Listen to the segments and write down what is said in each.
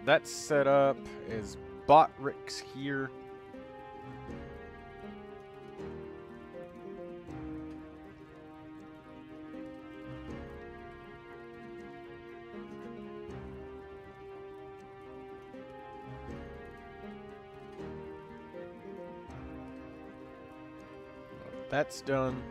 that's set up. Is Bot Rick's here? That's done.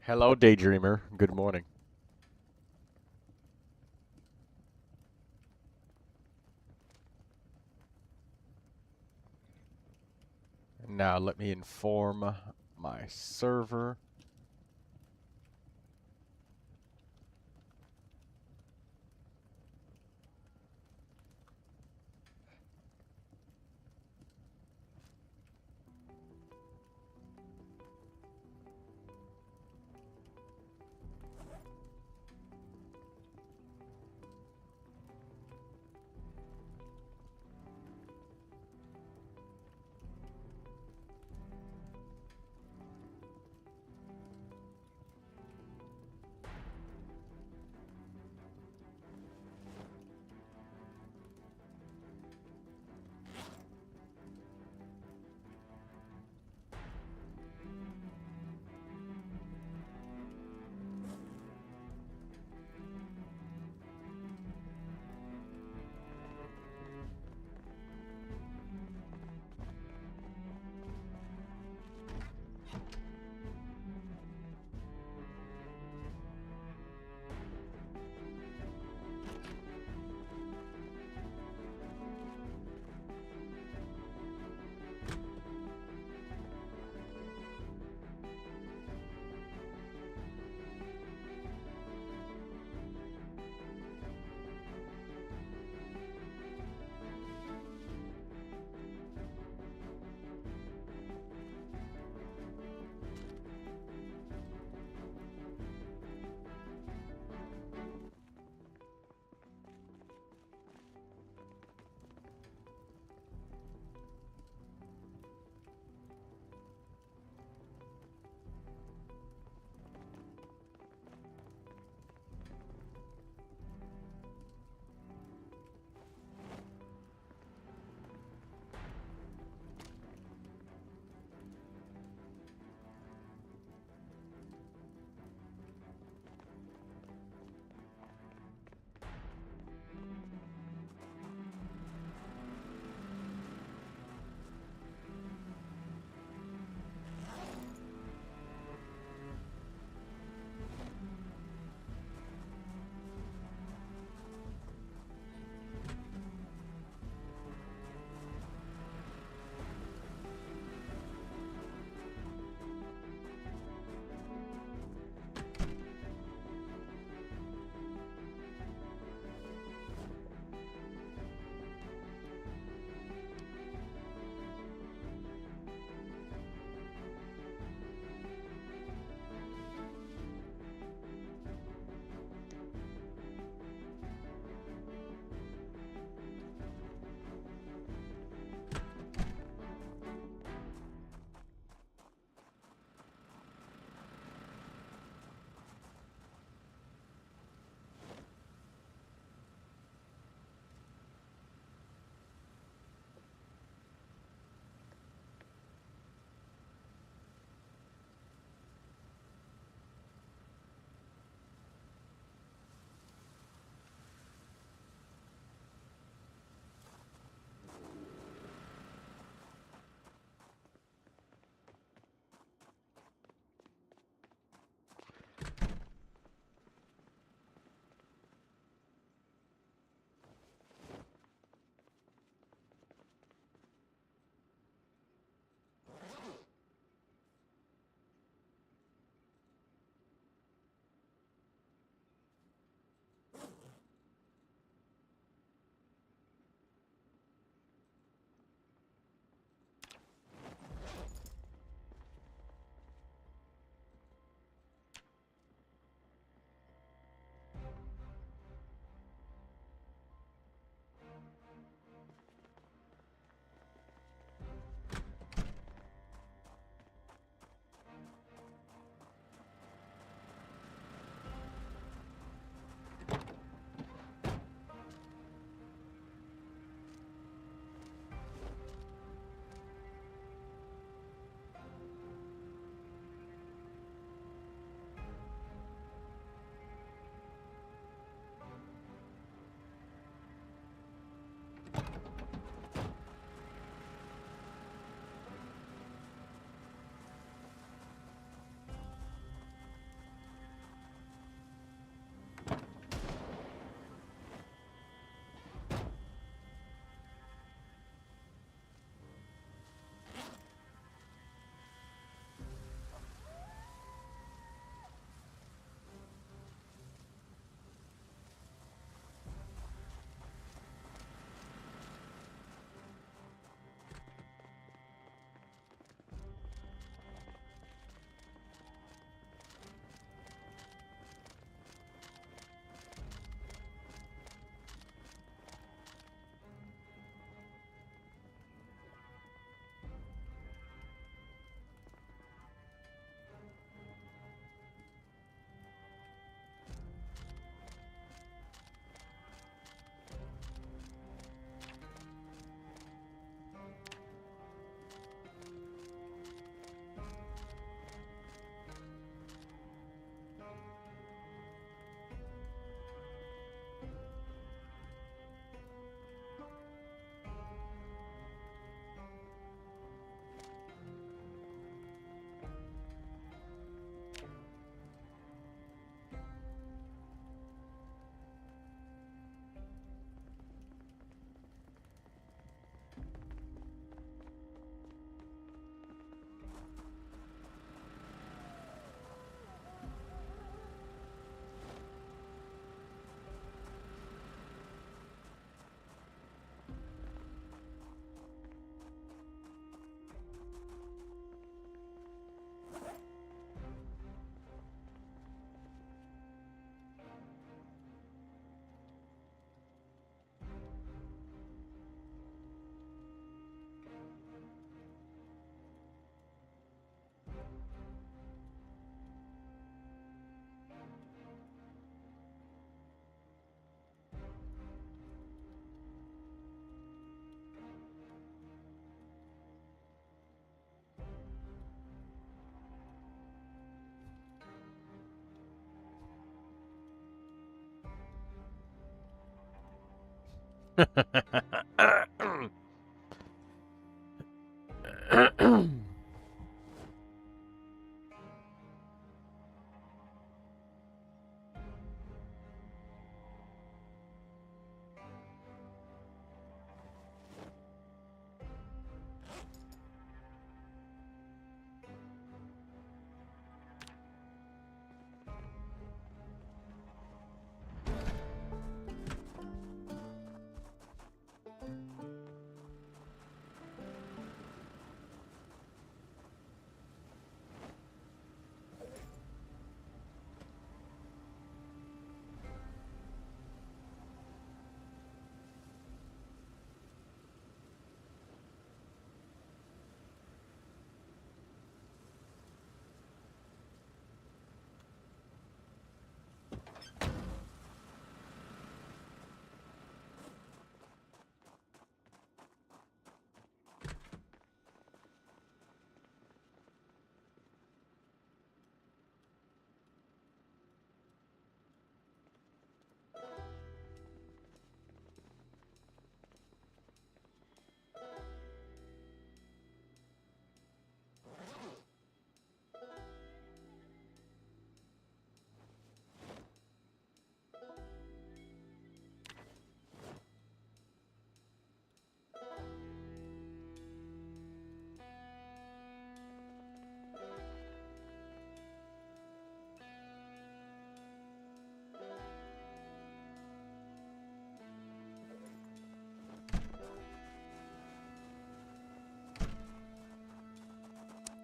Hello, Daydreamer. Good morning. Now let me inform my server.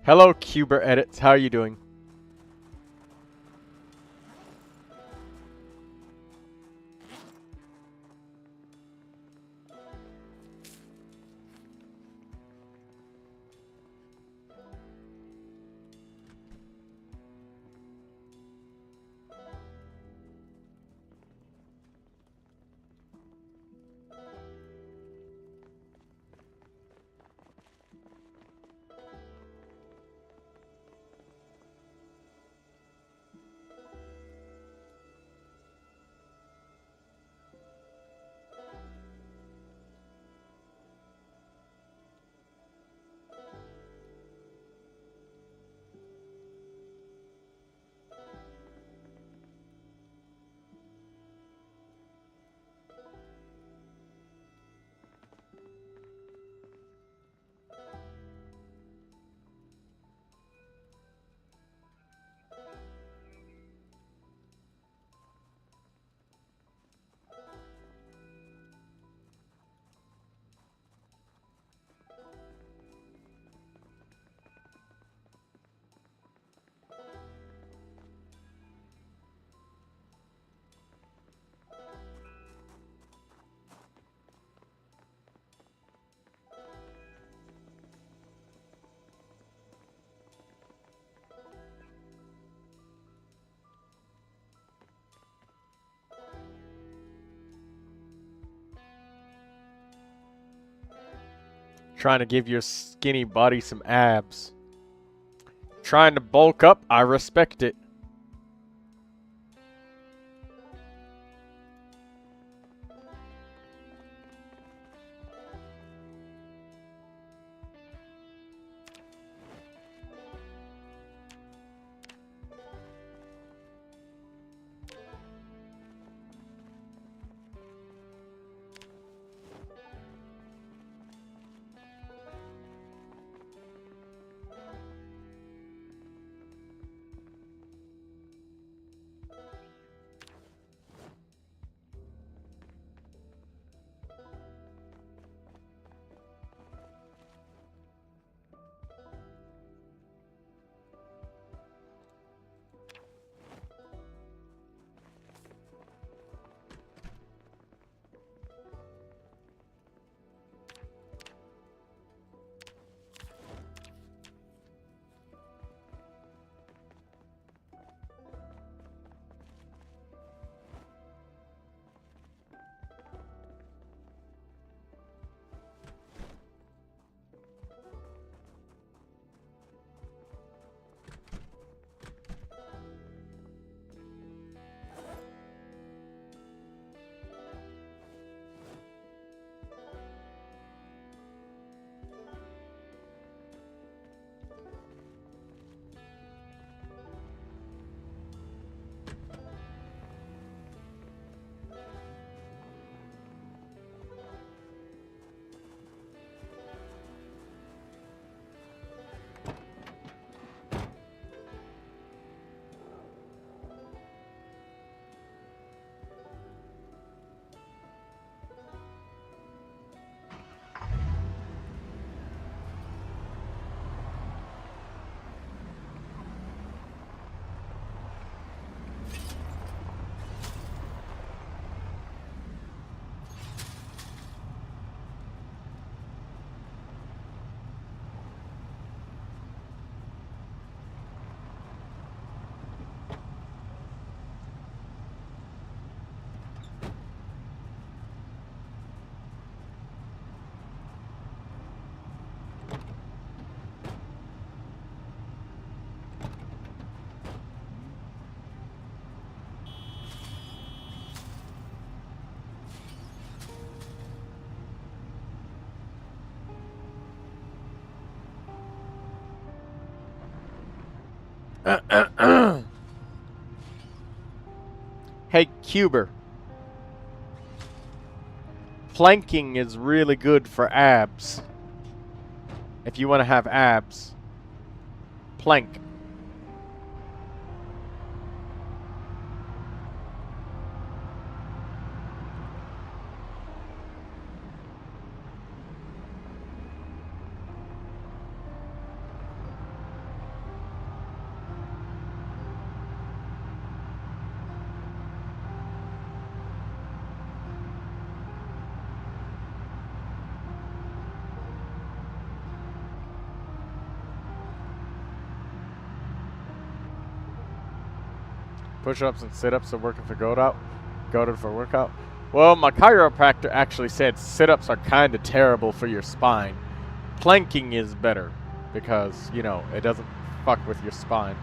Hello, Cuber Edits. How are you doing? Trying to give your skinny body some abs. Trying to bulk up, I respect it. Hey, Cuber. Planking is really good for abs. If you want to have abs. Plank. Push-ups and sit-ups are working for goated for workout. Well, my chiropractor actually said sit-ups are kind of terrible for your spine. Planking is better because, you know, it doesn't fuck with your spine.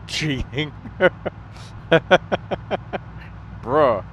Cheating. Bruh.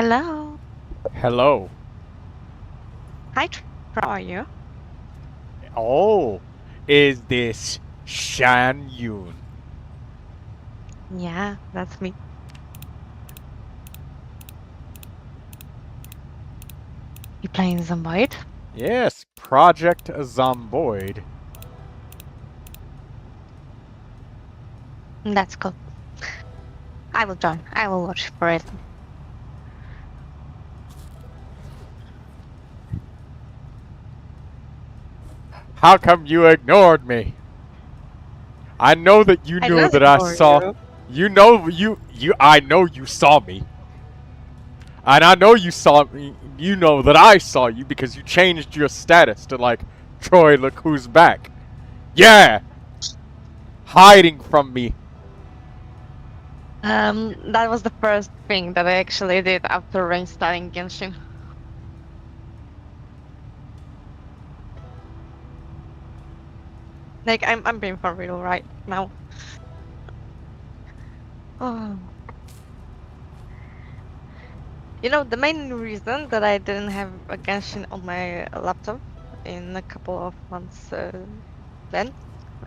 Hello. Hello. Hi, how are you? Oh, is this Shan Yun? Yeah, that's me. You playing Zomboid? Yes, Project Zomboid. That's cool. I will join. I will watch for it. How come you ignored me? I know that you I knew didn't that I ignore saw. you. I know you saw me. And I know you saw me. You know that I saw you because you changed your status to like, Troy, look who's back. Yeah! Hiding from me. That was the first thing that I actually did after reinstalling Genshin. Like, I'm being for real right now. Oh. You know, the main reason that I didn't have a Genshin on my laptop in a couple of months then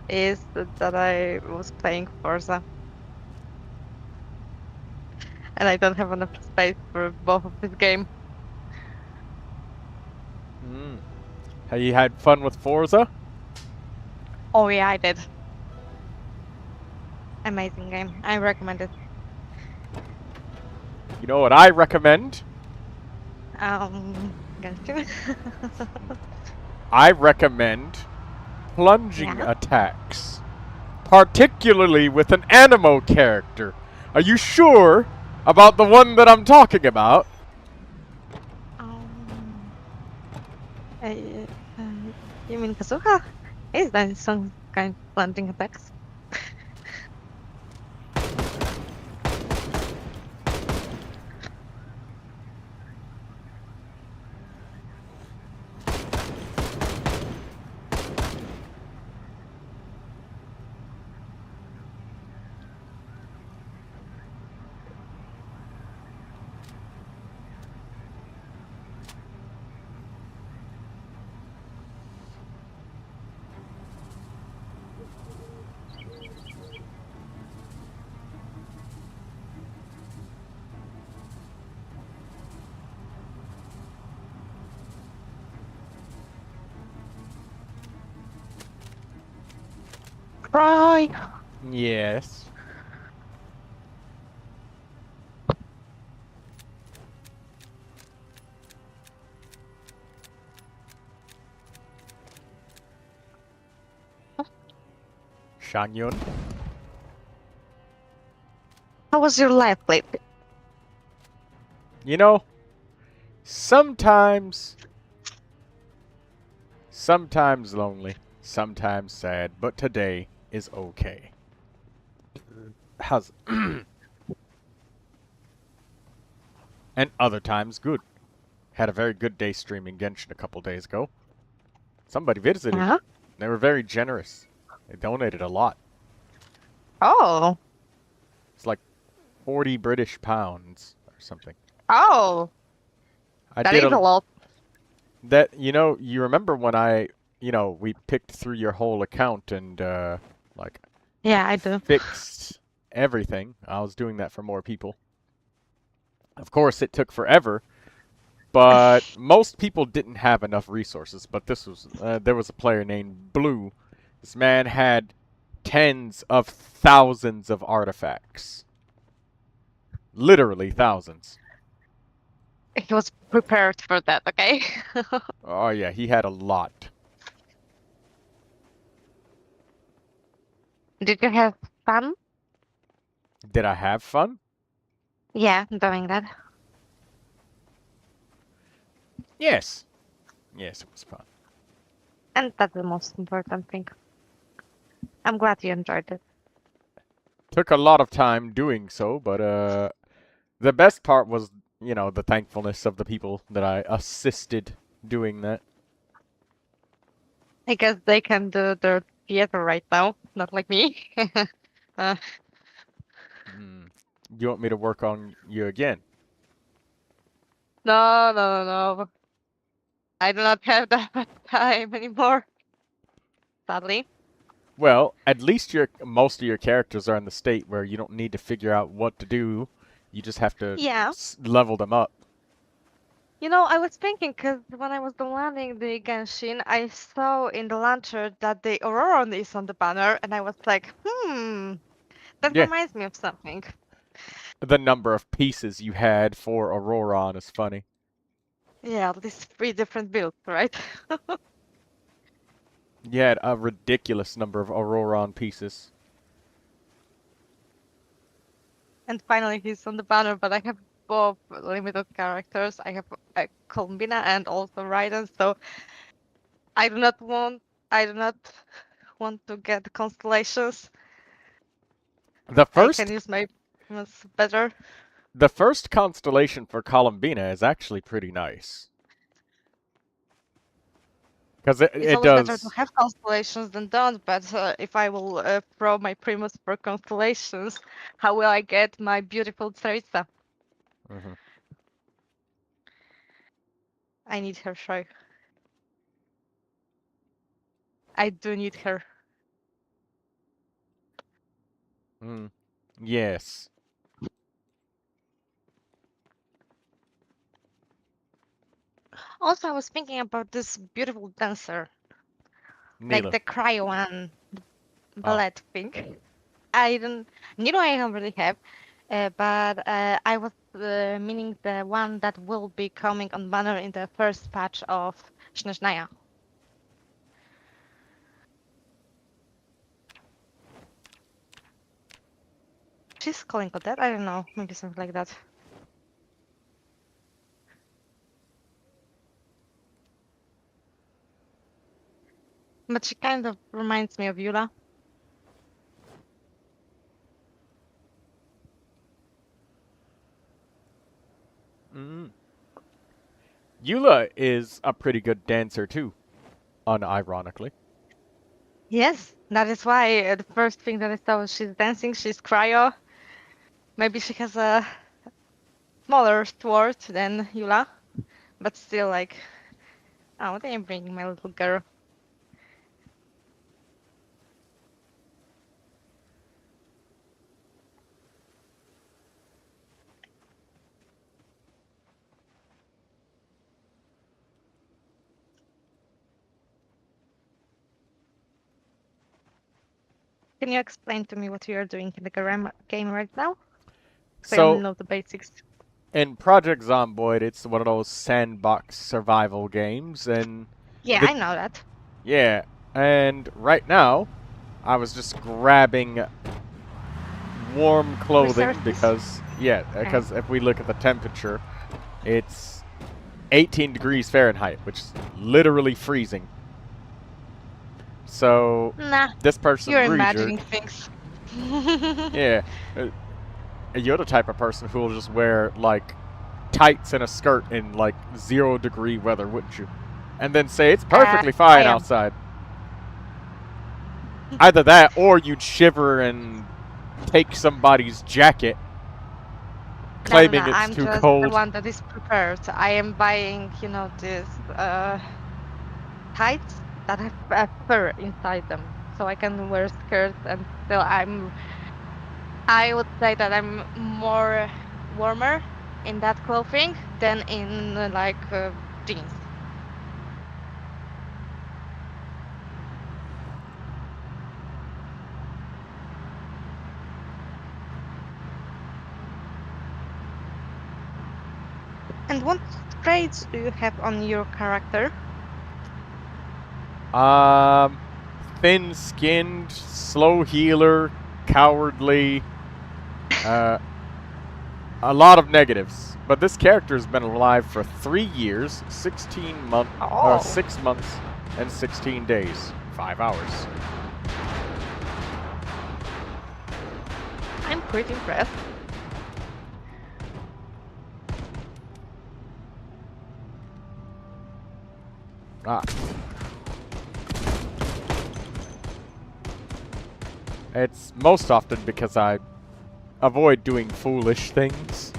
is that I was playing Forza. And I don't have enough space for both of this game. Have you had fun with Forza? Oh yeah, I did. Amazing game. I recommend it. You know what I recommend? Genshin. I recommend plunging Yeah. attacks. Particularly with an Animo character. Are you sure about the one that I'm talking about? Um, uh, uh, you mean Kazuha? He's done some kind of planting attacks. Cry. Yes. Shangyun? How was your life lately? You know, sometimes lonely, sometimes sad, but today is okay. How's and other times good. Had a very good day streaming Genshin a couple days ago. Somebody visited. Yeah. They were very generous. They donated a lot. Oh. It's like 40 British pounds or something. Oh. I That did is a lot. that. You remember when we picked through your whole account and like Yeah, I do. fixed everything. I was doing that for more people. Of course, it took forever, but most people didn't have enough resources. But there was a player named Blue. This man had tens of thousands of artifacts. Literally thousands. He was prepared for that, okay? Oh yeah, he had a lot. Did you have fun? Did I have fun? Yeah, doing that. Yes. Yes, it was fun. And that's the most important thing. I'm glad you enjoyed it. Took a lot of time doing so, but the best part was, the thankfulness of the people that I assisted doing that. I guess they can do their theater right now, not like me. uh, You want me to work on you again? no, no, no. I do not have that much time anymore. Sadly. Well, at least most of your characters are in the state where you don't need to figure out what to do. You just have to Yeah. level them up. You know, I was thinking because when I was downloading the Genshin, I saw in the launcher that the Auroron is on the banner, and I was like, that Yeah, reminds me of something. the number of pieces you had for Auroron is funny. Yeah, at least 3 different builds, right? You had a ridiculous number of Auroron pieces. And finally, he's on the banner, but I have both limited characters. I have Columbina and also Raiden, so I do not want I do not want to get constellations. The I can first use my moves better. the first constellation for Columbina is actually pretty nice. Because It's it always better to does. have constellations than don't, but if I will throw my Primus for constellations, how will I get my beautiful Theresa? Mhm. I need her, show. I do need her. Mm. Yes. Also, I was thinking about this beautiful dancer, like Neela. the cryo one, Oh. ballet thing. I don't, Nilo I already have, but I was meaning the one that will be coming on banner in the first patch of Shnezhnaya. She's calling for that? I don't know, maybe something like that. But she kind of reminds me of Yula. Mm. Eula is a pretty good dancer too, unironically. Yes, that is why the first thing that I saw was she's dancing, she's cryo. Maybe she has a smaller sword than Yula, but still like, oh, they are bringing my little girl. Can you explain to me what you are doing in the game right now? So I only So know the basics. in Project Zomboid, it's one of those sandbox survival games, and Yeah, the I know that. yeah, and right now, I was just grabbing warm clothing Resources? Okay. because if we look at the temperature, it's 18 degrees Fahrenheit, which is literally freezing. So Nah, this person, you're Breeder, imagining things. yeah, uh, you're the type of person who will just wear like tights and a skirt in like 0 degree weather, wouldn't you? And then say it's perfectly I fine am. outside. Either that, or you'd shiver and take somebody's jacket, No, claiming it's I'm too just the cold. one that is prepared. I am buying, this tights that have fur inside them, so I can wear skirts and still I would say that I'm more warmer in that clothing than in like jeans. And what traits do you have on your character? Um, thin-skinned, slow healer, cowardly. Uh, a lot of negatives. But this character has been alive for 3 years, Oh, 6 months, and 16 days, 5 hours. I'm pretty impressed. Ah. It's most often because I avoid doing foolish things.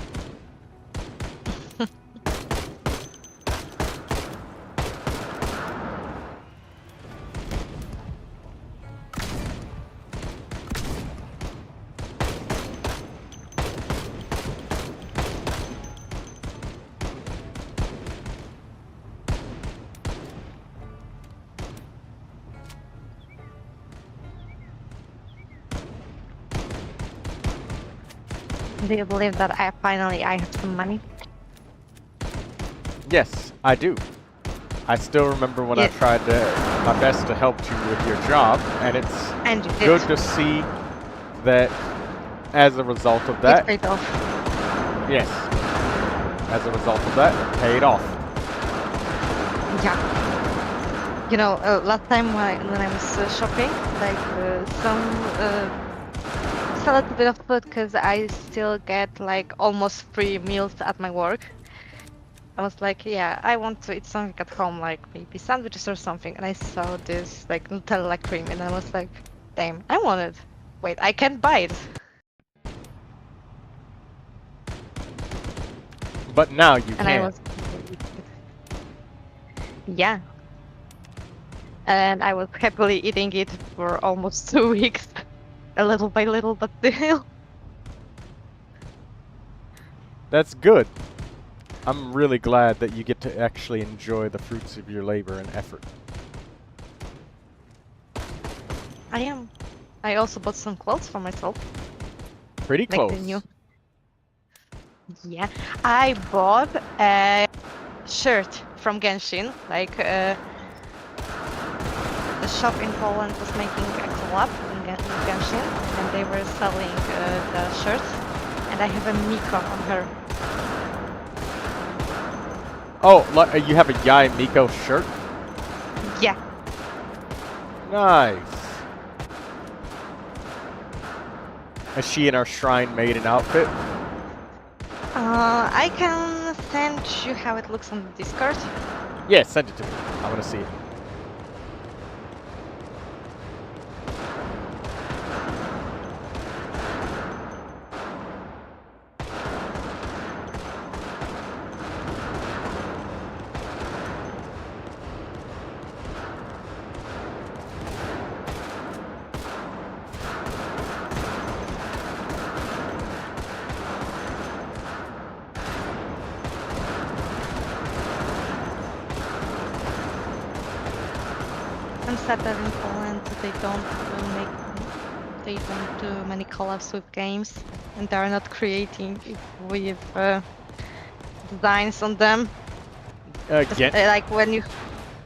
Do you believe that I have some money? Yes, I do. I still remember when I Yeah. tried my best to help you with your job, and it's And you good did. to see that as a result of It that, paid off. yes, as a result of that, it paid off. Yeah. You know, last time when I was shopping, like some it's a little bit of food because I still get like almost free meals at my work. I was like, yeah, I want to eat something at home, like maybe sandwiches or something. And I saw this like Nutella cream, and I was like, damn, I want it. Wait, I can't buy it. But now you And I can. was, yeah. And I was happily eating it for almost 2 weeks, a little by little, but still. That's good. I'm really glad that you get to actually enjoy the fruits of your labor and effort. I am. I also bought some clothes for myself, Pretty like close. the new. Yeah, I bought a shirt from Genshin. Like the shop in Poland was making a collab in Genshin, and they were selling the shirts. And I have a Miko on her. Oh, you have a Yai Miko shirt? Yeah. Nice. Is she in our Shrine Maiden outfit? I can send you how it looks on the Discord. Yeah, send it to me. I want to see it. I'm sad that in Poland they don't do many collabs with games, and they are not creating it with designs on them. Again, Like when you,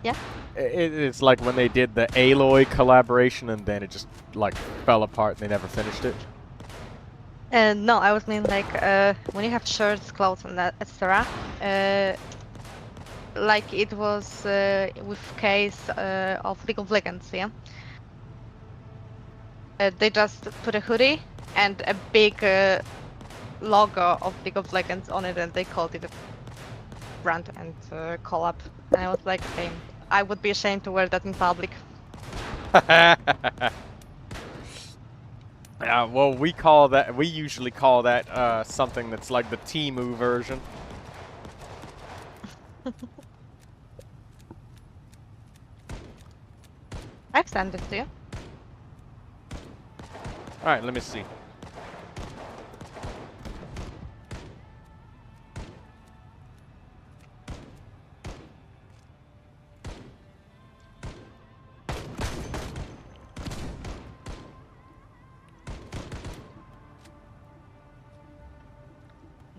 yeah. it's like when they did the Aloy collaboration and then it just like fell apart and they never finished it. No, I was mean like when you have shirts, clothes, and that, etc. Like it was with case of League of Legends, yeah. They just put a hoodie and a big logo of League of Legends on it, and they called it a brand and collab. And I was like, damn, I would be ashamed to wear that in public. Yeah, well, we usually call that something that's like the Temu version. I've sent it to you. Alright, let me see.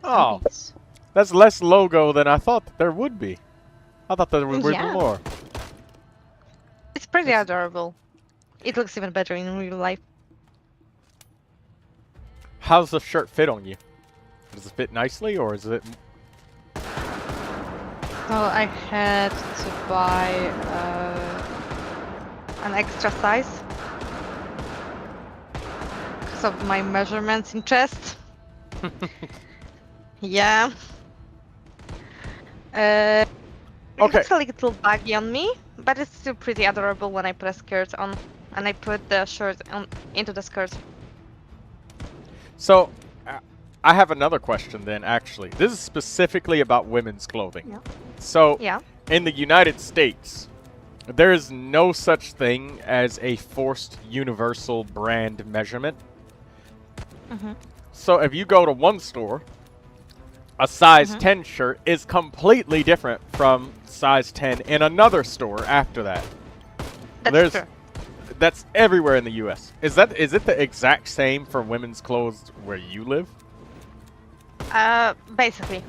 Oh, Nice. that's less logo than I thought that there would be. I thought there would be Yeah. more. It's pretty adorable. It looks even better in real life. How's the shirt fit on you? Does it fit nicely, or is it... So I had to buy an extra size because of my measurements in chest. Yeah. It Okay. looks a little baggy on me, but it's still pretty adorable when I put a skirt on and I put the shirt into the skirt. So, I have another question then, actually. This is specifically about women's clothing. Yeah. So, Yeah. in the United States, there is no such thing as a forced universal brand measurement. Mm-hmm. So, if you go to one store, a size Mhm. 10 shirt is completely different from size 10 in another store after that. That's true. That's everywhere in the U.S. Is it the exact same for women's clothes where you live? Basically.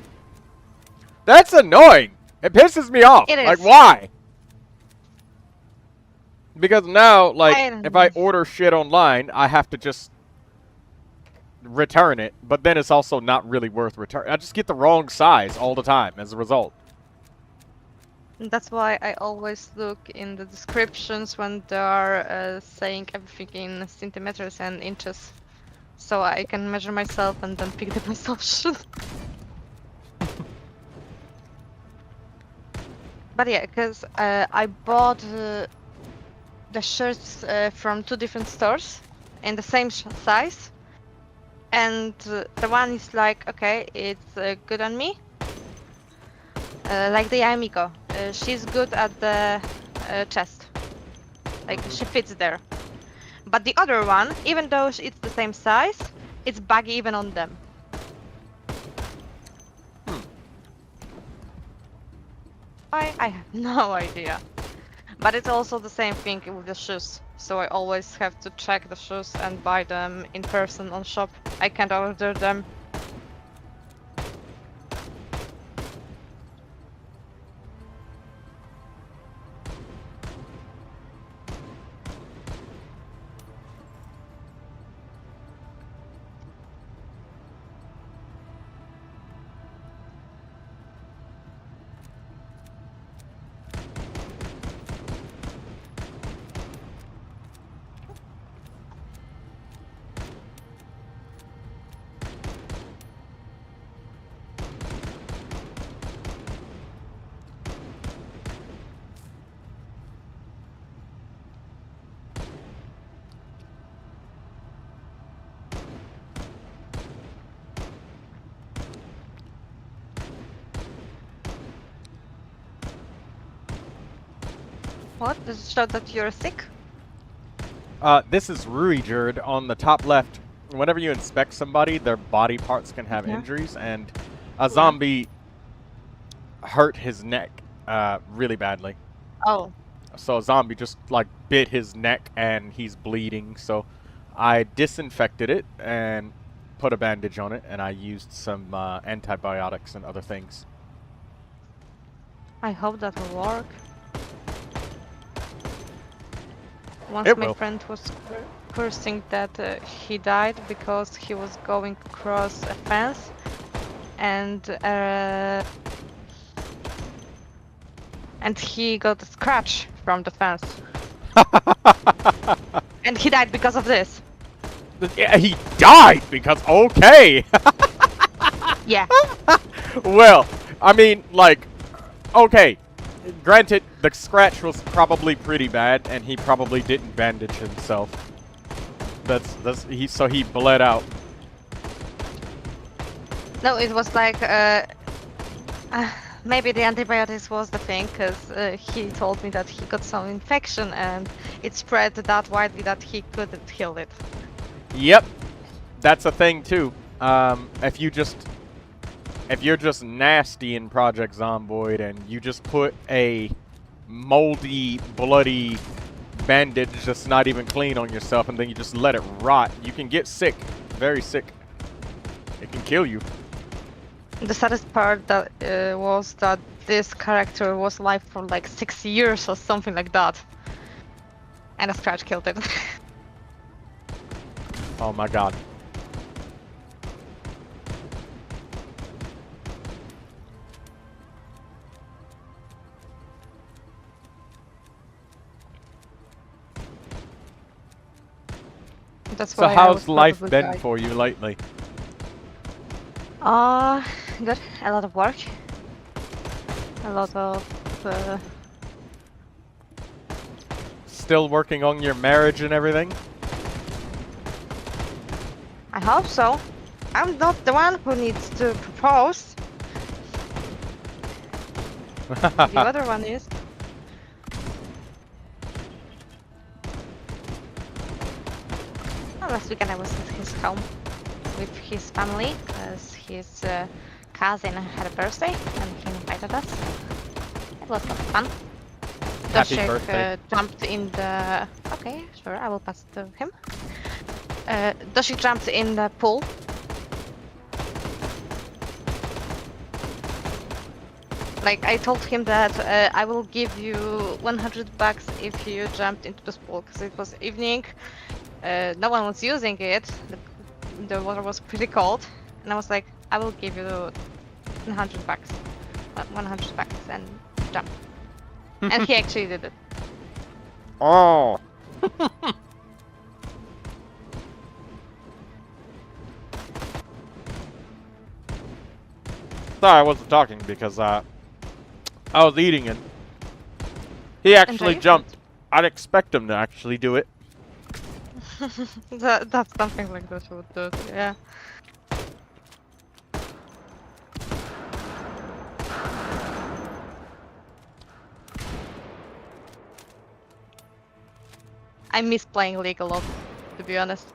That's annoying. It pisses me off. It Like, is. why? Because now, like, I don't if I know. order shit online, I have to just return it. But then it's also not really worth return. I just get the wrong size all the time as a result. That's why I always look in the descriptions when they are saying everything in centimeters and inches, so I can measure myself and then pick the best option. But yeah, because I bought the shirts from 2 different stores in the same size, and the one is like, okay, it's good on me. Like the Amigo, she's good at the chest, like she fits there. But the other one, even though it's the same size, it's baggy even on them. Why? I have no idea. But it's also the same thing with the shoes. So I always have to check the shoes and buy them in person on shop. I can't order them. What? Does it show that you're sick? This is Ruijerd on the top left. Whenever you inspect somebody, their body parts can have injuries, and a zombie hurt his neck really badly. Oh. So a zombie just like bit his neck and he's bleeding. So I disinfected it and put a bandage on it, and I used some antibiotics and other things. I hope that will work. Once It my will. friend was cursing that he died because he was going across a fence and he got a scratch from the fence. And he died because of this. Yeah, he died because okay. Yeah. Well, I mean, like, okay. Granted, the scratch was probably pretty bad, and he probably didn't bandage himself. So he bled out. No, it was like maybe the antibiotics was the thing, because he told me that he got some infection and it spread that widely that he couldn't heal it. Yep, that's a thing too. If you're just nasty in Project Zomboid and you just put a moldy, bloody bandage that's not even clean on yourself and then you just let it rot, you can get sick, very sick. It can kill you. The saddest part that was that this character was alive for like 6 years or something like that, and a scratch killed it. Oh my god. That's So why how's life probably been died. for you lately? Good. A lot of work. A lot of Still working on your marriage and everything? I hope so. I'm not the one who needs to propose. The other one is. Well, last weekend I was at his home with his family because his cousin had a birthday and he invited us. It was a lot of fun. Happy Doshik birthday. jumped in the... Okay, sure, I will pass it to him. Doshik jumped in the pool. Like, I told him that I will give you 100 bucks if you jumped into the pool, because it was evening. No one was using it. The water was pretty cold. And I was like, I will give you 100 bucks. 100 bucks and jump. And he actually did it. Oh. Sorry, I wasn't talking because I was eating and he actually jumped. I'd expect him to actually do it. That's something like that you would do, yeah. I miss playing League a lot, to be honest.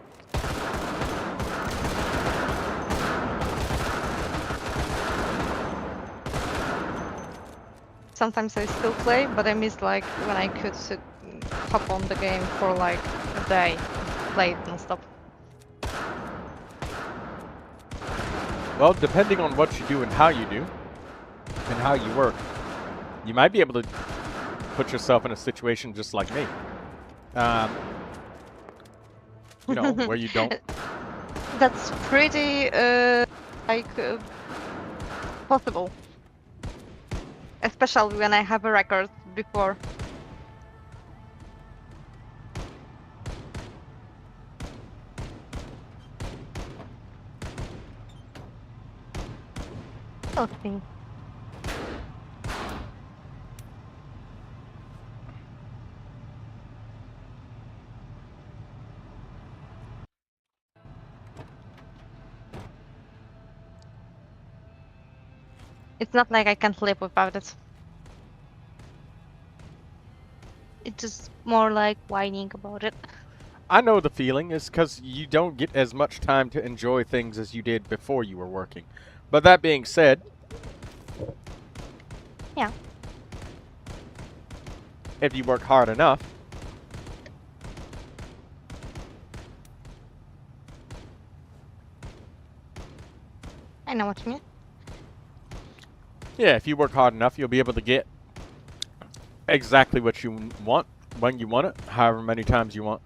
Sometimes I still play, but I miss like when I could hop on the game for like a day, play it non-stop. Well, depending on what you do and how you do, and how you work, you might be able to put yourself in a situation just like me. You know, where you don't. That's pretty, possible. Especially when I have a record before. Okay. It's not like I can't live without it. It's just more like whining about it. I know the feeling is because you don't get as much time to enjoy things as you did before you were working. But that being said, yeah, if you work hard enough, I know what you mean. yeah, if you work hard enough, you'll be able to get exactly what you want, when you want it, however many times you want.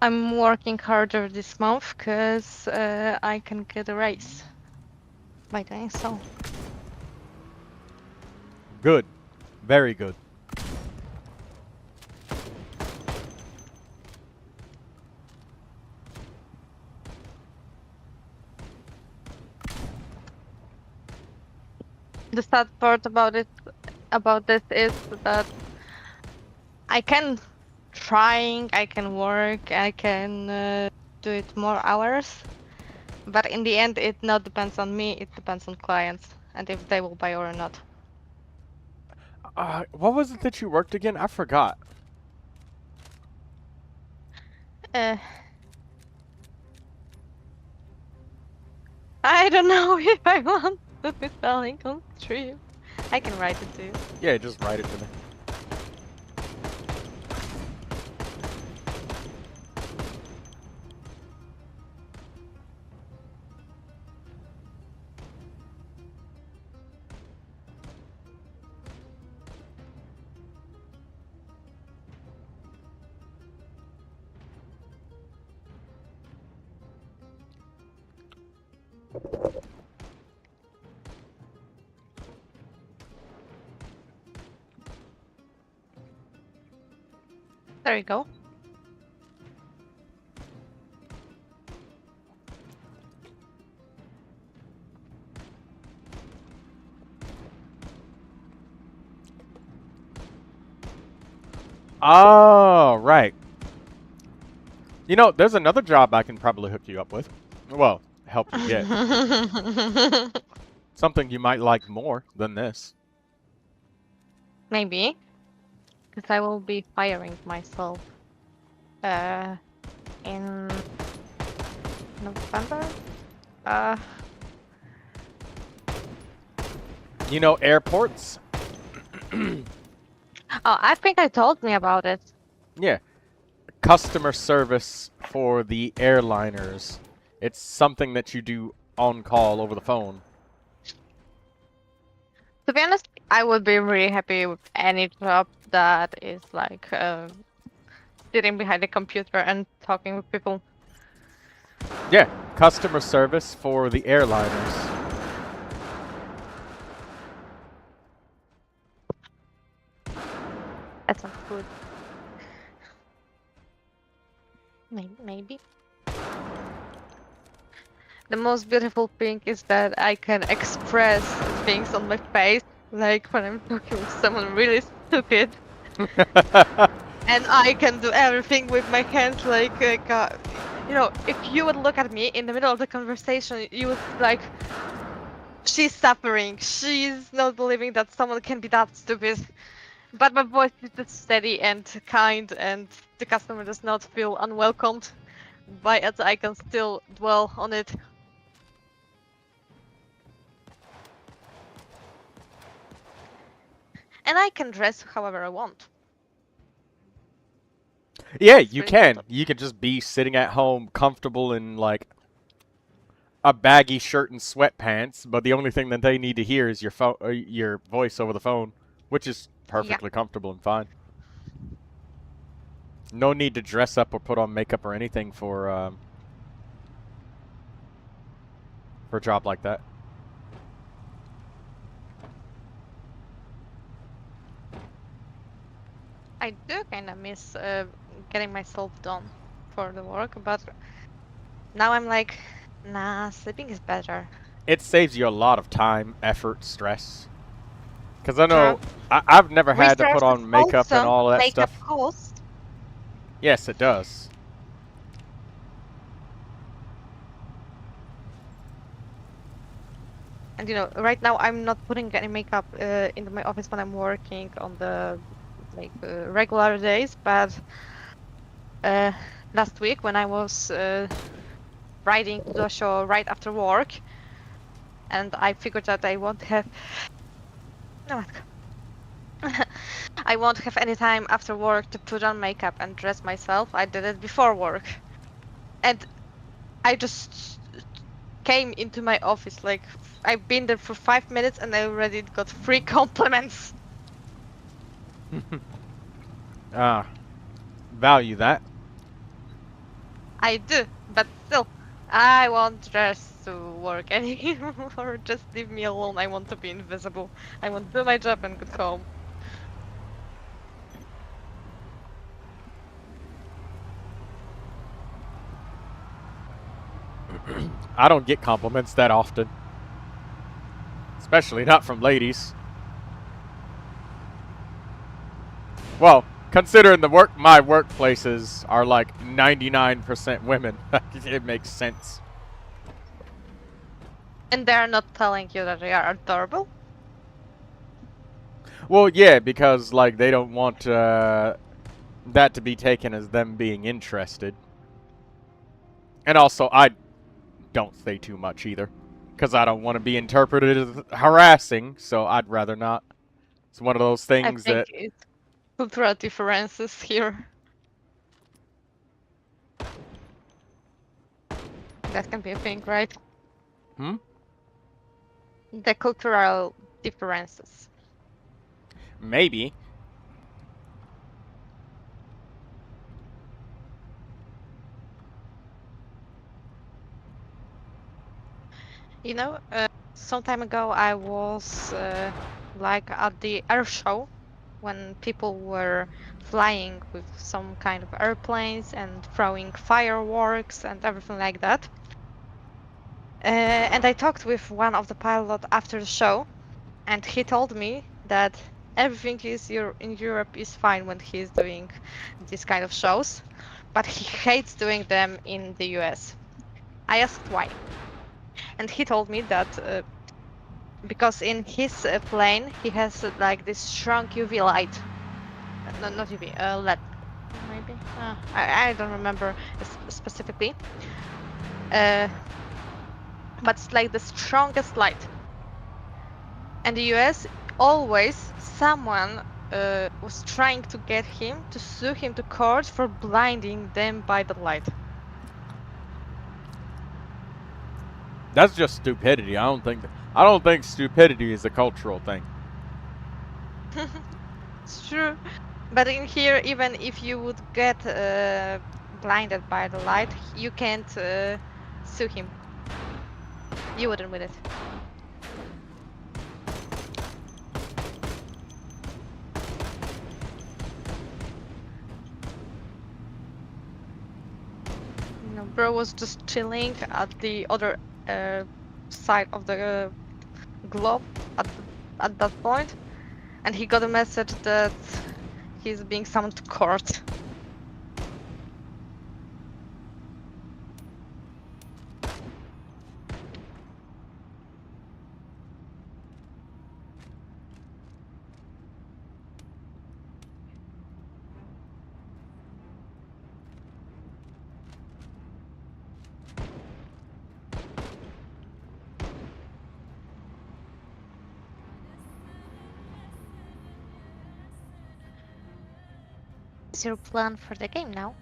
I'm working harder this month because I can get a raise by doing so. Good. Very good. The sad part about this is that I can I can work, I can do it more hours, but in the end it not depends on me, it depends on clients and if they will buy or not. What was it that you worked again? I forgot. I don't know if I want to be spelling on stream. I can write it to you. Yeah, just write it to me. There you go. Oh, right. You know, there's another job I can probably hook you up with. Well, help you get. Something you might like more than this. Maybe. Because I will be firing myself in November. You know, airports? Oh, I think I told me about it. Yeah. Customer service for the airliners. It's something that you do on call over the phone. To be honest, I would be really happy with any job that is like sitting behind a computer and talking with people. Yeah, customer service for the airliners. That sounds good. Maybe. The most beautiful thing is that I can express things on my face, like when I'm talking with someone really stupid. And I can do everything with my hands, like, you know, if you would look at me in the middle of the conversation, you would like, she's suffering. She's not believing that someone can be that stupid. But my voice is just steady and kind, and the customer does not feel unwelcomed by it. I can still dwell on it. And I can dress however I want. Yeah, It's you really can. simple. You can just be sitting at home, comfortable in like a baggy shirt and sweatpants, but the only thing that they need to hear is your voice over the phone, which is Yeah. perfectly comfortable and fine. No need to dress up or put on makeup or anything for a job like that. I do kind of miss getting myself done for the work, but now I'm like, nah, sleeping is better. It saves you a lot of time, effort, stress. Because I True. know I've never had to put Resources on makeup and also, all of that makeup stuff. cost. Yes, it does. And you know, right now I'm not putting any makeup into my office when I'm working on the like regular days, but last week when I was riding to the show right after work, and I figured that I won't have no, I won't have any time after work to put on makeup and dress myself. I did it before work, and I just came into my office like I've been there for 5 minutes and I already got 3 compliments. Ah, value that. I do, but still, I won't dress to work anymore. Just leave me alone. I want to be invisible. I want to do my job and go home. I don't get compliments that often. Especially not from ladies. Well, considering my workplaces are like 99% women, it makes sense. And they're not telling you that they are adorable? Well, yeah, because like they don't want that to be taken as them being interested. And also, I don't say too much either, because I don't want to be interpreted as harassing, so I'd rather not. It's one of those I things think that it's cultural differences here. That can be a thing, right? Hmm? The cultural differences. Maybe. You know, some time ago I was like at the air show when people were flying with some kind of airplanes and throwing fireworks and everything like that. And I talked with one of the pilot after the show, and he told me that everything in Europe is fine when he's doing these kind of shows, but he hates doing them in the US. I asked why, and he told me that because in his plane he has like this strong UV light, no, not UV, LED, maybe. I don't remember specifically, uh, but it's like the strongest light. And the US, always someone was trying to get him to sue him to court for blinding them by the light. That's just stupidity. I don't think stupidity is a cultural thing. It's true. But in here, even if you would get blinded by the light, you can't sue him. You wouldn't with it. No, bro was just chilling at the other side of the globe at that point, and he got a message that he's being summoned to court. What's your plan for the game now?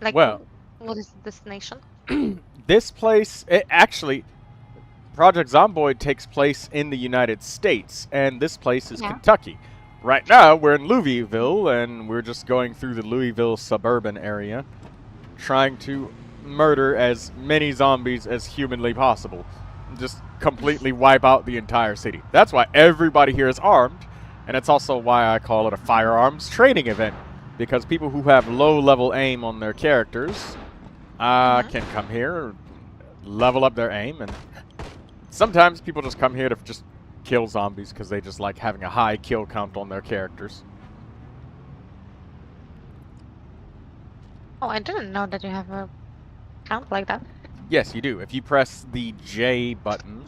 Like, Well, what is the destination? this place, actually, Project Zomboid takes place in the United States, and this place is Yeah. Kentucky. Right now, we're in Louisville, and we're just going through the Louisville suburban area, trying to murder as many zombies as humanly possible. Just completely wipe out the entire city. That's why everybody here is armed, and it's also why I call it a firearms training event. Because people who have low-level aim on their characters can come here, level up their aim, and sometimes people just come here to just kill zombies because they just like having a high kill count on their characters. Oh, I didn't know that you have a count like that. Yes, you do. If you press the J button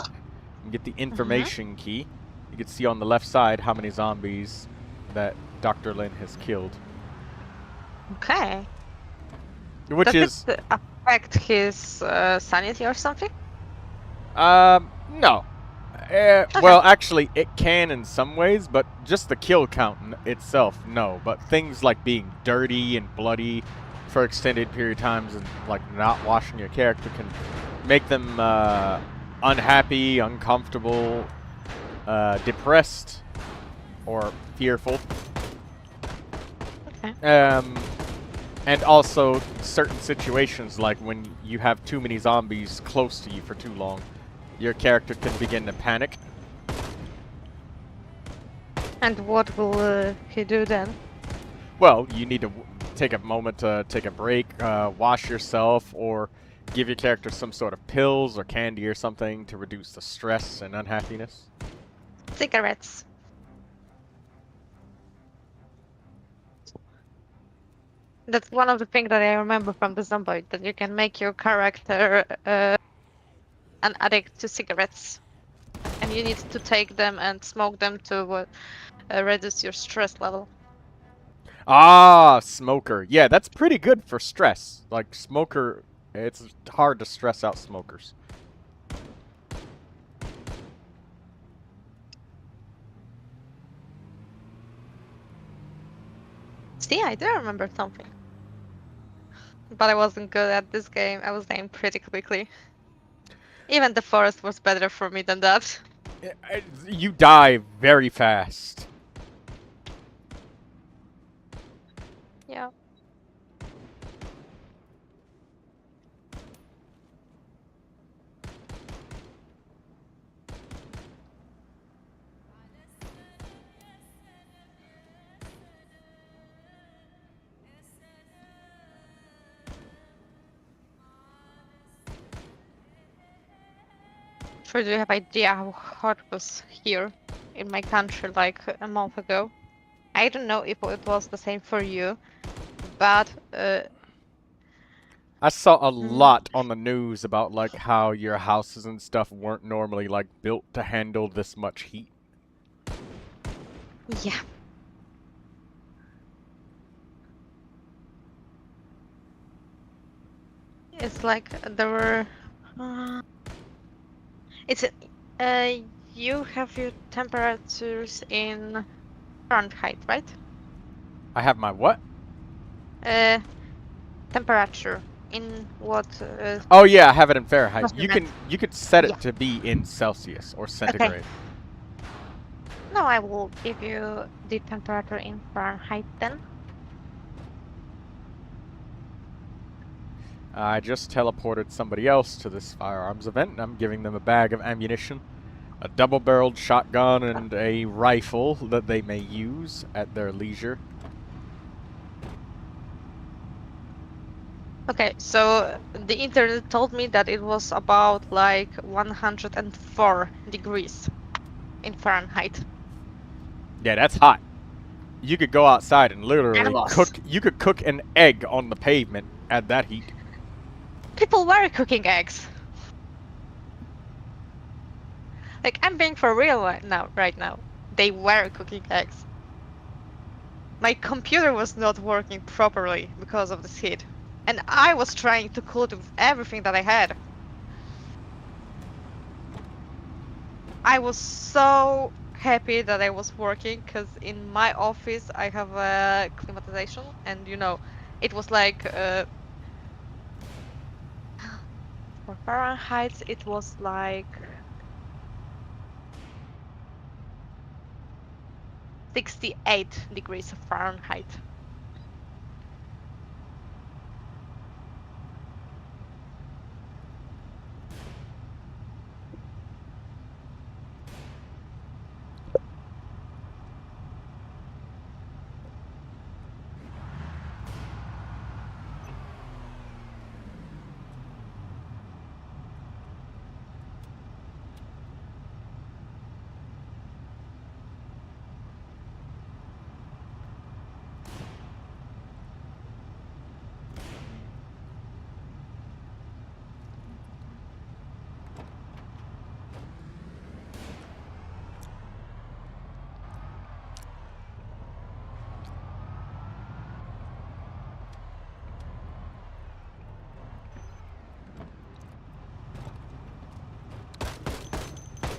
and get the information key, you can see on the left side how many zombies that Dr. Lynn has killed. Okay. Which Does it affect his sanity or something? No. Well, actually, it can in some ways, but just the kill count itself, no. But things like being dirty and bloody for extended period of times and like not washing your character can make them unhappy, uncomfortable, depressed, or fearful. Okay. And also certain situations like when you have too many zombies close to you for too long, your character can begin to panic. And what will he do then? Well, you need to take a moment to take a break, wash yourself, or give your character some sort of pills or candy or something to reduce the stress and unhappiness. Cigarettes. That's one of the things that I remember from the Zomboid, that you can make your character an addict to cigarettes. And you need to take them and smoke them to reduce your stress level. Ah, smoker. Yeah, that's pretty good for stress. Like, smoker, it's hard to stress out smokers. See, I do remember something. But I wasn't good at this game. I was dying pretty quickly. Even the forest was better for me than that. You die very fast. Yeah. Sure, do you have idea how hot it was here in my country like a month ago? I don't know if it was the same for you, but I saw a lot on the news about like how your houses and stuff weren't normally like built to handle this much heat. yeah. It's like there were. It's you have your temperatures in Fahrenheit, right? I have my what? Temperature in what? Oh yeah, I have it in Fahrenheit. Must be You meant. could set it Yeah. to be in Celsius or centigrade. No, I will give you the temperature in Fahrenheit then. I just teleported somebody else to this firearms event, and I'm giving them a bag of ammunition, a double-barreled shotgun, and a rifle that they may use at their leisure. Okay, so the internet told me that it was about like 104 degrees in Fahrenheit. Yeah, that's hot. You could go outside and literally was. you could cook an egg on the pavement at that heat. People were cooking eggs. Like, I'm being for real right now. They were cooking eggs. My computer was not working properly because of this heat. And I was trying to cool it with everything that I had. I was so happy that I was working because in my office I have a climatization, and you know, it was like for Fahrenheit it was like 68 degrees of Fahrenheit.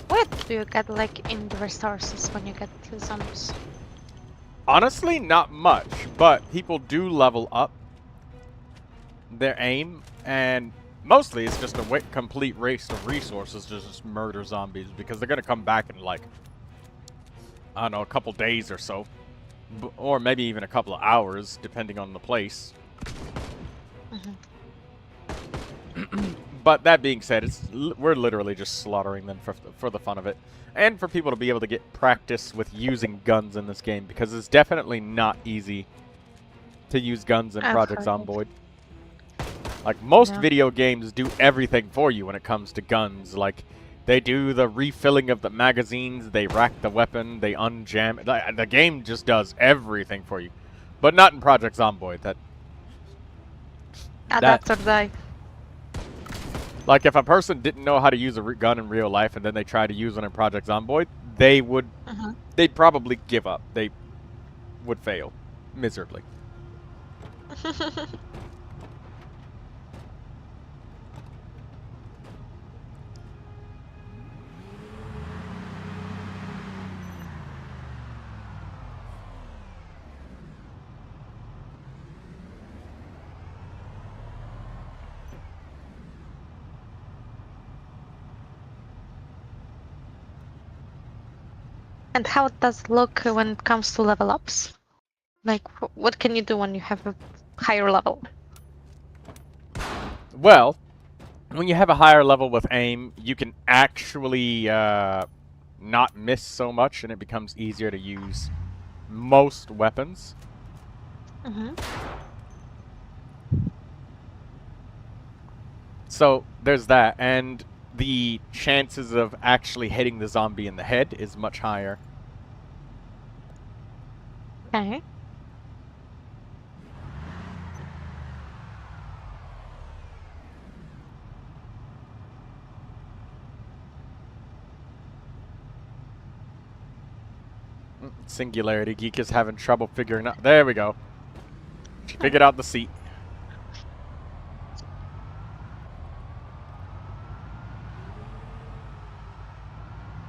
What do you get like in the resources when you get to zombies? Honestly, not much, but people do level up their aim, and mostly it's just a complete waste of resources to just murder zombies, because they're gonna come back in like, I don't know, a couple days or so. Or maybe even a couple of hours, depending on the place. But that being said, we're literally just slaughtering them for the fun of it. And for people to be able to get practice with using guns in this game, because it's definitely not easy to use guns in Project Zomboid. Like, most video games do everything for you when it comes to guns. Like, they do the refilling of the magazines, they rack the weapon, they unjam it. The game just does everything for you. But not in Project Zomboid. That's what I... Like, if a person didn't know how to use a gun in real life and then they tried to use one in Project Zomboid, they would... They'd probably give up. They would fail miserably. And how does it look when it comes to level ups? Like, what can you do when you have a higher level? Well, when you have a higher level with aim, you can actually not miss so much, and it becomes easier to use most weapons. So there's that, and the chances of actually hitting the zombie in the head is much higher. Okay. Singularity Geek is having trouble figuring out. There we go. She figured out the seat.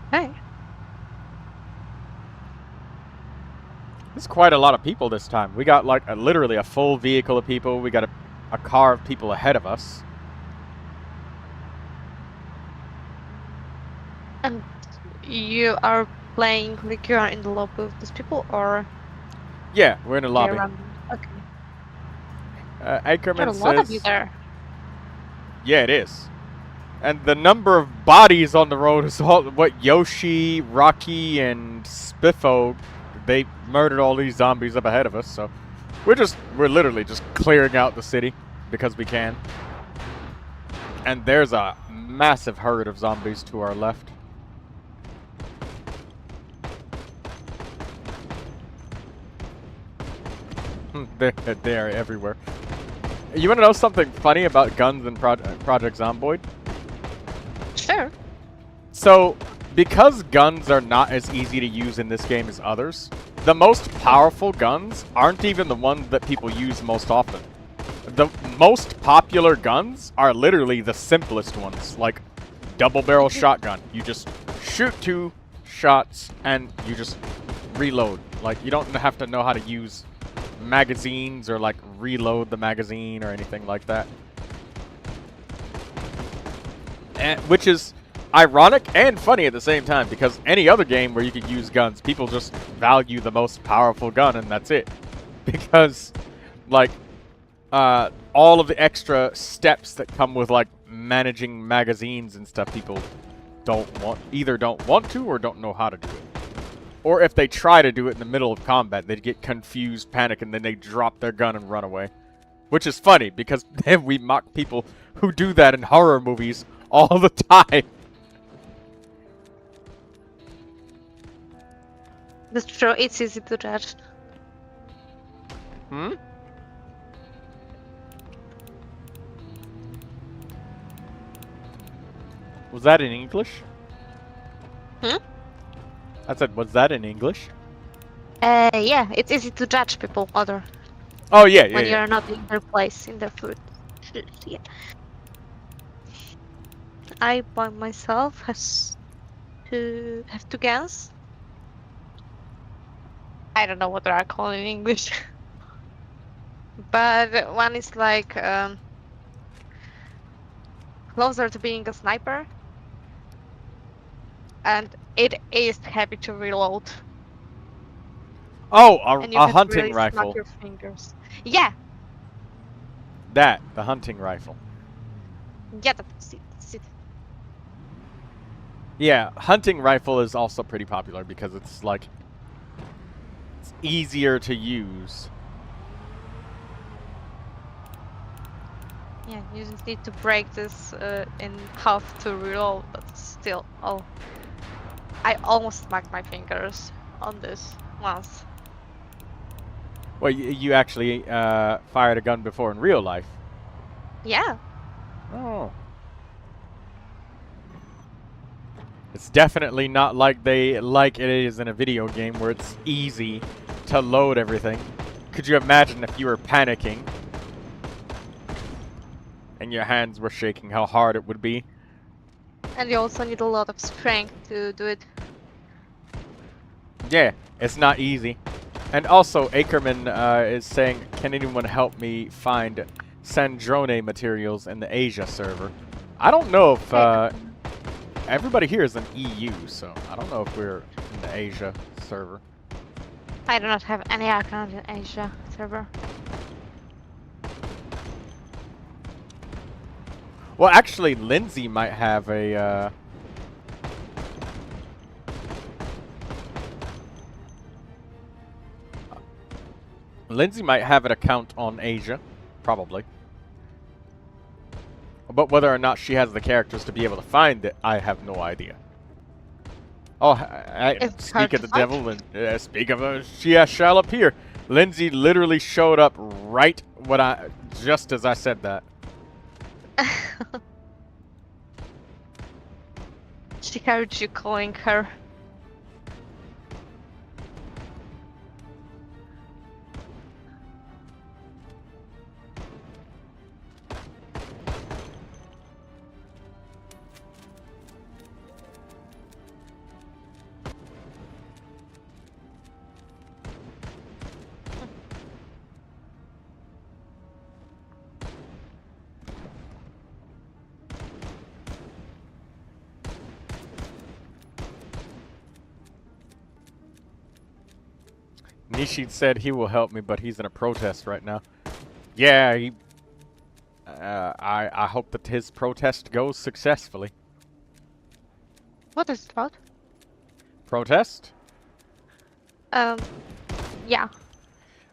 Hey. There's quite a lot of people this time. We got like literally a full vehicle of people. We got a car of people ahead of us. And you are playing like you are in the lobby with these people, or Yeah, we're in a they're lobby. random? Okay. There are Ackerman a lot of you says, there. yeah, it is. And the number of bodies on the road is all what Yoshi, Rocky, and Spiffo, they murdered all these zombies up ahead of us, so we're literally just clearing out the city because we can. And there's a massive herd of zombies to our left. They're everywhere. You want to know something funny about guns and Project Zomboid? Sure. So, because guns are not as easy to use in this game as others, the most powerful guns aren't even the ones that people use most often. The most popular guns are literally the simplest ones, like double barrel shotgun. You just shoot 2 shots and you just reload. Like, you don't have to know how to use magazines or like reload the magazine or anything like that. Which is ironic and funny at the same time, because any other game where you could use guns, people just value the most powerful gun and that's it. Because, like, all of the extra steps that come with, like, managing magazines and stuff, people either don't want to or don't know how to do it. Or if they try to do it in the middle of combat, they get confused, panic, and then they drop their gun and run away. Which is funny, because then we mock people who do that in horror movies all the time. That's true. It's easy to judge. Hmm? Was that in English? Hmm? I said, was that in English? Yeah, it's easy to judge people other Oh, yeah, when yeah. you're not in their place, in their food. Yeah. I by myself have 2 guns. I don't know what they are called in English. But one is like closer to being a sniper. And it is heavy to reload. Oh, And you a can hunting really rifle. snap your fingers. Yeah! The hunting rifle. Yeah, that's it. That's it. Yeah, hunting rifle is also pretty popular because it's like it's easier to use. Yeah, you just need to break this in half to reload, but still, oh. I almost smacked my fingers on this once. Well, you actually fired a gun before in real life. Yeah. Oh. It's definitely not like it is in a video game where it's easy to load everything. Could you imagine if you were panicking and your hands were shaking, how hard it would be? And you also need a lot of strength to do it. Yeah, it's not easy. And also, Ackerman is saying, can anyone help me find Sandrone materials in the Asia server? I don't know if everybody here is an EU, so I don't know if we're in the Asia server. I do not have any account in Asia server. Well, actually, Lindsay might have a. Lindsay might have an account on Asia, probably. But whether or not she has the characters to be able to find it, I have no idea. Oh, speak of the devil and speak of she shall appear. Lindsay literally showed up right when just as I said that. She heard you calling her. Nishi said he will help me, but he's in a protest right now. Yeah, he. I hope that his protest goes successfully. What is it about? Protest? Yeah.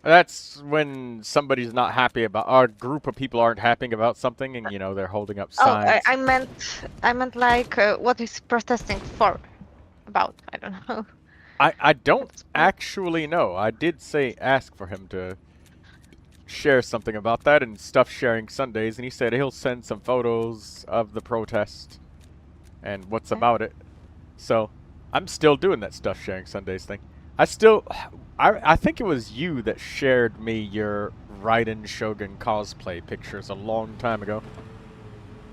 That's when somebody's not happy about, or a group of people aren't happy about something, and you know they're holding up Oh, signs. I meant like what is protesting for? About? I don't know. I don't actually know. I did ask for him to share something about that and stuff sharing Sundays, and he said he'll send some photos of the protest and what's about it. So I'm still doing that stuff sharing Sundays thing. I think it was you that shared me your Raiden Shogun cosplay pictures a long time ago.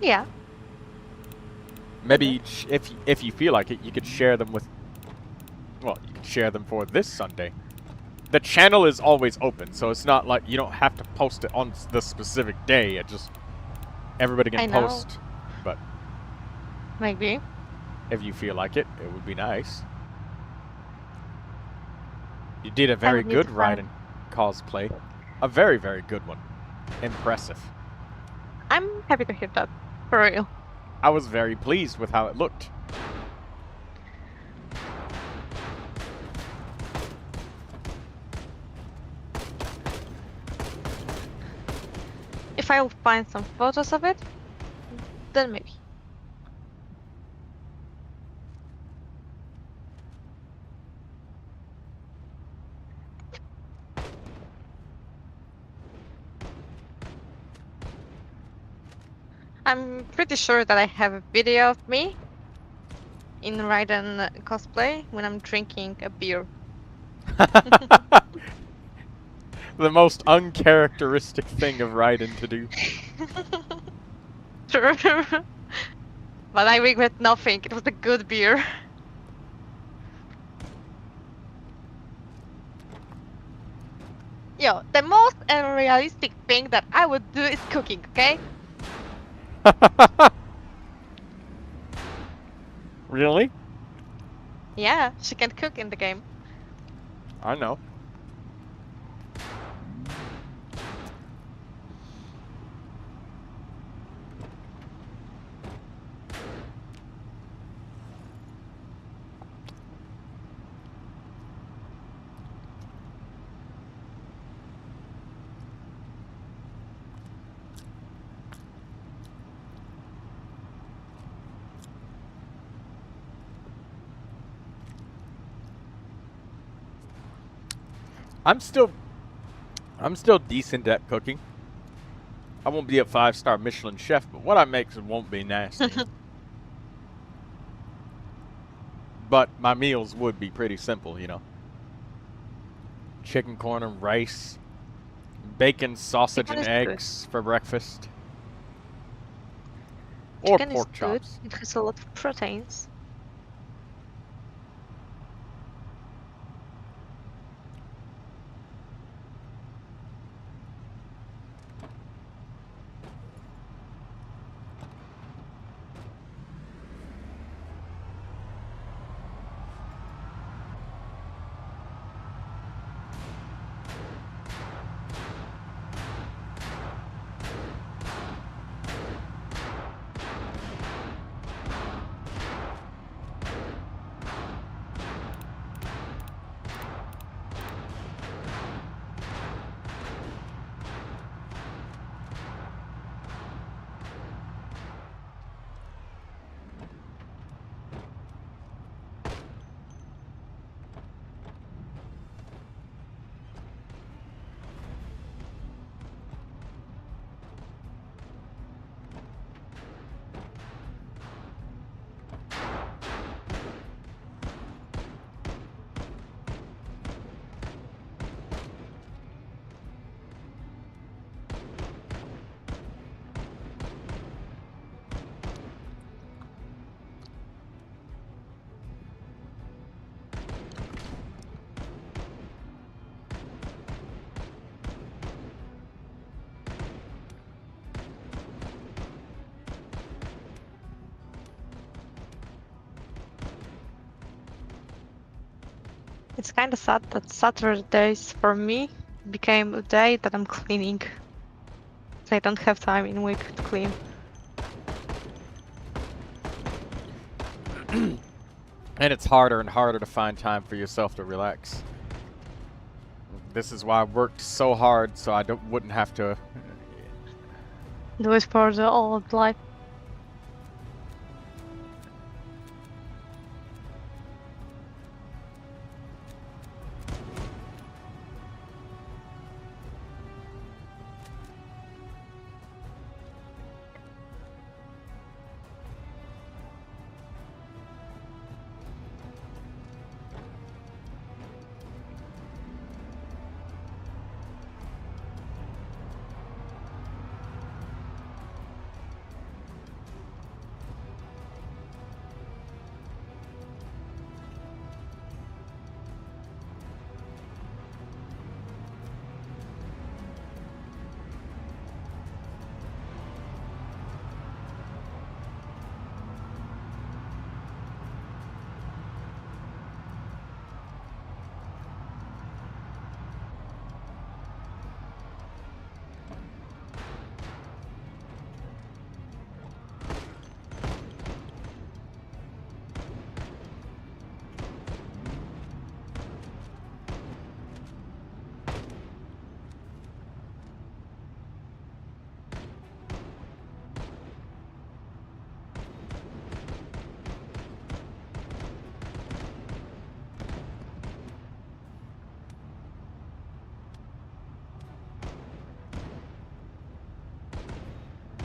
Yeah. Maybe if you feel like it, you could share them with. Well, you could share them for this Sunday. The channel is always open, so it's not like you don't have to post it on the specific day. It just everybody can post. But maybe if you feel like it, it would be nice. You did a very good Raiden cosplay. A very, very good one. Impressive. I'm happy to hear that. For real. I was very pleased with how it looked. If I will find some photos of it, then maybe. I'm pretty sure that I have a video of me in Raiden cosplay when I'm drinking a beer. The most uncharacteristic thing of Raiden to do. True. But I regret nothing. It was a good beer. Yo, the most unrealistic thing that I would do is cooking, okay? Really? Yeah, she can cook in the game. I know. I'm still decent at cooking. I won't be a 5-star Michelin chef, but what I make won't be nasty. But my meals would be pretty simple, you know. Chicken, corn, and rice. Bacon, sausage, and eggs for breakfast. Or pork chops. It has a lot of proteins. It's kind of sad that Saturdays for me became a day that I'm cleaning. So I don't have time in week to clean. And it's harder and harder to find time for yourself to relax. This is why I worked so hard so I wouldn't have to. Do it for the old life.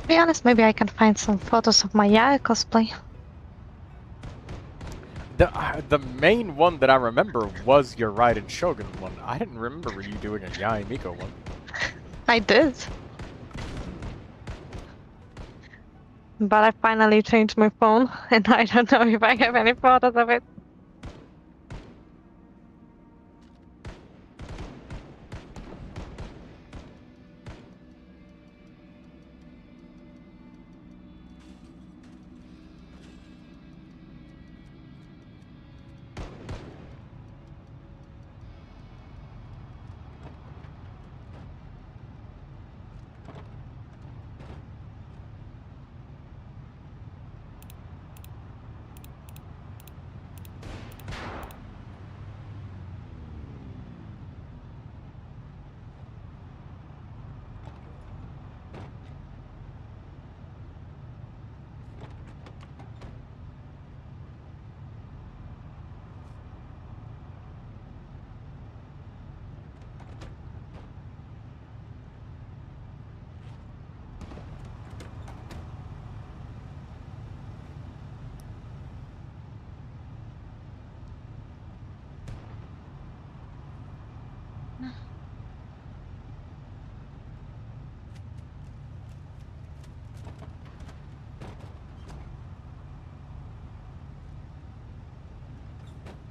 To be honest, maybe I can find some photos of my Yaya cosplay. The main one that I remember was your Raiden Shogun one. I didn't remember you doing a Yai Miko one. I did. But I finally changed my phone, and I don't know if I have any photos of it.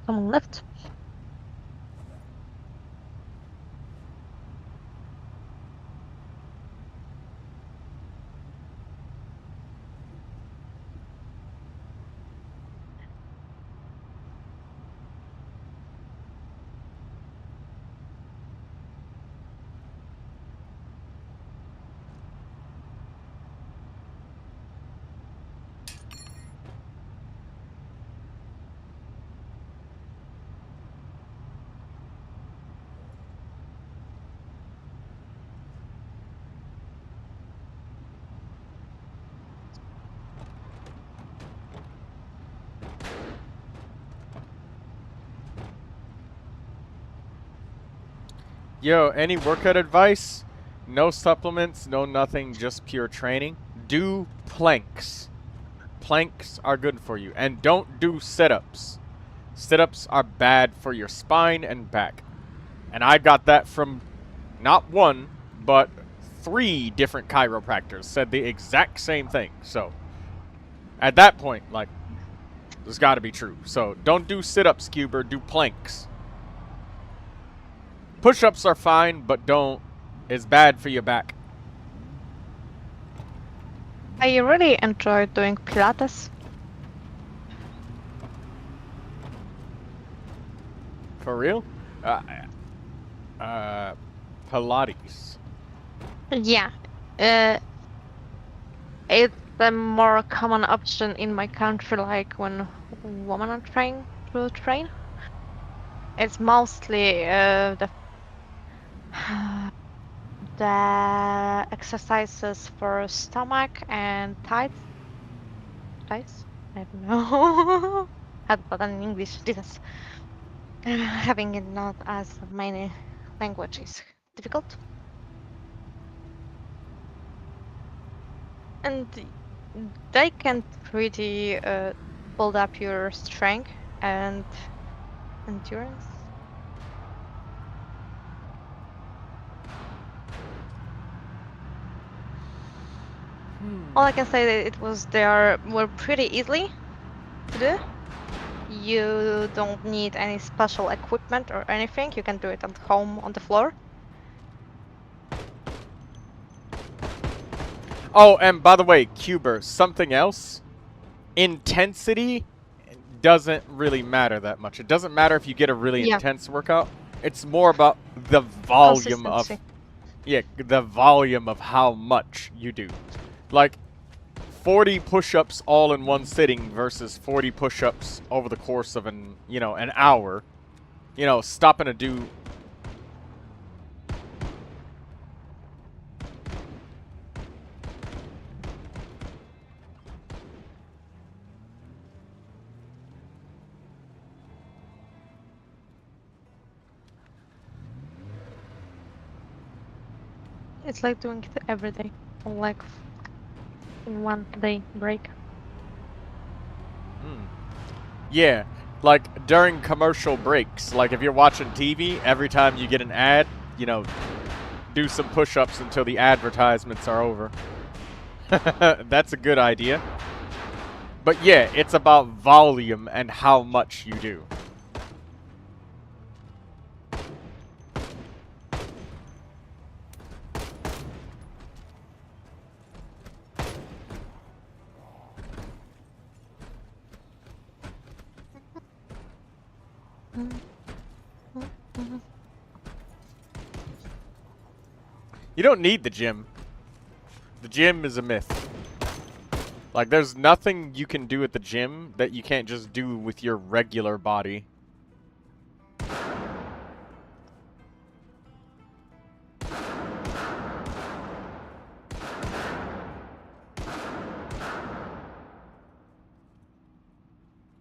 Someone left. Yo, any workout advice? No supplements, no nothing, just pure training. Do planks. Planks are good for you. And don't do sit-ups. Sit-ups are bad for your spine and back. And I got that from not one, but 3 different chiropractors said the exact same thing. So, at that point, like, it's got to be true. So, don't do sit-ups, Cuber. Do planks. Push-ups are fine, but don't. It's bad for your back. I really enjoy doing Pilates. For real? Pilates. Yeah. It's a more common option in my country, like when women are trying to train. It's mostly the exercises for stomach and thighs. Thighs? I don't know how to put that in English. Jesus. Having it not as many languages difficult. And they can pretty build up your strength and endurance. All I can say that were pretty easily to do. You don't need any special equipment or anything. You can do it at home on the floor. Oh, and by the way, Cuber, something else. Intensity doesn't really matter that much. It doesn't matter if you get a really intense workout. It's more about the volume of the volume of how much you do. Like 40 push-ups all in one sitting versus 40 push-ups over the course of an hour. Stopping to do It's like doing it every day, or like in 1 day break. Yeah, like during commercial breaks. Like if you're watching TV, every time you get an ad, do some push-ups until the advertisements are over. That's a good idea. But yeah, it's about volume and how much you do. You don't need the gym. The gym is a myth. Like, there's nothing you can do at the gym that you can't just do with your regular body.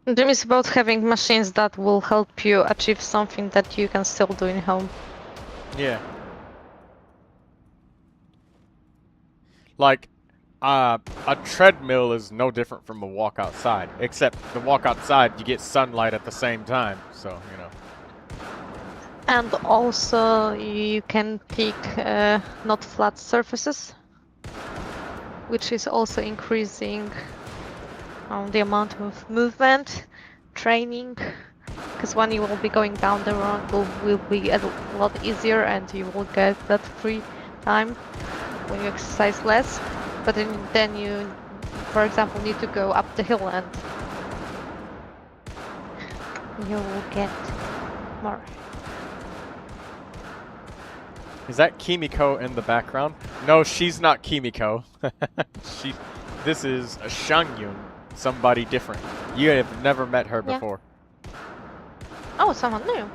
The gym is about having machines that will help you achieve something that you can still do in home. Yeah. Like, a treadmill is no different from a walk outside, except the walk outside you get sunlight at the same time, so And also you can pick not flat surfaces, which is also increasing the amount of movement, training, because when you will be going down the road will be a lot easier and you will get that free time when you exercise less. But then you, for example, need to go up the hill and you will get more. Is that Kimiko in the background? No, she's not Kimiko. This is a Shangyun, somebody different. You have never met her before. Oh, someone new.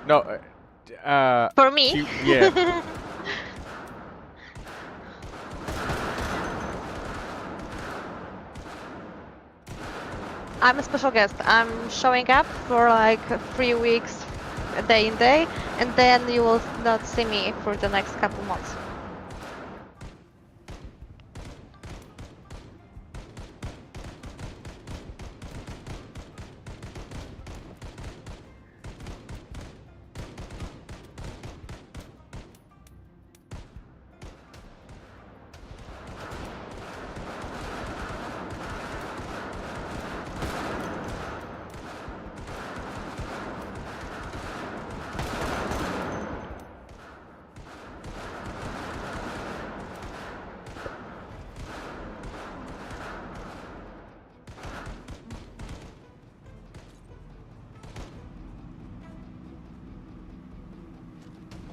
No, for me. Yeah. I'm a special guest. I'm showing up for like 3 weeks, day in day, and then you will not see me for the next couple months.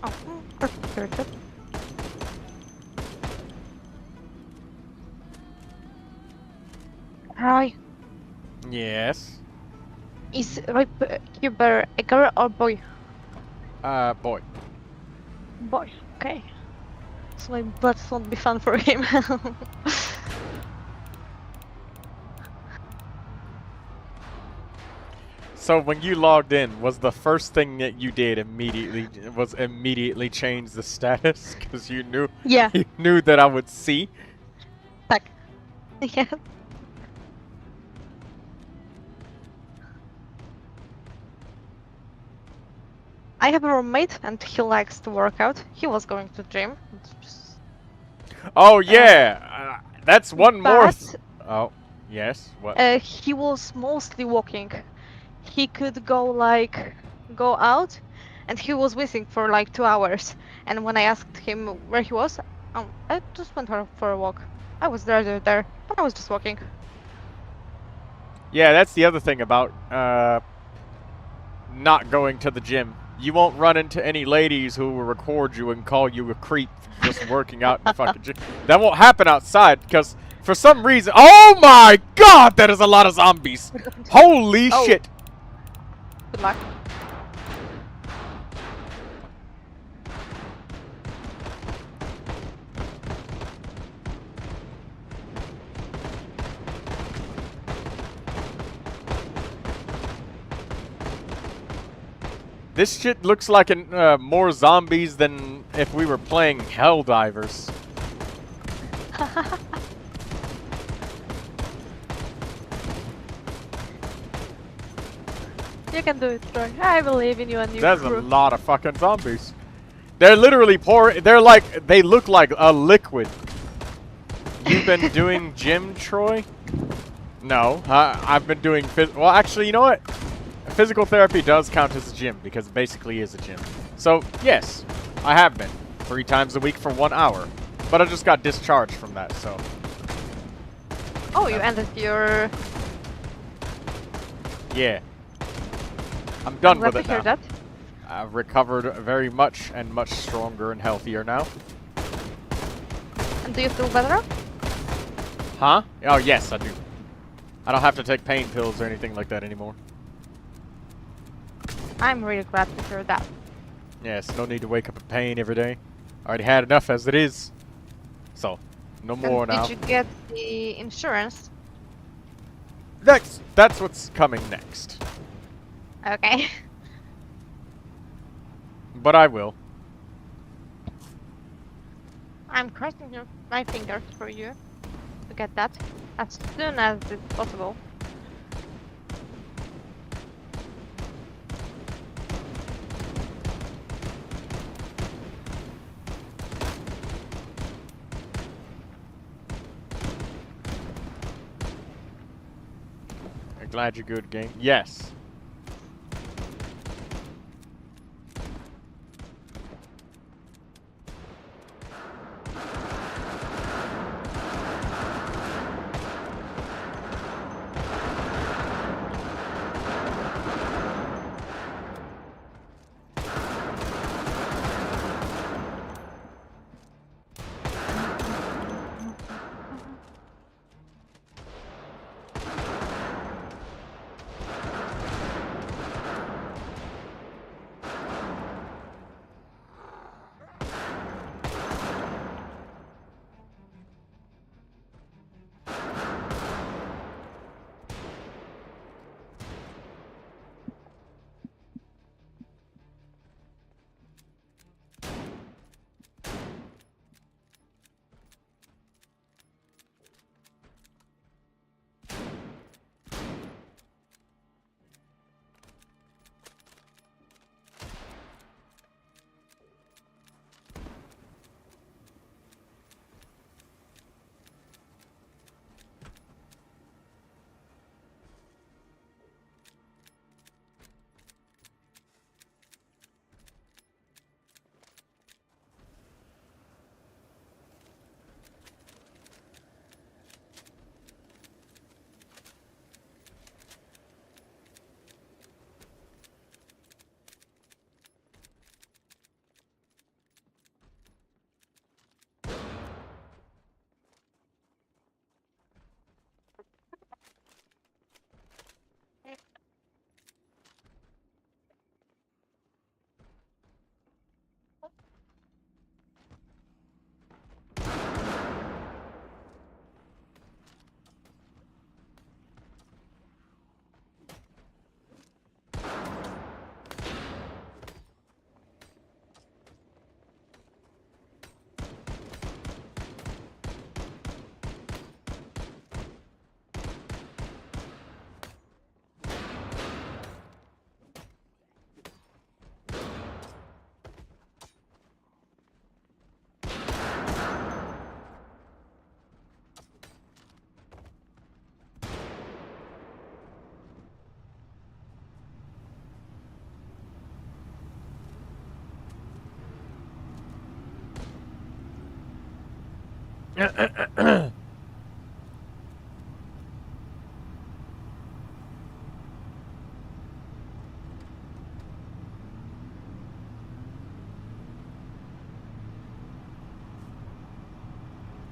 Oh, that's very good. Hi. Yes. Is Cuber a girl or boy? Boy. Boy. Okay. So my butts won't be fun for him. So when you logged in, was the first thing that you did immediately change the status because you knew Yeah. you knew that I would see? Tak. Yes. I have a roommate and he likes to work out. He was going to gym. Oh yeah, that's one more. But Oh yes, what? he was mostly walking. He could go out and he was missing for like 2 hours. And when I asked him where he was, I just went for a walk. I was there, but I was just walking. Yeah, that's the other thing about not going to the gym. You won't run into any ladies who will record you and call you a creep for just working out in the fucking gym. That won't happen outside because for some reason. Oh my god, that is a lot of zombies. Holy Oh. shit. Good luck. This shit looks like more zombies than if we were playing Helldivers. You can do it, Troy. I believe in you and your There's crew. a lot of fucking zombies. They're literally they look like a liquid. You've been doing gym, Troy? No, I've been doing well, actually, you know what? Physical therapy does count as a gym because it basically is a gym. So, yes, I have been 3 times a week for 1 hour. But I just got discharged from that, so. Oh, you ended your... Yeah. I'm done glad with to it hear now. that. I've recovered very much and much stronger and healthier now. And do you feel better? Huh? Oh, yes, I do. I don't have to take pain pills or anything like that anymore. I'm really glad to hear that. Yes, no need to wake up in pain every day. Already had enough as it is. So, no more And now. did you get the insurance? That's what's coming next. Okay. But I will. I'm crossing my fingers for you to get that as soon as it's possible. I'm glad you're good, game. Yes.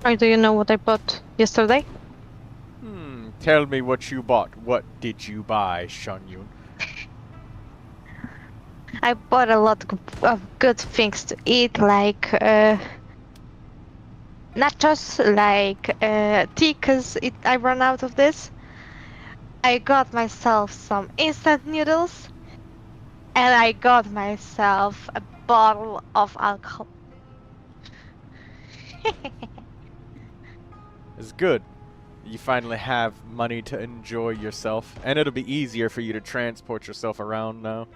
Or do you know what I bought yesterday? Tell me what you bought. What did you buy, Shunyun? I bought a lot of good things to eat, like nachos, like tea, because I ran out of this. I got myself some instant noodles, and I got myself a bottle of alcohol. It's good. You finally have money to enjoy yourself, and it'll be easier for you to transport yourself around now.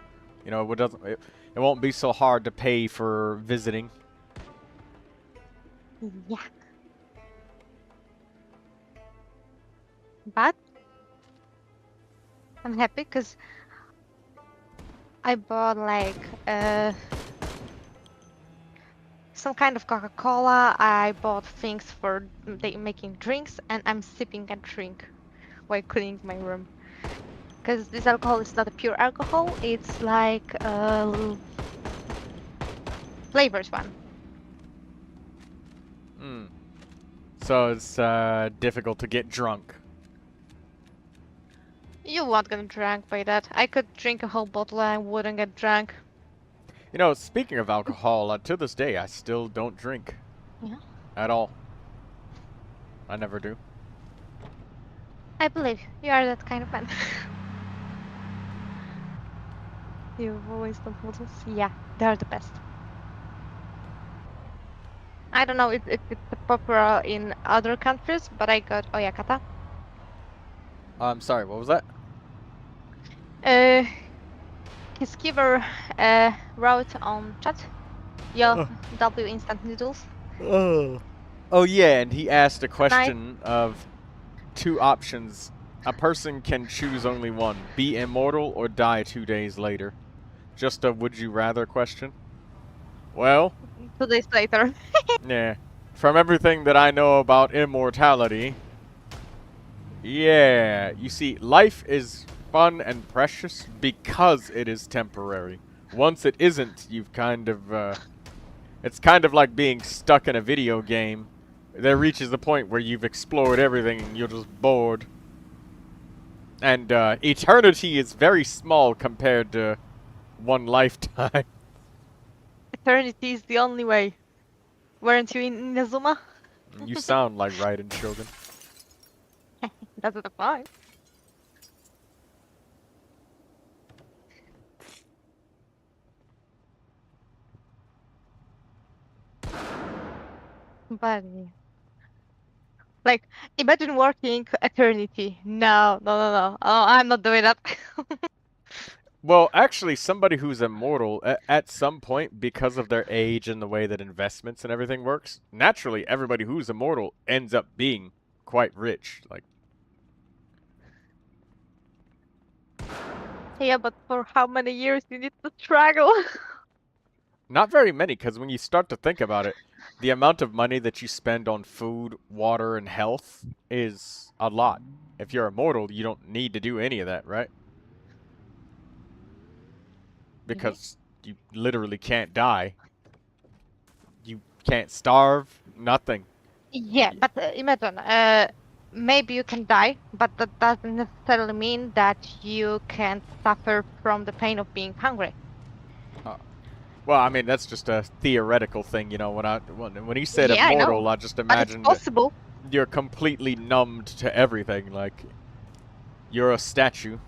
You know, it won't be so hard to pay for visiting. Yeah. But I'm happy because I bought like some kind of Coca-Cola. I bought things for making drinks, and I'm sipping a drink while cleaning my room. Because this alcohol is not a pure alcohol, it's like a flavors one. So it's difficult to get drunk. You won't get drunk by that. I could drink a whole bottle and I wouldn't get drunk. You know, speaking of alcohol, to this day, I still don't drink. Yeah. At all. I never do. I believe you are that kind of man. You've always done bottles. Yeah, they're the best. I don't know if it's popular in other countries, but I got Oyakata. I'm sorry, what was that? His keeper wrote on chat, yo, W instant noodles. Oh yeah, and he asked a question of 2 options. A person can choose only one: be immortal or die 2 days later. Just a would you rather question. Well, 2 days later. yeah. From everything that I know about immortality, yeah, you see, life is fun and precious because it is temporary. Once it isn't, you've kind of, it's kind of like being stuck in a video game. There reaches a point where you've explored everything and you're just bored. And, eternity is very small compared to one lifetime. Eternity is the only way. Weren't you in Inazuma? You sound like Raiden Shogun. That's the point. But like, imagine working eternity. No, no, no, no. Oh, I'm not doing that. Well, actually, somebody who's immortal, at some point, because of their age and the way that investments and everything works, naturally, everybody who's immortal ends up being quite rich. Like, Yeah, but for how many years you need to struggle? not very many, because when you start to think about it, the amount of money that you spend on food, water, and health is a lot. If you're immortal, you don't need to do any of that, right? Because you literally can't die. You can't starve, nothing. Yeah, but imagine, maybe you can die, but that doesn't necessarily mean that you can suffer from the pain of being hungry. Well, I mean, that's just a theoretical thing, you know. When he said Yeah, immortal, I just but it's imagined that possible. you're completely numbed to everything, like you're a statue.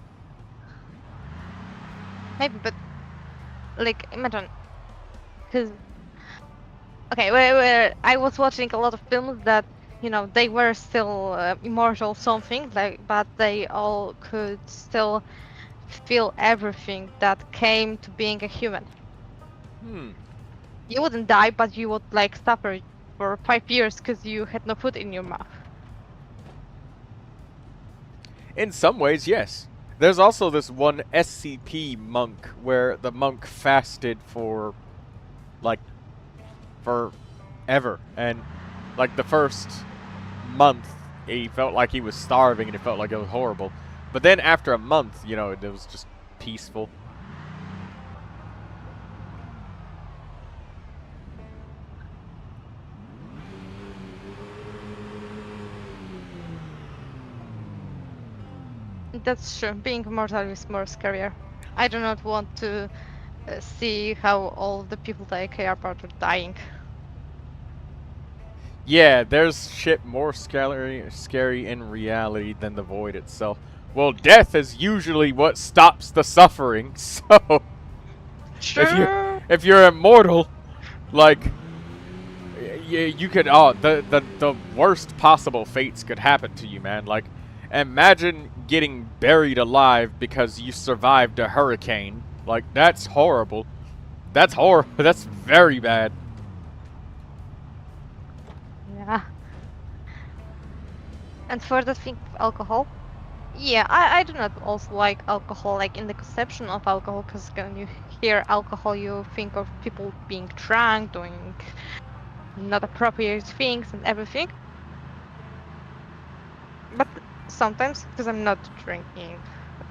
Maybe, but like imagine, because okay, I was watching a lot of films that they were still immortal something like, but they all could still feel everything that came to being a human. You wouldn't die, but you would like suffer for 5 years because you had no food in your mouth. In some ways, yes. There's also this one SCP monk where the monk fasted for, like, forever. And Like the first month, he felt like he was starving and it felt like it was horrible. But then after a month, you know, it was just peaceful. That's true. Being immortal is more scarier. I do not want to see how all the that I care about are dying. Yeah, there's shit more scary in reality than the void itself. Well, death is usually what stops the suffering. So Sure. if you're immortal, like you could the worst possible fates could happen to you, man. Like imagine getting buried alive because you survived a hurricane. Like that's horrible. That's horrible. That's very bad. Yeah. And for the thing of alcohol, yeah, I do not also like alcohol, like in the conception of alcohol, because when you hear alcohol, you think of people being drunk, doing not appropriate things and everything. But sometimes, because I'm not drinking,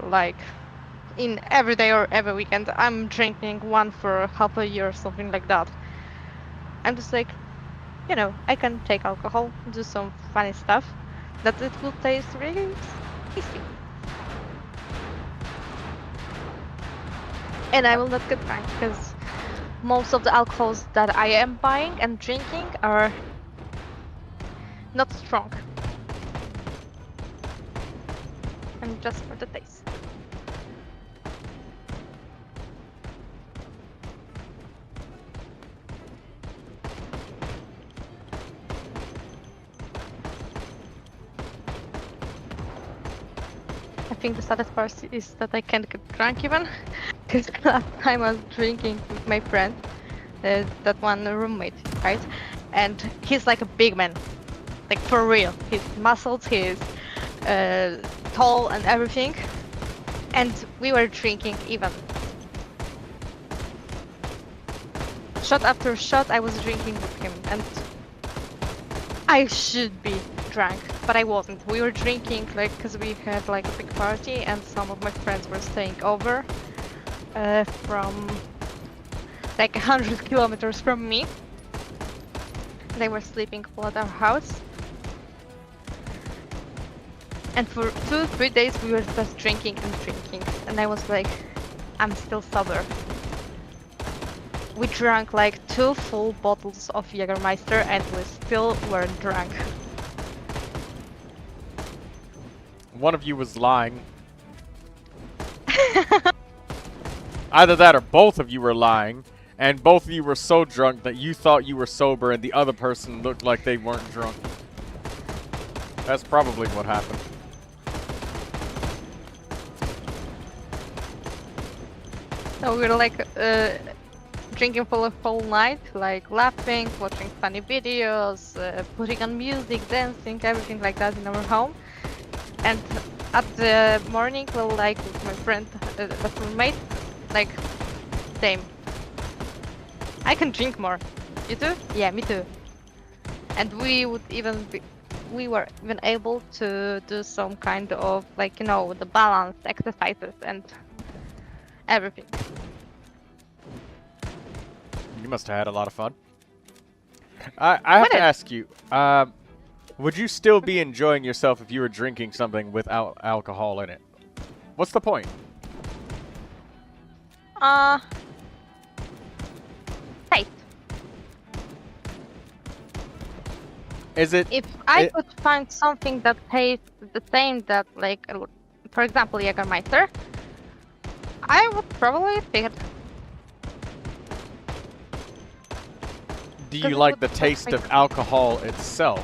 like in every day or every weekend, I'm drinking one for half a year or something like that. I'm just like, you know, I can take alcohol, do some funny stuff, that it will taste really tasty. And I will not get drunk, because most of the alcohols that I am buying and drinking are not strong. And just for the taste. I think the saddest part is that I can't get drunk even, because last time I was drinking with my friend, that one roommate, right? And he's like a big man, like for real. He's muscled, he's tall and everything. And we were drinking even. Shot after shot, I was drinking with him, and I should be drunk, but I wasn't. We were drinking like because we had like a big party, and some of my friends were staying over from like 100 kilometers from me. They were sleeping all at our house, and for 2-3 days we were just drinking and drinking, and I was like, I'm still sober. We drank like 2 full bottles of Jägermeister and we still weren't drunk. One of you was lying. Either that or both of you were lying, and both of you were so drunk that you thought you were sober and the other person looked like they weren't drunk. That's probably what happened. So we were like drinking for a whole night, like laughing, watching funny videos, putting on music, dancing, everything like that in our home. And at the morning, well, like with my friend, the roommate, like, same. I can drink more. You too? Yeah, me too. And we would even be, we were even able to do some kind of like, you know, the balance exercises and everything. You must have had a lot of fun. I have to ask you, would you still be enjoying yourself if you were drinking something without alcohol in it? What's the point? Taste. Is it? If I could find something that tastes the same, that like, for example, Jägermeister, I would probably pick it. Do you like the taste of alcohol itself?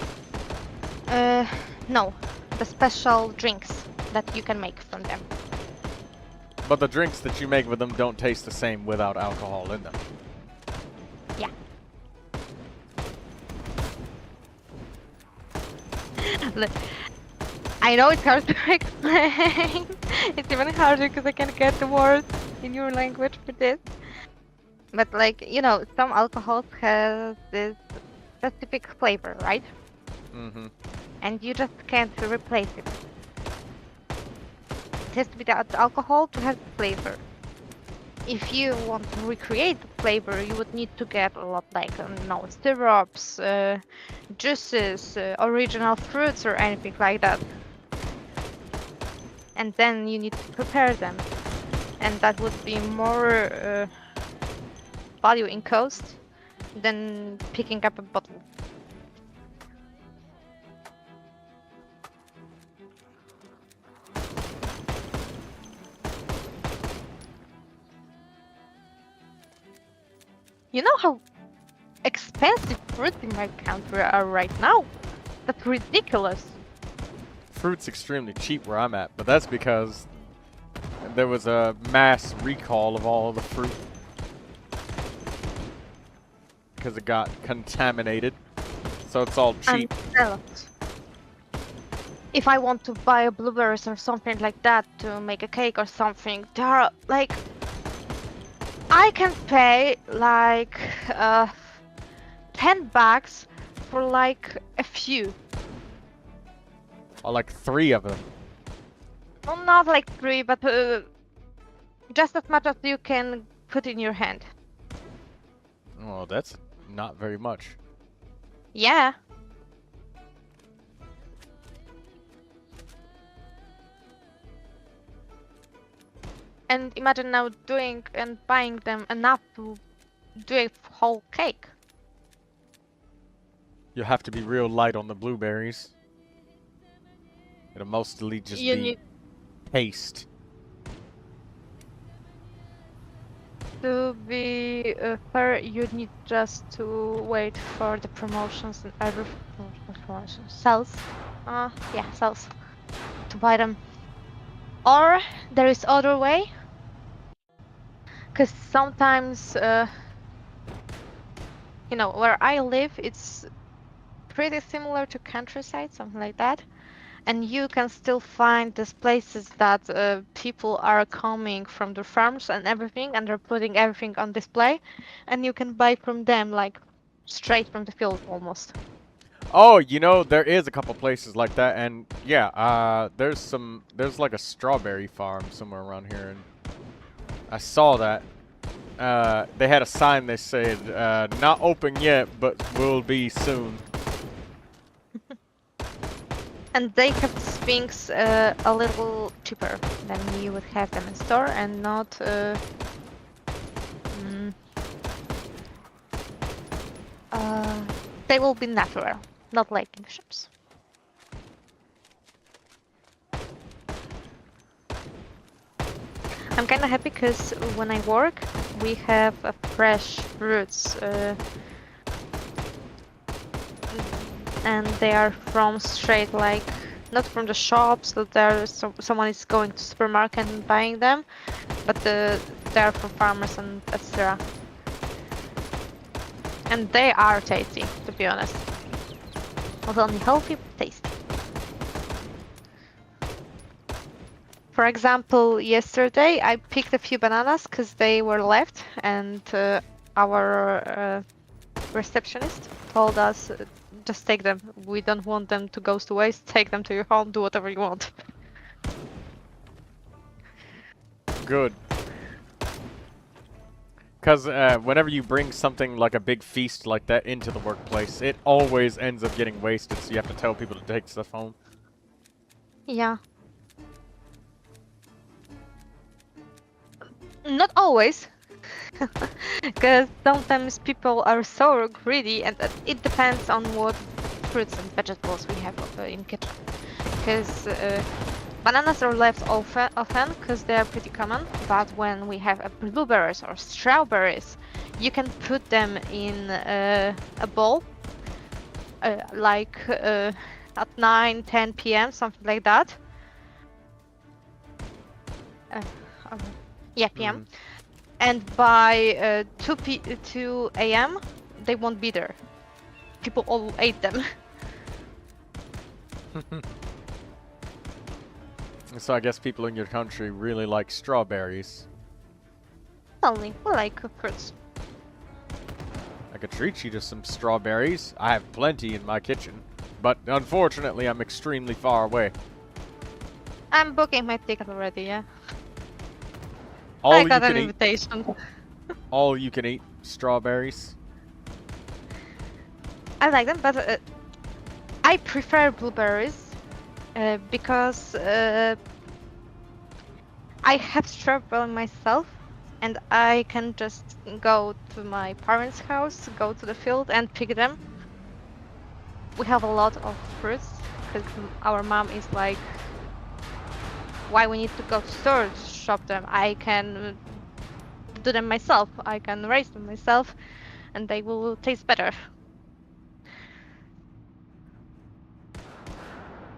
No. The special drinks that you can make from them. But the drinks that you make with them don't taste the same without alcohol in them. Yeah. Look, I know it's hard to explain. It's even harder because I can't get the words in your language for this. But like, you know, some alcohols have this specific flavor, right? Mm-hmm. And you just can't replace it. It has to be the alcohol to have the flavor. If you want to recreate the flavor, you would need to get a lot, like, syrups, juices, original fruits, or anything like that. And then you need to prepare them. And that would be more value in cost than picking up a bottle. You know how expensive fruits in my country are right now? That's ridiculous. Fruit's extremely cheap where I'm at, but that's because there was a mass recall of all of the fruit because it got contaminated, so it's all cheap. If I want to buy blueberries or something like that to make a cake or something, there are like I can pay like $10 for like a few. Or like 3 of them. Well, not like 3, but just as much as you can put in your hand. Oh, that's not very much. Yeah. And imagine now doing and buying them enough to do a whole cake. You have to be real light on the blueberries. It'll mostly just be paste. To be fair, you need just to wait for the promotions and every promotions. Sales. Yeah, sales. To buy them. Or there is other way. Because sometimes, you know, where I live, it's pretty similar to countryside, something like that. And you can still find these places that people are coming from the farms and everything, and they're putting everything on display, and you can buy from them like straight from the field almost. Oh, you know, there is a couple places like that, and yeah, there's like a strawberry farm somewhere around here, and I saw that. They had a sign that said, not open yet, but will be soon. And they have things a little cheaper than you would have them in store, and not they will be natural, not like in the shops. I'm kind of happy because when I work, we have fresh fruits, and they are from straight, like, not from the shops, so there's someone is going to supermarket and buying them, but they are from farmers and etc. And they are tasty, to be honest. Not only healthy, but tasty. For example, yesterday I picked a few bananas because they were left, and our receptionist told us, just take them. We don't want them to go to waste. Take them to your home, do whatever you want. Good. Because whenever you bring something like a big feast like that into the workplace, it always ends up getting wasted, so you have to tell people to take stuff home. Yeah. Not always. Because sometimes people are so greedy, and it depends on what fruits and vegetables we have in kitchen. Because bananas are left often because they are pretty common, but when we have blueberries or strawberries, you can put them in a bowl, like at 9-10 p.m., something like that. Yeah, p.m. And by 2 a.m. they won't be there. People all ate them. So I guess people in your country really like strawberries. Only we like fruits. could treat you to some strawberries. I have plenty in my kitchen. But unfortunately, I'm extremely far away. I'm booking my ticket already, yeah. All I you got an can eat. invitation. All you can eat strawberries. I like them, but I prefer blueberries because I have strawberry myself, and I can just go to my parents' house, go to the field, and pick them. We have a lot of fruits because our mom is like, why we need to go to store to shop them? I can do them myself. I can raise them myself, and they will taste better.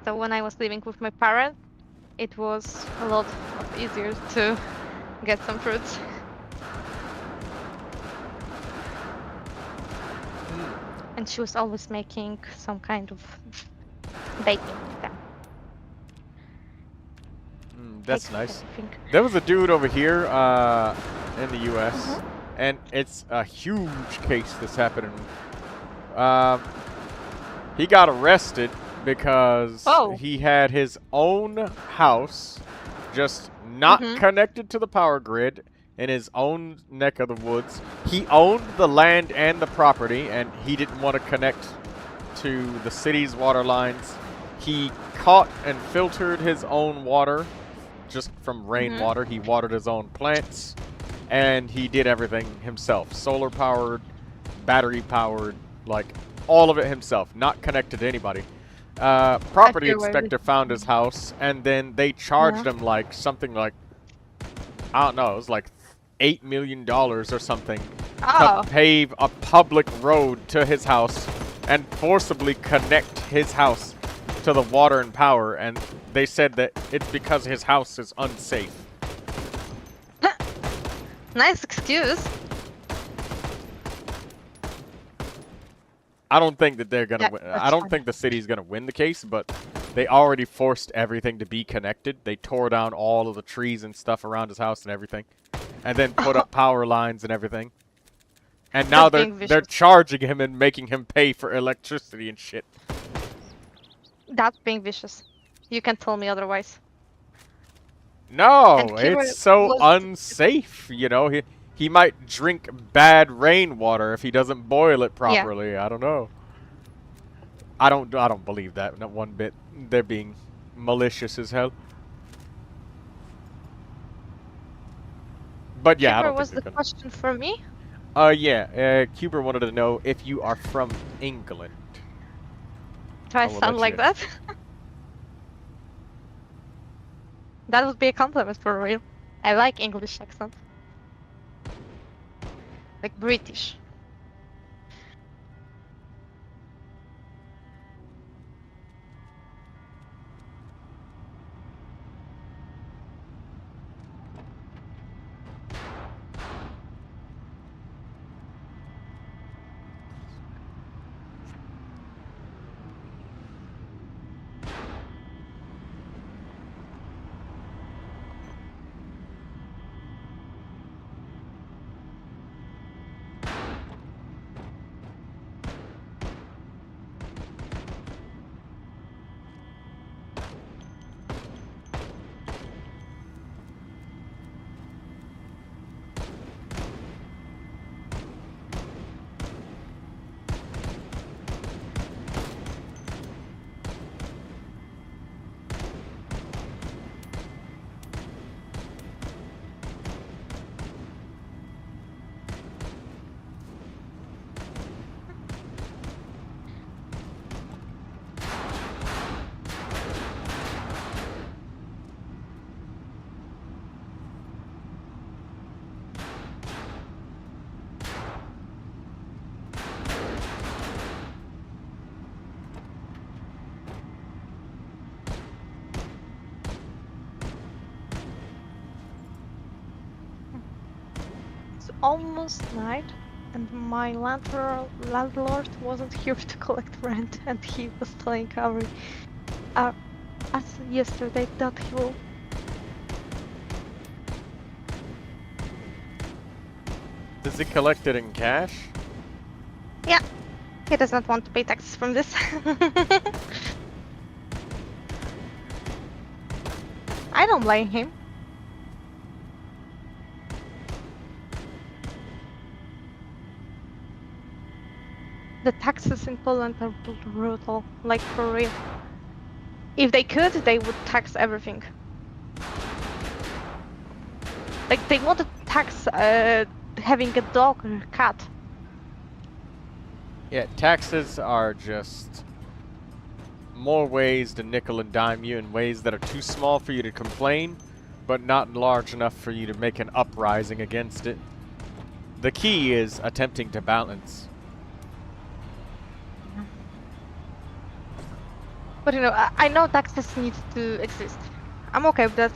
So when I was living with my parents, it was a lot easier to get some fruits. And she was always making some kind of baking with them. That's Cakes, nice. I think. There was a dude over here in the U.S. And it's a huge case that's happening. He got arrested because he had his own house just not connected to the power grid in his own neck of the woods. He owned the land and the property, and he didn't want to connect to the city's water lines. He caught and filtered his own water just from rainwater. He watered his own plants, and he did everything himself. Solar powered, battery powered, like all of it himself, not connected to anybody. Property inspector found his house, and then they charged him like something like, I don't know, it was like $8 million or something to pave a public road to his house and forcibly connect his house to the water and power, and they said that it's because his house is unsafe. Nice excuse. I don't think that they're gonna win. I don't think the city's gonna win the case, but they already forced everything to be connected. They tore down all of the trees and stuff around his house and everything, and then put up power lines and everything. And now they're charging him and making him pay for electricity and shit. That's being vicious. You can tell me otherwise. No, it's so unsafe, you know. He might drink bad rainwater if he doesn't boil it properly. Yeah. I don't know. I don't believe that, not one bit. They're being malicious as hell. But yeah, I don't think was the question for me? Yeah. Cuber wanted to know if you are from England. Do I sound like that? That would be a compliment for real. I like English accent. Like British. Almost night, and my landlord wasn't here to collect rent, and he was telling us yesterday that he will. Does he collect it in cash? Yeah, he does not want to pay taxes from this. I don't blame him. The taxes in Poland are brutal, like for real. If they could, they would tax everything. Like they want to tax having a dog or a cat. Yeah, taxes are just more ways to nickel and dime you in ways that are too small for you to complain, but not large enough for you to make an uprising against it. The key is attempting to balance. But you know, I know taxes need to exist. I'm okay with that.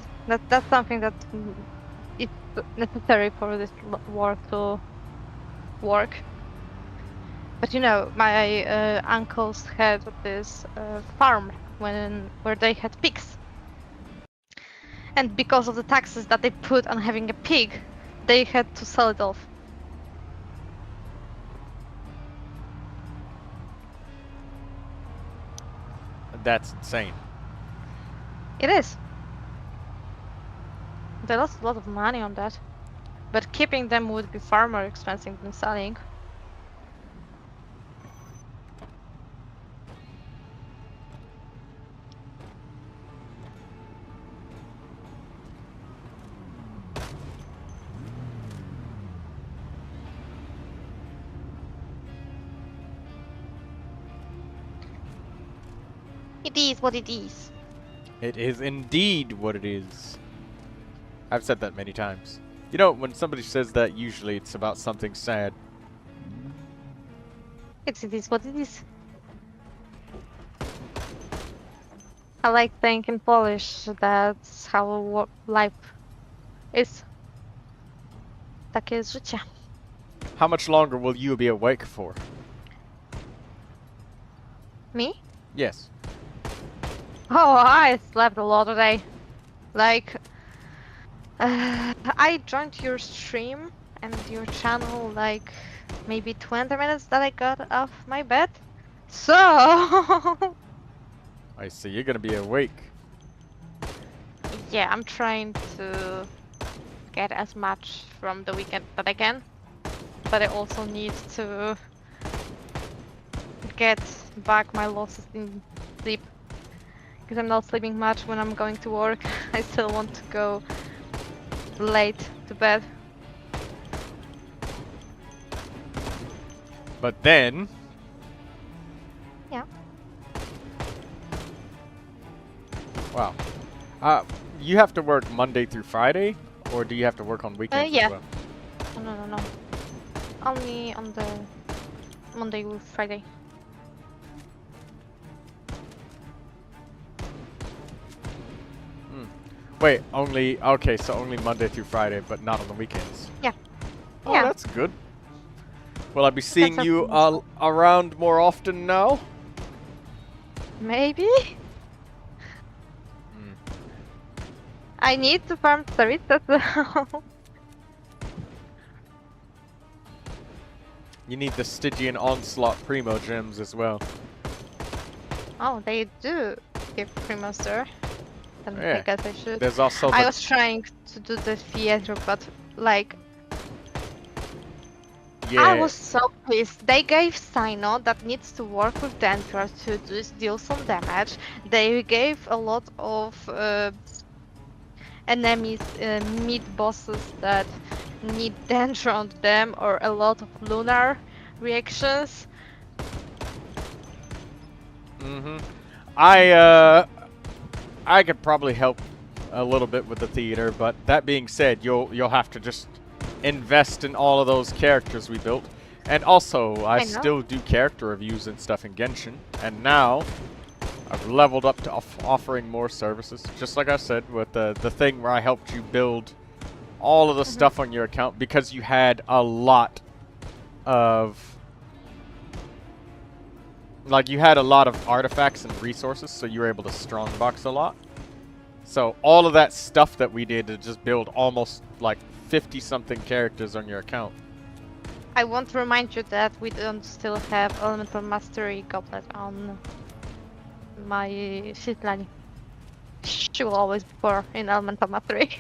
That's something that is necessary for this war to work. But you know, my uncles had this farm where they had pigs, and because of the taxes that they put on having a pig, they had to sell it off. That's insane. It is. They lost a lot of money on that, but keeping them would be far more expensive than selling. It is what it is. It is indeed what it is. I've said that many times. You know, when somebody says that, usually it's about something sad. It is what it is. I like saying in Polish, that's how life is. Takie jest życie. How much longer will you be awake for? Me? Yes. Oh, I slept a lot today. Like, I joined your stream and your channel like maybe 20 minutes that I got off my bed. So, I see, you're gonna be awake. yeah, I'm trying to get as much from the weekend that I can. But I also need to get back my losses in sleep. Because I'm not sleeping much when I'm going to work. I still want to go late to bed. But then... Yeah. Wow. You have to work Monday through Friday? Or do you have to work on weekends yeah. as well? No. Only on the Monday with Friday. Wait, only... Okay, so only Monday through Friday, but not on the weekends. Yeah. Oh, Yeah. that's good. Will I be seeing That's you okay. around more often now? Maybe? I need to farm Sarita though. You need the Stygian Onslaught Primo gems as well. Oh, they do give Primus there. Then Yeah. I guess I should. There's also I the... was trying to do the theater, but like Yeah. I was so pissed. They gave Sino that needs to work with Dendra to deal some damage. They gave a lot of enemies, mid bosses that need Dendra on them, or a lot of lunar reactions. I could probably help a little bit with the theater, but that being said, you'll have to just invest in all of those characters we built. And also, I know. still do character reviews and stuff in Genshin, and now I've leveled up to offering more services. Just like I said, with the thing where I helped you build all of the stuff on your account because you had a lot of... Like, you had a lot of artifacts and resources, so you were able to strongbox a lot. So all of that stuff that we did to just build almost like 50-something characters on your account. I want to remind you that we don't still have Elemental Mastery Goblet on my ship line. She will always be poor in Elemental Mastery.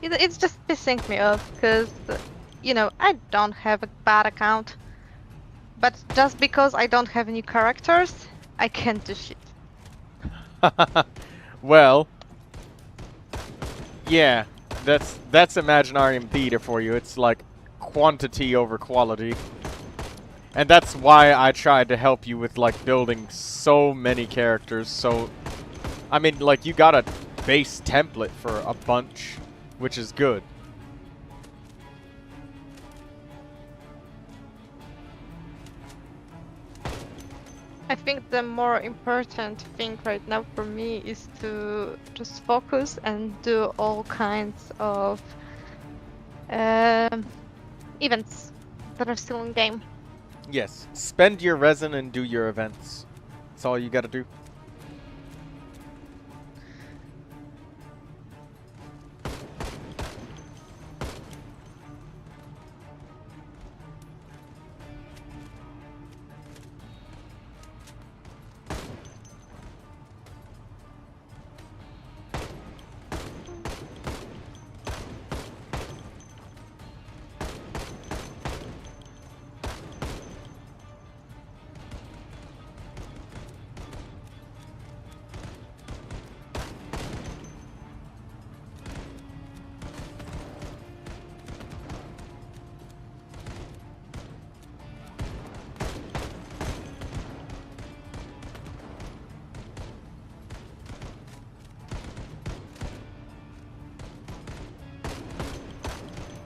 It's just pissing me off because, you know, I don't have a bad account. But just because I don't have any characters, I can't do shit. Well, yeah, that's Imaginarium Theater for you. It's like quantity over quality. And that's why I tried to help you with like building so many characters. So, I mean, like you got a base template for a bunch, which is good. I think the more important thing right now for me is to just focus and do all kinds of events that are still in game. Yes, spend your resin and do your events. That's all you gotta do.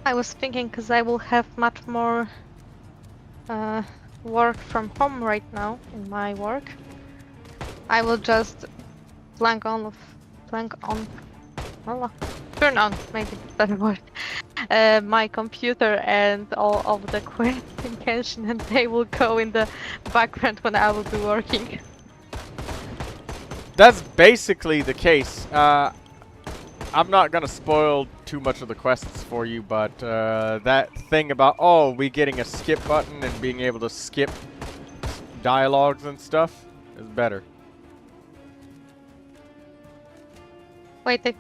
I was thinking because I will have much more work from home right now in my work. I will just turn on, maybe better word, my computer and all of the quests in Genshin, and they will go in the background when I will be working. That's basically the case. I'm not gonna spoil too much of the quests for you, but that thing about we getting a skip button and being able to skip dialogues and stuff is better. Wait, they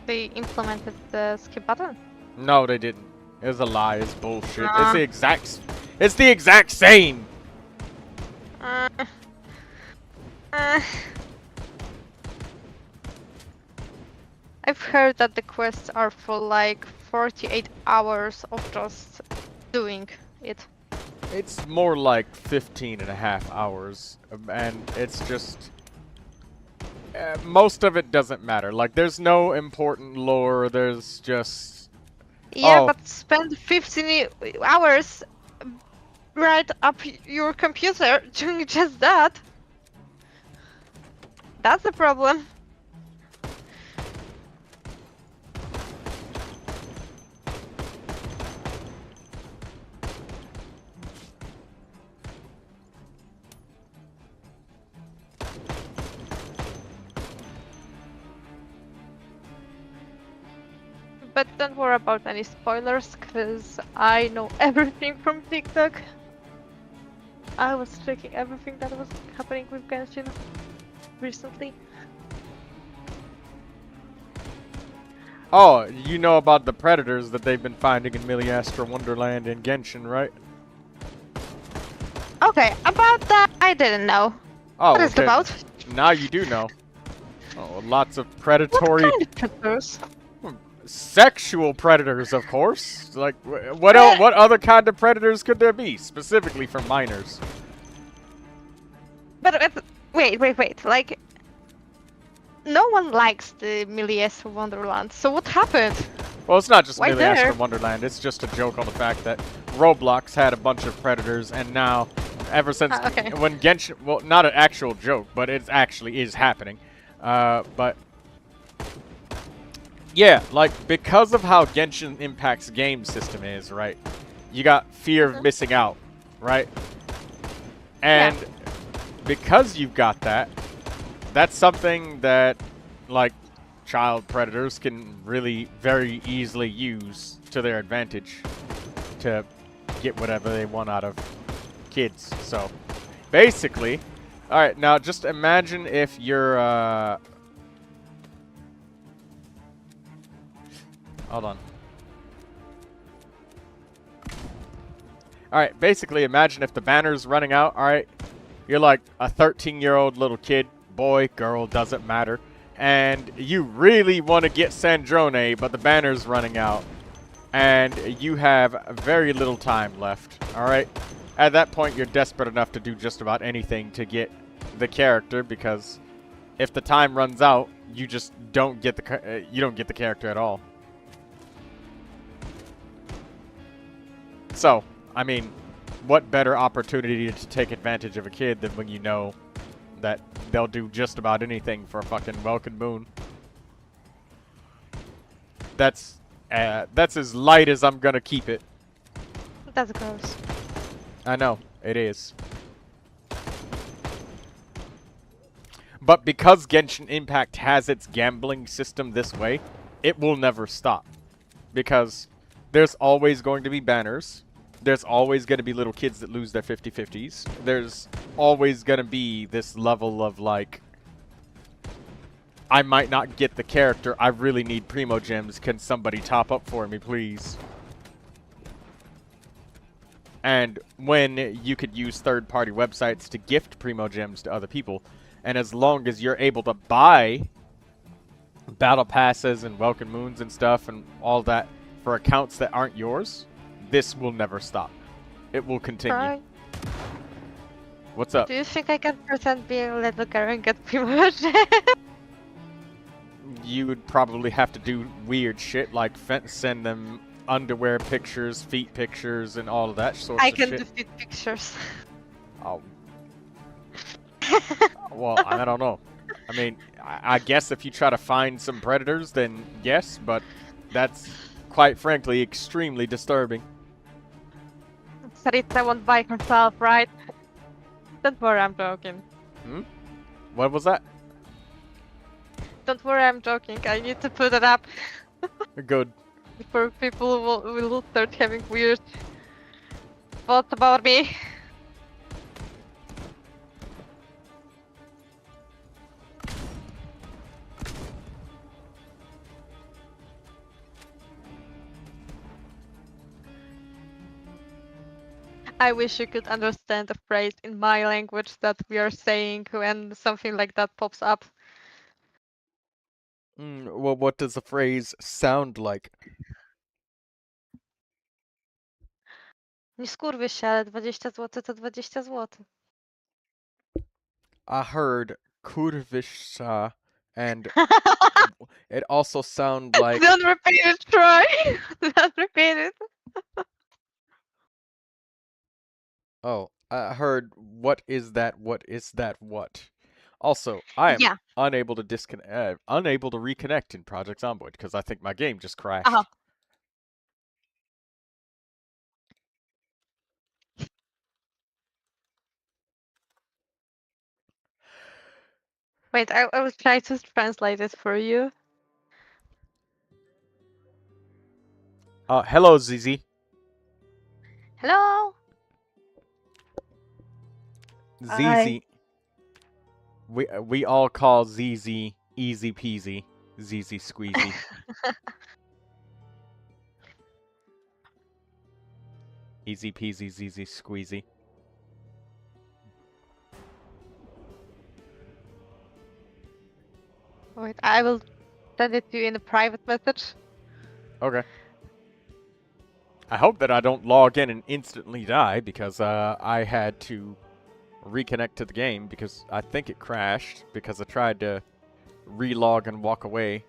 they implemented the skip button? No, they didn't. It was a lie. It's bullshit. It's the exact same. I've heard that the quests are for like 48 hours of just doing it. It's more like 15 and a half hours, and it's just... most of it doesn't matter. Like, there's no important lore, there's just... Yeah, but spend 15 hours right up your computer doing just that. That's the problem. But don't worry about any spoilers, because I know everything from TikTok. I was checking everything that was happening with Genshin recently. Oh, you know about the predators that they've been finding in Miliastra Wonderland in Genshin, right? Okay, about that I didn't know. Oh, what is it about? Now you do know. Oh, lots of predatory... What kind of predators? Sexual predators, of course. Like, what other kind of predators could there be, specifically for minors? But wait. Like, no one likes the Miliastra Wonderland. So what happened? Well, it's not just Why Miliastra there? Wonderland. It's just a joke on the fact that Roblox had a bunch of predators, and now, ever since okay. when Genshin, well, not an actual joke, but it actually is happening. But Yeah, like, because of how Genshin Impact's game system is, right? You got fear of missing out, right? Yeah. And because you've got that, that's something that, like, child predators can really very easily use to their advantage to get whatever they want out of kids. So, basically, alright, now just imagine if you're, hold on. Alright, basically imagine if the banner's running out, alright? You're like a 13-year-old little kid, boy, girl, doesn't matter. And you really want to get Sandrone, but the banner's running out. And you have very little time left, alright? At that point, you're desperate enough to do just about anything to get the character, because if the time runs out, you just don't get the character at all. So, I mean, what better opportunity to take advantage of a kid than when you know that they'll do just about anything for a fucking Welcome Moon? That's as light as I'm gonna keep it. That's gross. I know, it is. But because Genshin Impact has its gambling system this way, it will never stop. Because there's always going to be banners. There's always going to be little kids that lose their 50-50s. There's always going to be this level of, like, I might not get the character. I really need Primo Gems. Can somebody top up for me, please? And when you could use third-party websites to gift Primo Gems to other people, and as long as you're able to buy battle passes and welcome moons and stuff and all that for accounts that aren't yours, this will never stop. It will continue. Right. What's up? Do you think I can pretend being a little girl and get pretty much? You would probably have to do weird shit like send them underwear pictures, feet pictures, and all of that sort I of can shit. defeat pictures. Oh. Well, I don't know. I mean, I guess if you try to find some predators, then yes, but that's, quite frankly, extremely disturbing. Sarita won't buy herself, right? Don't worry, I'm joking. Hmm? What was that? Don't worry, I'm joking. I need to put it up Good. before people will start having weird thoughts about me. I wish you could understand a phrase in my language that we are saying when something like that pops up. Well, what does the phrase sound like? Nie skurwy się, ale 20 zł to 20 zł. I heard kurvisha, and it also sounded like... Don't repeat it, Troy! Don't repeat it. Oh, I heard, what is that, what is that, what? Also, I am Yeah. unable to unable to reconnect in Project Zomboid because I think my game just crashed. Uh-huh. Wait, I will try to translate it for you. Hello, ZZ. Hello? ZZ. We all call ZZ easy peasy, ZZ squeezy. Easy peasy, ZZ squeezy. Wait, I will send it to you in a private message. Okay. I hope that I don't log in and instantly die because I had to reconnect to the game because I think it crashed because I tried to relog and walk away,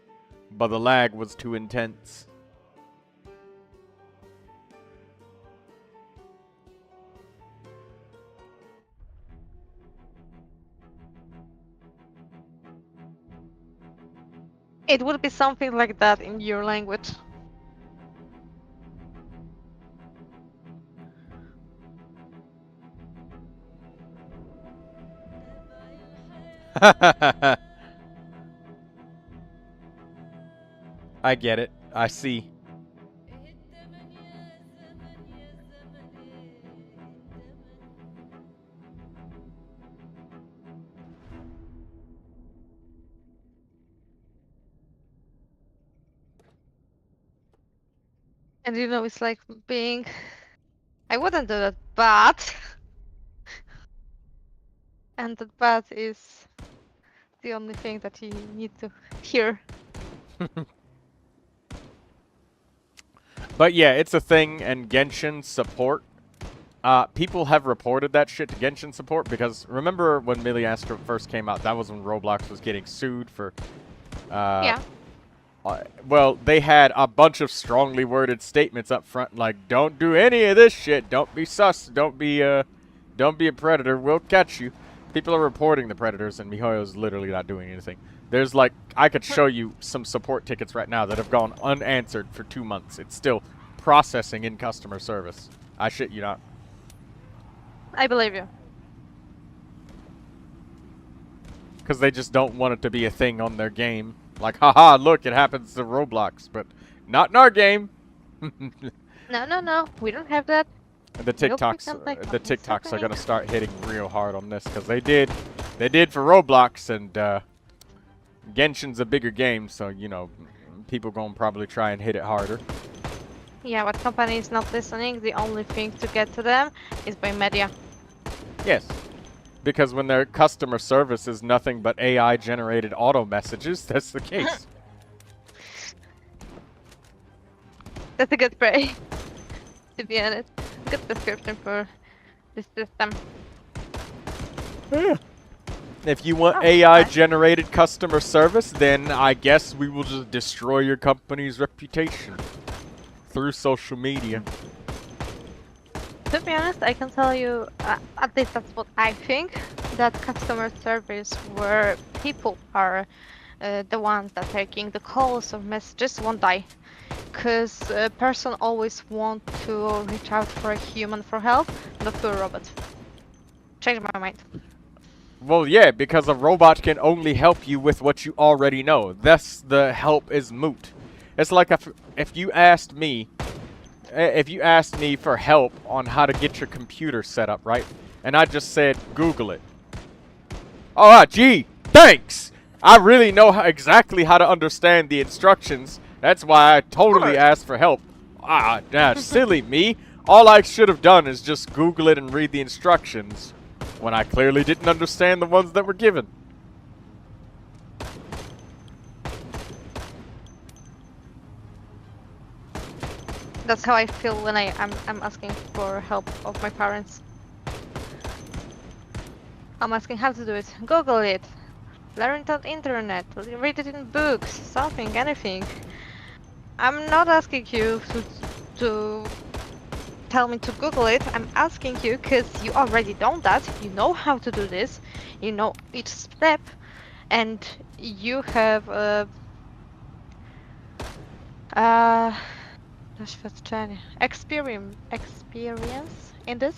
but the lag was too intense. It would be something like that in your language. I get it. I see. And you know, it's like being. I wouldn't do that, but. And that but is the only thing that you need to hear. But yeah, it's a thing, and Genshin support. People have reported that shit to Genshin support because remember when Millie Astro first came out? That was when Roblox was getting sued for. Yeah. Well, they had a bunch of strongly worded statements up front, like "Don't do any of this shit. Don't be sus. Don't be a predator. We'll catch you." People are reporting the predators, and MiHoYo's literally not doing anything. There's like, I could show you some support tickets right now that have gone unanswered for 2 months. It's still processing in customer service. I shit you not. I believe you. Because they just don't want it to be a thing on their game. Like, haha, look, it happens to Roblox, but not in our game. No. We don't have that. The TikToks are gonna start hitting real hard on this because they did for Roblox, and Genshin's a bigger game, so you know people gonna probably try and hit it harder. Yeah, what company is not listening? The only thing to get to them is by media. Yes, because when their customer service is nothing but AI generated auto messages, that's the case. That's a good phrase, to be honest. Good description for this system. If you want AI generated customer service, then I guess we will just destroy your company's reputation through social media. To be honest, I can tell you, at least that's what I think, that customer service where people are the ones that are taking the calls or messages won't die. Because a person always wants to reach out for a human for help, not to a robot. Change my mind. Well, yeah, because a robot can only help you with what you already know. Thus, the help is moot. It's like if you asked me for help on how to get your computer set up, right? And I just said, Google it. Oh, gee, thanks! I really know exactly how to understand the instructions. That's why I totally asked for help. Silly me. All I should have done is just Google it and read the instructions when I clearly didn't understand the ones that were given. That's how I feel when I'm asking for help of my parents. I'm asking how to do it. Google it. Learn it on the internet. Read it in books. Something, anything. I'm not asking you to tell me to Google it. I'm asking you because you already know that. You know how to do this. You know each step. And you have experience in this.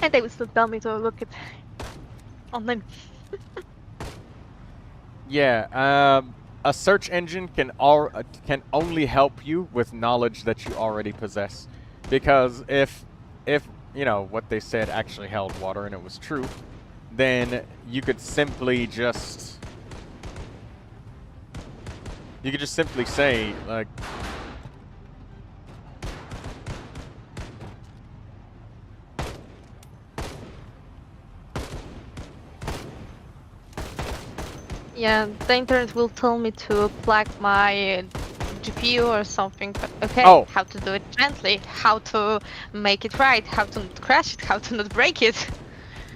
And they will still tell me to look it online. Yeah, a search engine can only help you with knowledge that you already possess. Because if you know what they said actually held water and it was true, then you could simply just say like, yeah, the internet will tell me to plug my GPU or something, but okay, how to do it gently, how to make it right, how to not crash it, how to not break it.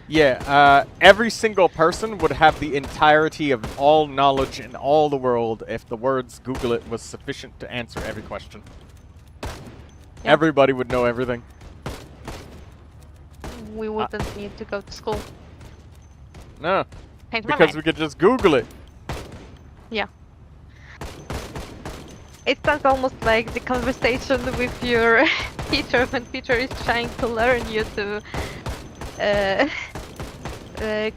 Yeah, every single person would have the entirety of all knowledge in all the world if the words Google it was sufficient to answer every question. Yeah. Everybody would know everything. We wouldn't need to go to school. No, Change my Because mind. we could just Google it. Yeah. It sounds almost like the conversation with your teacher when teacher is trying to learn you to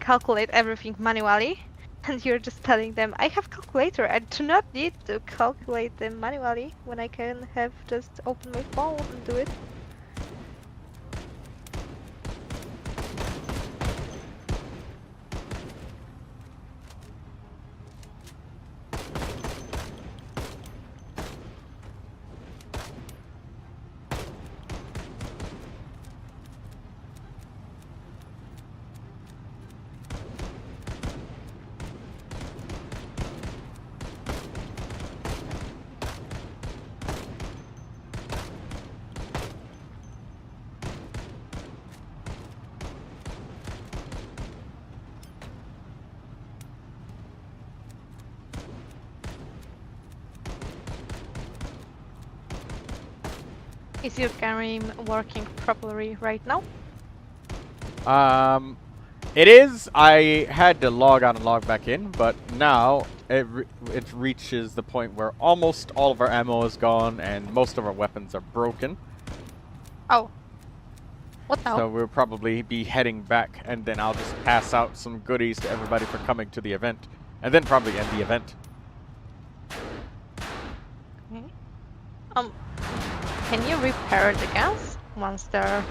calculate everything manually, and you're just telling them, I have calculator, I do not need to calculate them manually when I can have just open my phone and do it. Is your game working properly right now? It is. I had to log out and log back in, but now it reaches the point where almost all of our ammo is gone and most of our weapons are broken. Oh. What now? So we'll probably be heading back, and then I'll just pass out some goodies to everybody for coming to the event, and then probably end the event. Okay. Can you repair the guns once they're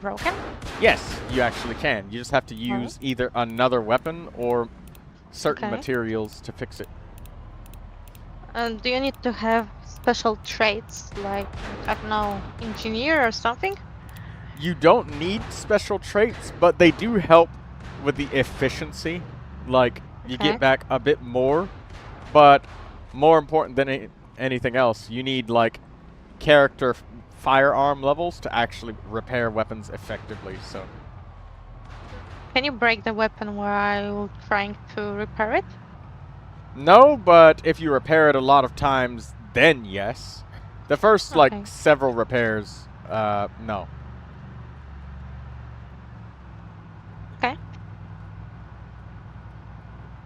broken? Yes, you actually can. You just have to use either another weapon or certain Okay. materials to fix it. Do you need to have special traits like, I don't know, engineer or something? You don't need special traits, but they do help with the efficiency. Like, you Okay. get back a bit more, but more important than anything else, you need, like, character firearm levels to actually repair weapons effectively, so... Can you break the weapon while trying to repair it? No, but if you repair it a lot of times, then yes. The first, Okay. like, several repairs, no. Okay.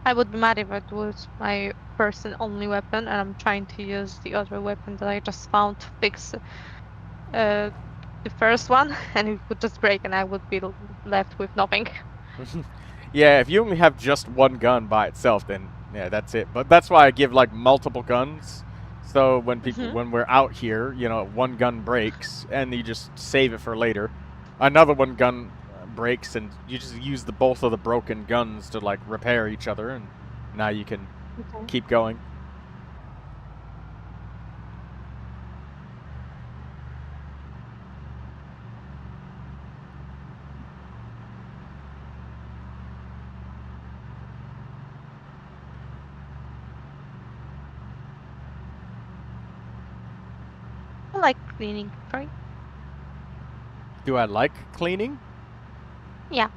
I would be mad if it was my first and only weapon and I'm trying to use the other weapon that I just found to fix the first one, and it would just break and I would be left with nothing. Yeah, if you only have just one gun by itself, then yeah, that's it. But that's why I give like multiple guns. So when people, when we're out here, you know, one gun breaks and you just save it for later. Another one gun breaks and you just use the both of the broken guns to like repair each other, and now you can keep going. I like cleaning, right? Do I like cleaning? Yeah.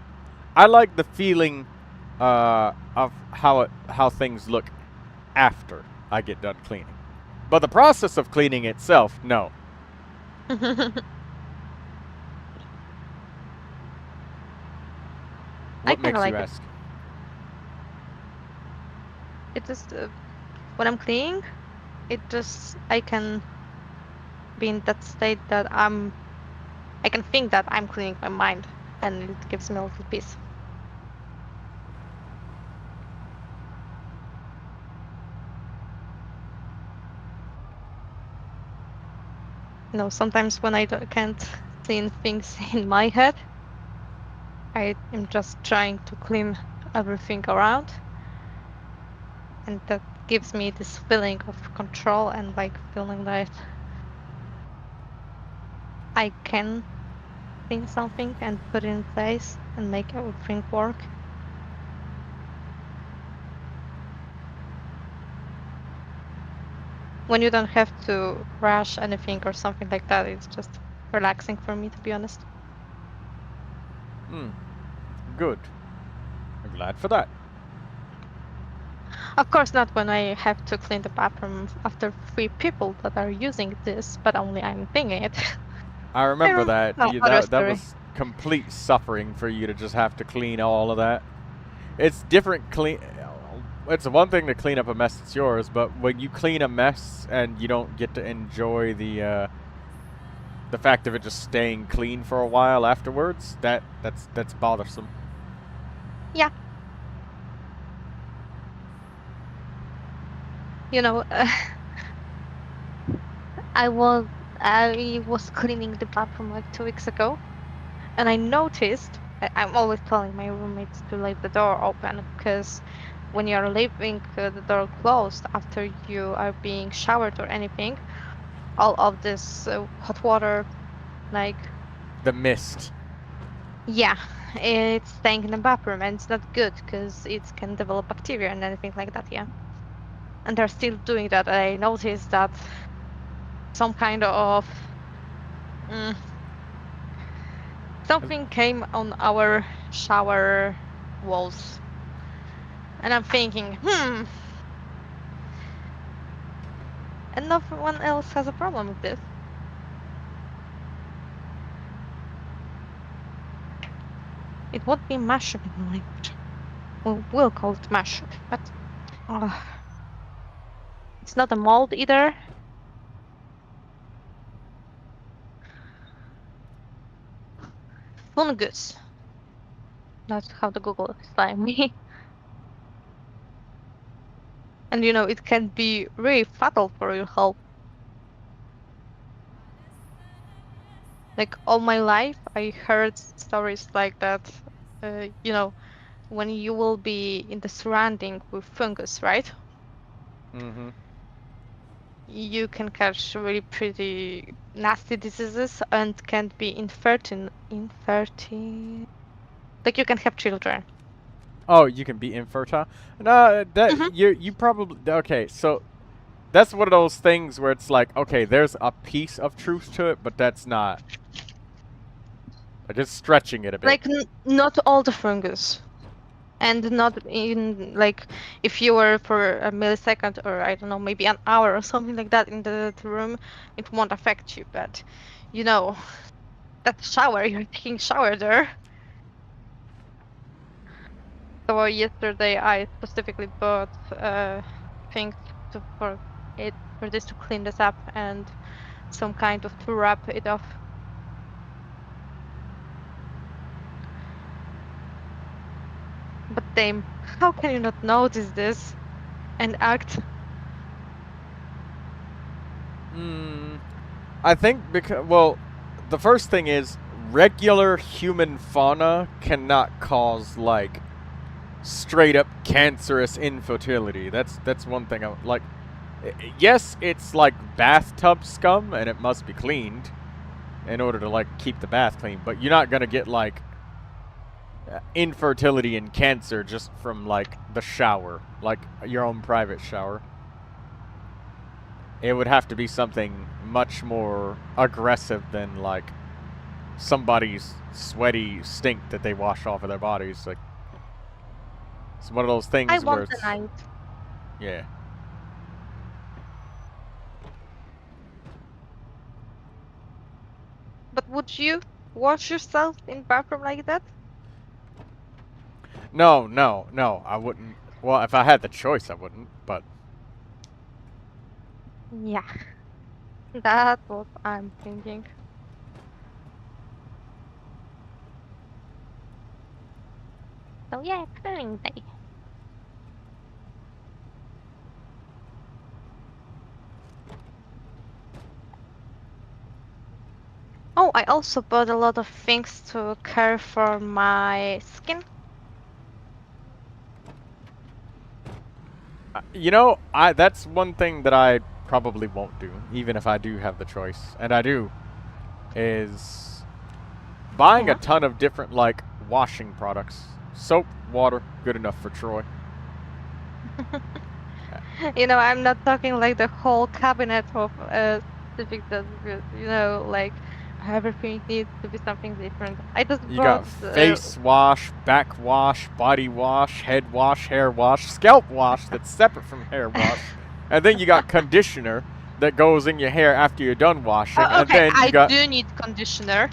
I like the feeling of how things look after I get done cleaning. But the process of cleaning itself, no. What makes like you it. ask? It just when I'm cleaning, it just I can be in that state that I can think that I'm cleaning my mind, and it gives me a little peace. You know, sometimes when I can't see things in my head, I am just trying to clean everything around, and that gives me this feeling of control and like feeling that I can clean something and put it in place and make everything work. When you don't have to rush anything or something like that, it's just relaxing for me, to be honest. Good. I'm glad for that. Of course not when I have to clean the bathroom after 3 people that are using this, but only I'm thinking it. I remember that. No, You, other that story. was complete suffering for you to just have to clean all of that. it's different clean. It's one thing to clean up a mess that's yours, but when you clean a mess and you don't get to enjoy the fact of it just staying clean for a while afterwards, that's bothersome. Yeah. You know, I was cleaning the bathroom like 2 weeks ago, and I noticed. I'm always telling my roommates to leave the door open, because when you're leaving the door closed after you are being showered or anything, all of this hot water, like, The mist. yeah, it's staying in the bathroom, and it's not good because it can develop bacteria and anything like that. Yeah, and they're still doing that. I noticed that some kind of something came on our shower walls, and I'm thinking, and no one else has a problem with this. It won't be mushroom in the language. We'll call it mushroom, but it's not a mold either. Fungus. That's how the Google is telling me. And you know, it can be really fatal for your health. Like all my life, I heard stories like that. You know, when you will be in the surrounding with fungus, right? Mm-hmm. You can catch really pretty nasty diseases and can be infertile. Like you can have children. Oh, you can be infertile? No, that you probably okay. So that's one of those things where it's like, okay, there's a piece of truth to it, but that's not. Like it's stretching it a bit. Like not all the fungus, and not in like if you were for a millisecond or I don't know, maybe an hour or something like that in the room, it won't affect you. But you know, that shower, you're taking shower there. So yesterday I specifically bought things for this to clean this up and some kind of to wrap it off. But damn, how can you not notice this and act? I think because, well, the first thing is regular human fauna cannot cause like straight up cancerous infertility. That's one thing I like. Yes, it's like bathtub scum and it must be cleaned in order to like keep the bath clean, but you're not gonna get like infertility and cancer just from like the shower, like your own private shower. It would have to be something much more aggressive than like somebody's sweaty stink that they wash off of their bodies. Like it's one of those things I where won't it's, deny it. yeah. But would you wash yourself in bathroom like that? No, I wouldn't. Well, if I had the choice, I wouldn't, but Yeah, that's what I'm thinking. So yeah, cleaning day. Oh, I also bought a lot of things to care for my skin. you know, that's one thing that I probably won't do, even if I do have the choice, and I do, is buying a ton of different like washing products. Soap, water, good enough for Troy. You know, I'm not talking like the whole cabinet of specific that you know, like everything needs to be something different. I just You bought got face wash, back wash, body wash, head wash, hair wash, scalp wash that's separate from hair wash, and then you got conditioner that goes in your hair after you're done washing, and okay, then you I got do need conditioner.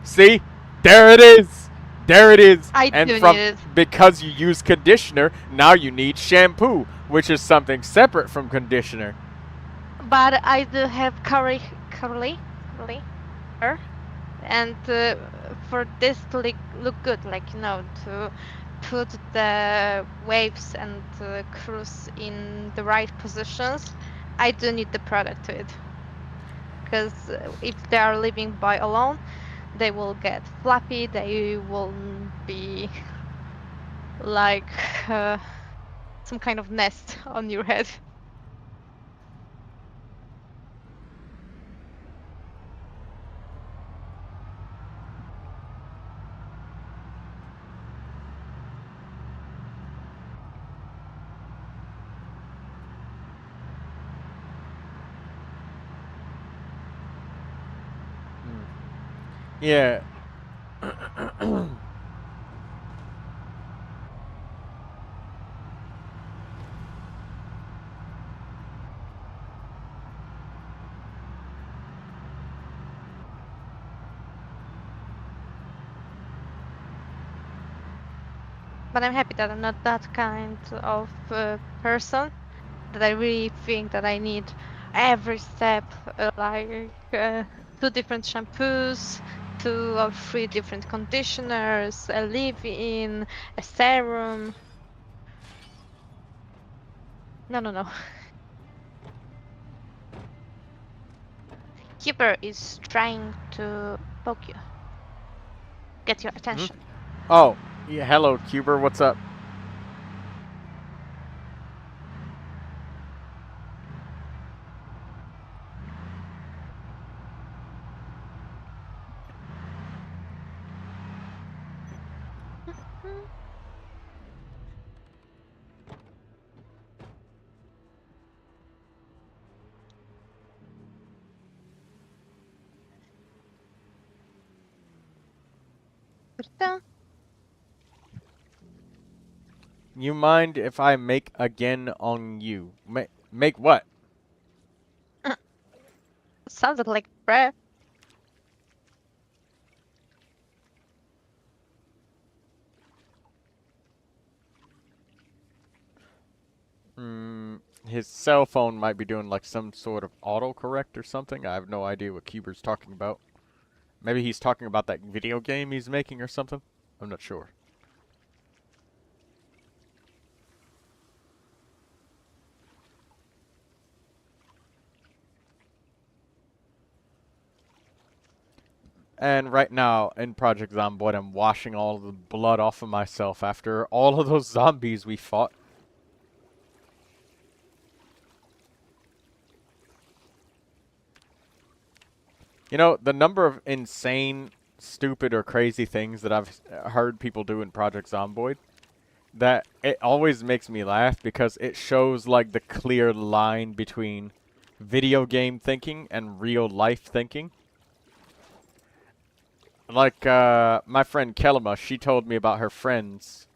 see, there it is. There it is. I And do from need it. because you use conditioner, now you need shampoo, which is something separate from conditioner. But I do have curly hair, and for this to look good, like to put the waves and cruise in the right positions, I do need the product to it. Because if they are living by alone, they will get flappy. They will be like some kind of nest on your head. Yeah. But I'm happy that I'm not that kind of person, that I really think that I need every step, like 2 different shampoos, 2 or 3 different conditioners, a leave-in, a serum. No, no, no. Keeper is trying to poke you, get your attention. Oh, yeah. Hello, Cuber. What's up? You mind if I make again on you? Make what? Sounded like prayer. His cell phone might be doing like some sort of autocorrect or something. I have no idea what Cuber's talking about. Maybe he's talking about that video game he's making or something. I'm not sure. And right now in Project Zomboid, I'm washing all the blood off of myself after all of those zombies we fought. You know, the number of insane, stupid, or crazy things that I've heard people do in Project Zomboid, that it always makes me laugh because it shows like the clear line between video game thinking and real life thinking. Like, my friend Kelma, she told me about her friends.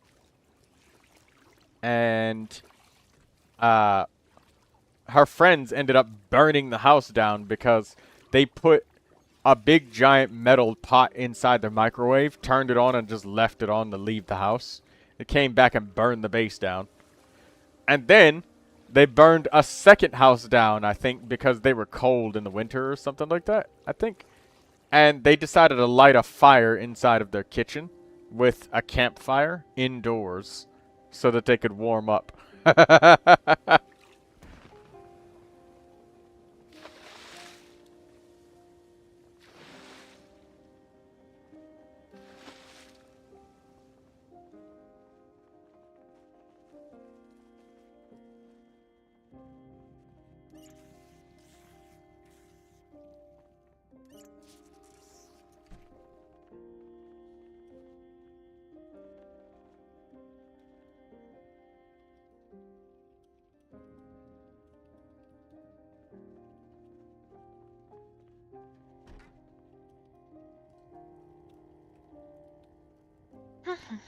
And, her friends ended up burning the house down because they put a big giant metal pot inside their microwave, turned it on, and just left it on to leave the house. It came back and burned the base down. And then they burned a second house down, I think, because they were cold in the winter or something like that, I think. And they decided to light a fire inside of their kitchen with a campfire indoors so that they could warm up.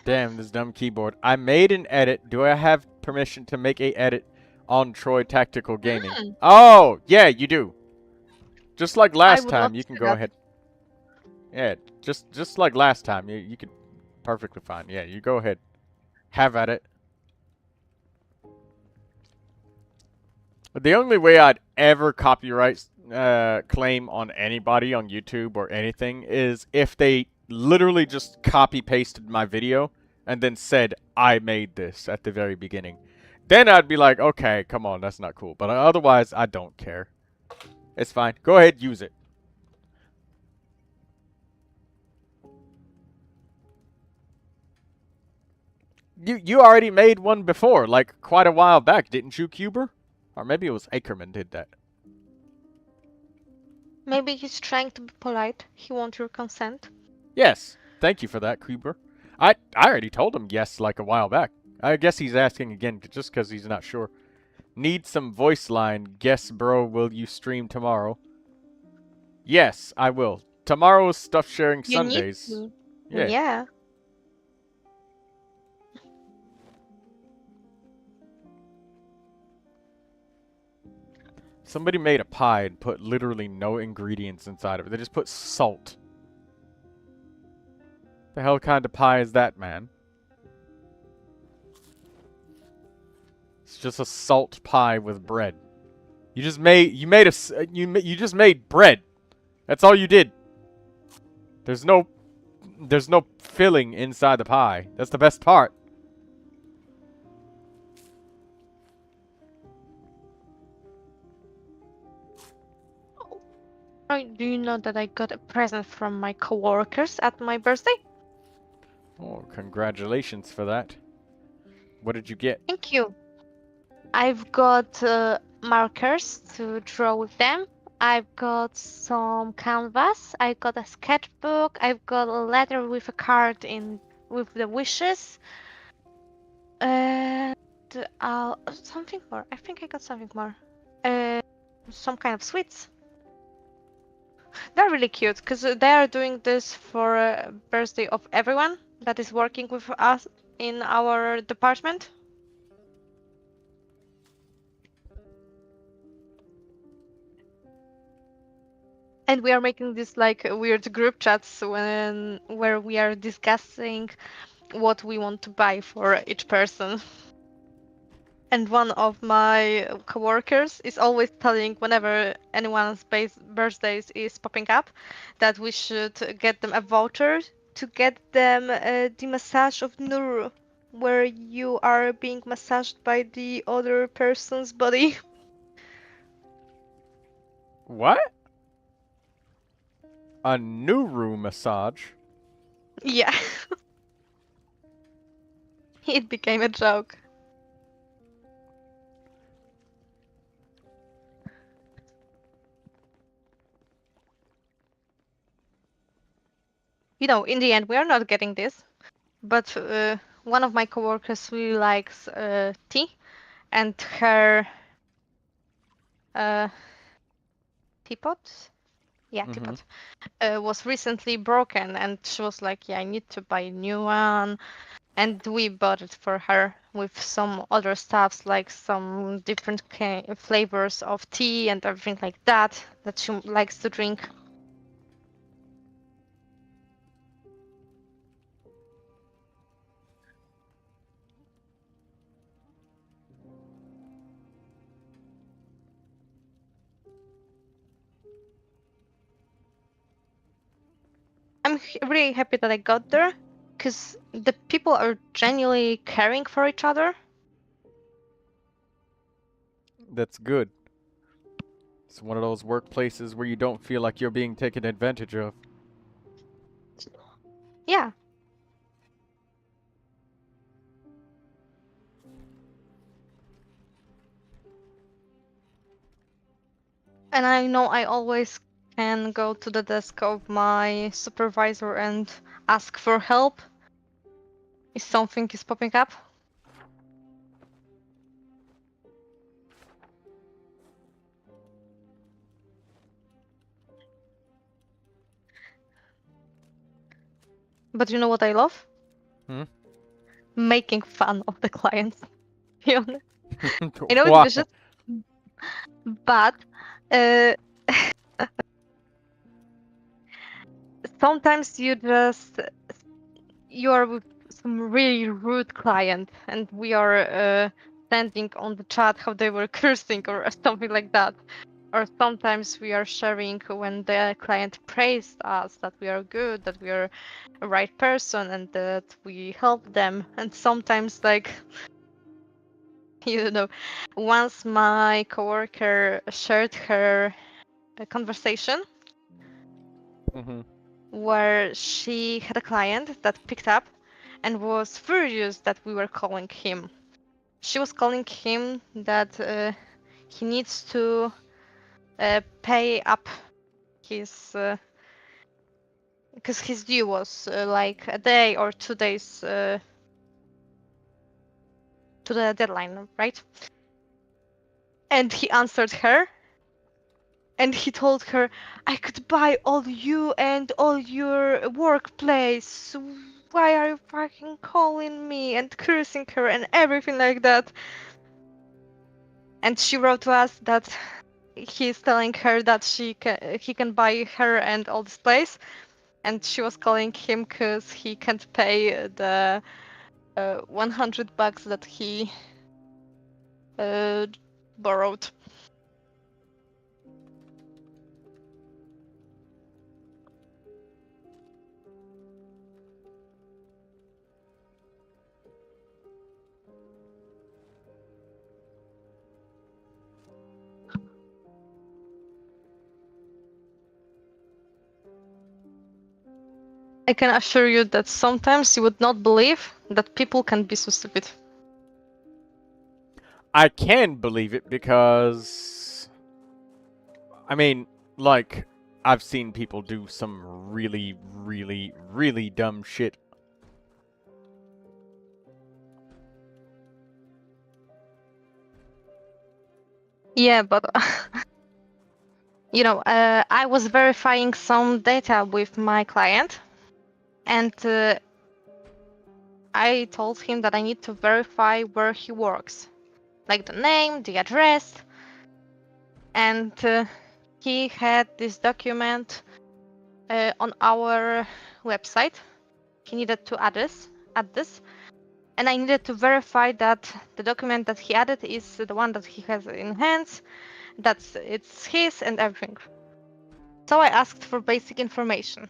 Damn, this dumb keyboard. I made an edit. Do I have permission to make a edit on Troy Tactical Gaming? Oh, yeah, you do. Just like last time, you can go ahead. Yeah, just like last time, you can Perfectly fine. Yeah, you go ahead. Have at it. The only way I'd ever copyright claim on anybody on YouTube or anything is if they literally just copy pasted my video and then said I made this at the very beginning. Then I'd be like, okay, come on, that's not cool. But otherwise, I don't care. It's fine. Go ahead, use it. You already made one before, like quite a while back, didn't you, Cuber? Or maybe it was Ackerman did that. Maybe he's trying to be polite. He wants your consent. Yes. Thank you for that, Cuber. I already told him yes like a while back. I guess he's asking again just because he's not sure. Need some voice line. Guess, bro, will you stream tomorrow? Yes, I will. Tomorrow is Stuff Sharing You need Sundays. to. Yeah. Yeah. Somebody made a pie and put literally no ingredients inside of it. They just put salt. The hell kind of pie is that, man? It's just a salt pie with bread. You just made bread. That's all you did. There's no filling inside the pie. That's the best part. Oh, do you know that I got a present from my coworkers at my birthday? Oh, congratulations for that. What did you get? Thank you. I've got markers to draw with them. I've got some canvas. I've got a sketchbook. I've got a letter with a card in with the wishes. And something more. I think I got something more. Some kind of sweets. They're really cute because they are doing this for birthday of everyone that is working with us in our department. And we are making this like weird group chats where we are discussing what we want to buy for each person. And one of my coworkers is always telling whenever anyone's birthdays is popping up that we should get them a voucher to get them the massage of Nur, where you are being massaged by the other person's body. What? A Nuru massage? Yeah. It became a joke. You know, in the end, we are not getting this, but one of my coworkers really likes tea, and her teapot, yeah, teapot, was recently broken, and she was like, "Yeah, I need to buy a new one," and we bought it for her with some other stuffs, like some different flavors of tea and everything like that that she likes to drink. I'm really happy that I got there, because the people are genuinely caring for each other. That's good. It's one of those workplaces where you don't feel like you're being taken advantage of. Yeah. And I know I always can go to the desk of my supervisor and ask for help if something is popping up. But you know what I love? Making fun of the clients. To be honest. I know Wow. it's vicious, but sometimes you are with some really rude client, and we are sending on the chat how they were cursing or something like that. Or sometimes we are sharing when the client praised us that we are good, that we are a right person, and that we help them. And sometimes, like, you know, once my coworker shared her conversation Mm-hmm. where she had a client that picked up and was furious that we were calling him. She was calling him that he needs to pay up his because his due was like a day or 2 days to the deadline, right? And he answered her and he told her, I could buy all you and all your workplace. Why are you fucking calling me and cursing her and everything like that? And she wrote to us that he's telling her that he can buy her and all this place, and she was calling him because he can't pay the $100 that he uh, borrowed. I can assure you that sometimes you would not believe that people can be so stupid. I can believe it because, I mean, like, I've seen people do some really, really, really dumb shit. Yeah, but I was verifying some data with my client, and I told him that I need to verify where he works, like the name, the address, and he had this document on our website. He needed to add this, and I needed to verify that the document that he added is the one that he has in hands, that it's his and everything. So I asked for basic information,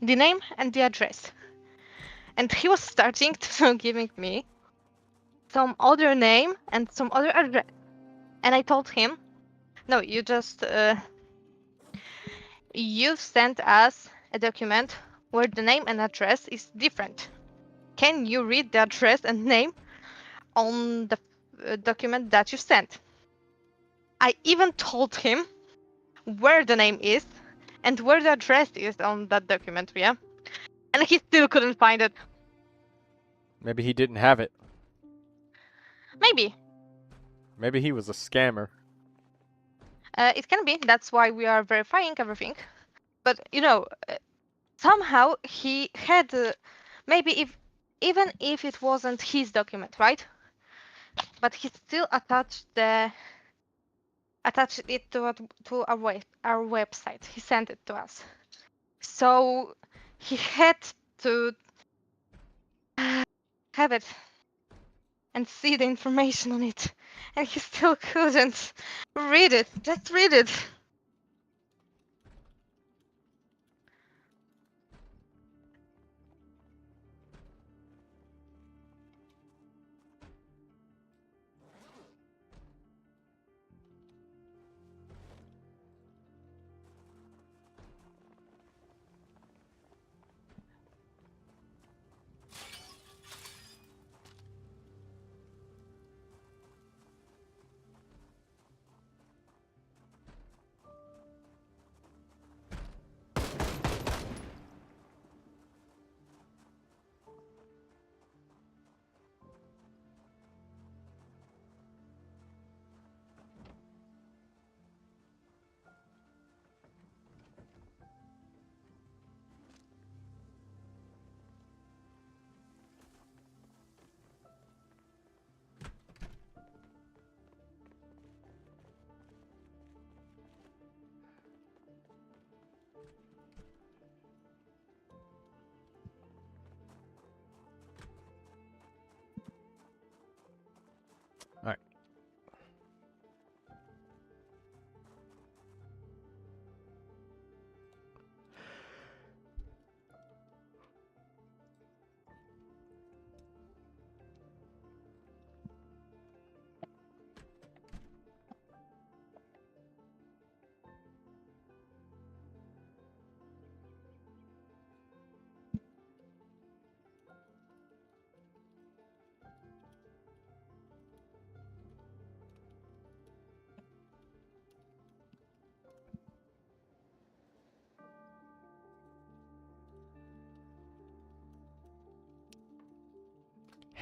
the name and the address. And he was starting to giving me some other name and some other address. And I told him, no, you sent us a document where the name and address is different. Can you read the address and name on the document that you sent? I even told him where the name is and where the address is on that document, yeah? And he still couldn't find it. Maybe he didn't have it. Maybe. Maybe he was a scammer. It can be. That's why we are verifying everything. But, somehow he had, maybe even if it wasn't his document, right? But he still attached it to our website. He sent it to us. So he had to have it and see the information on it, and he still couldn't read it. Just read it.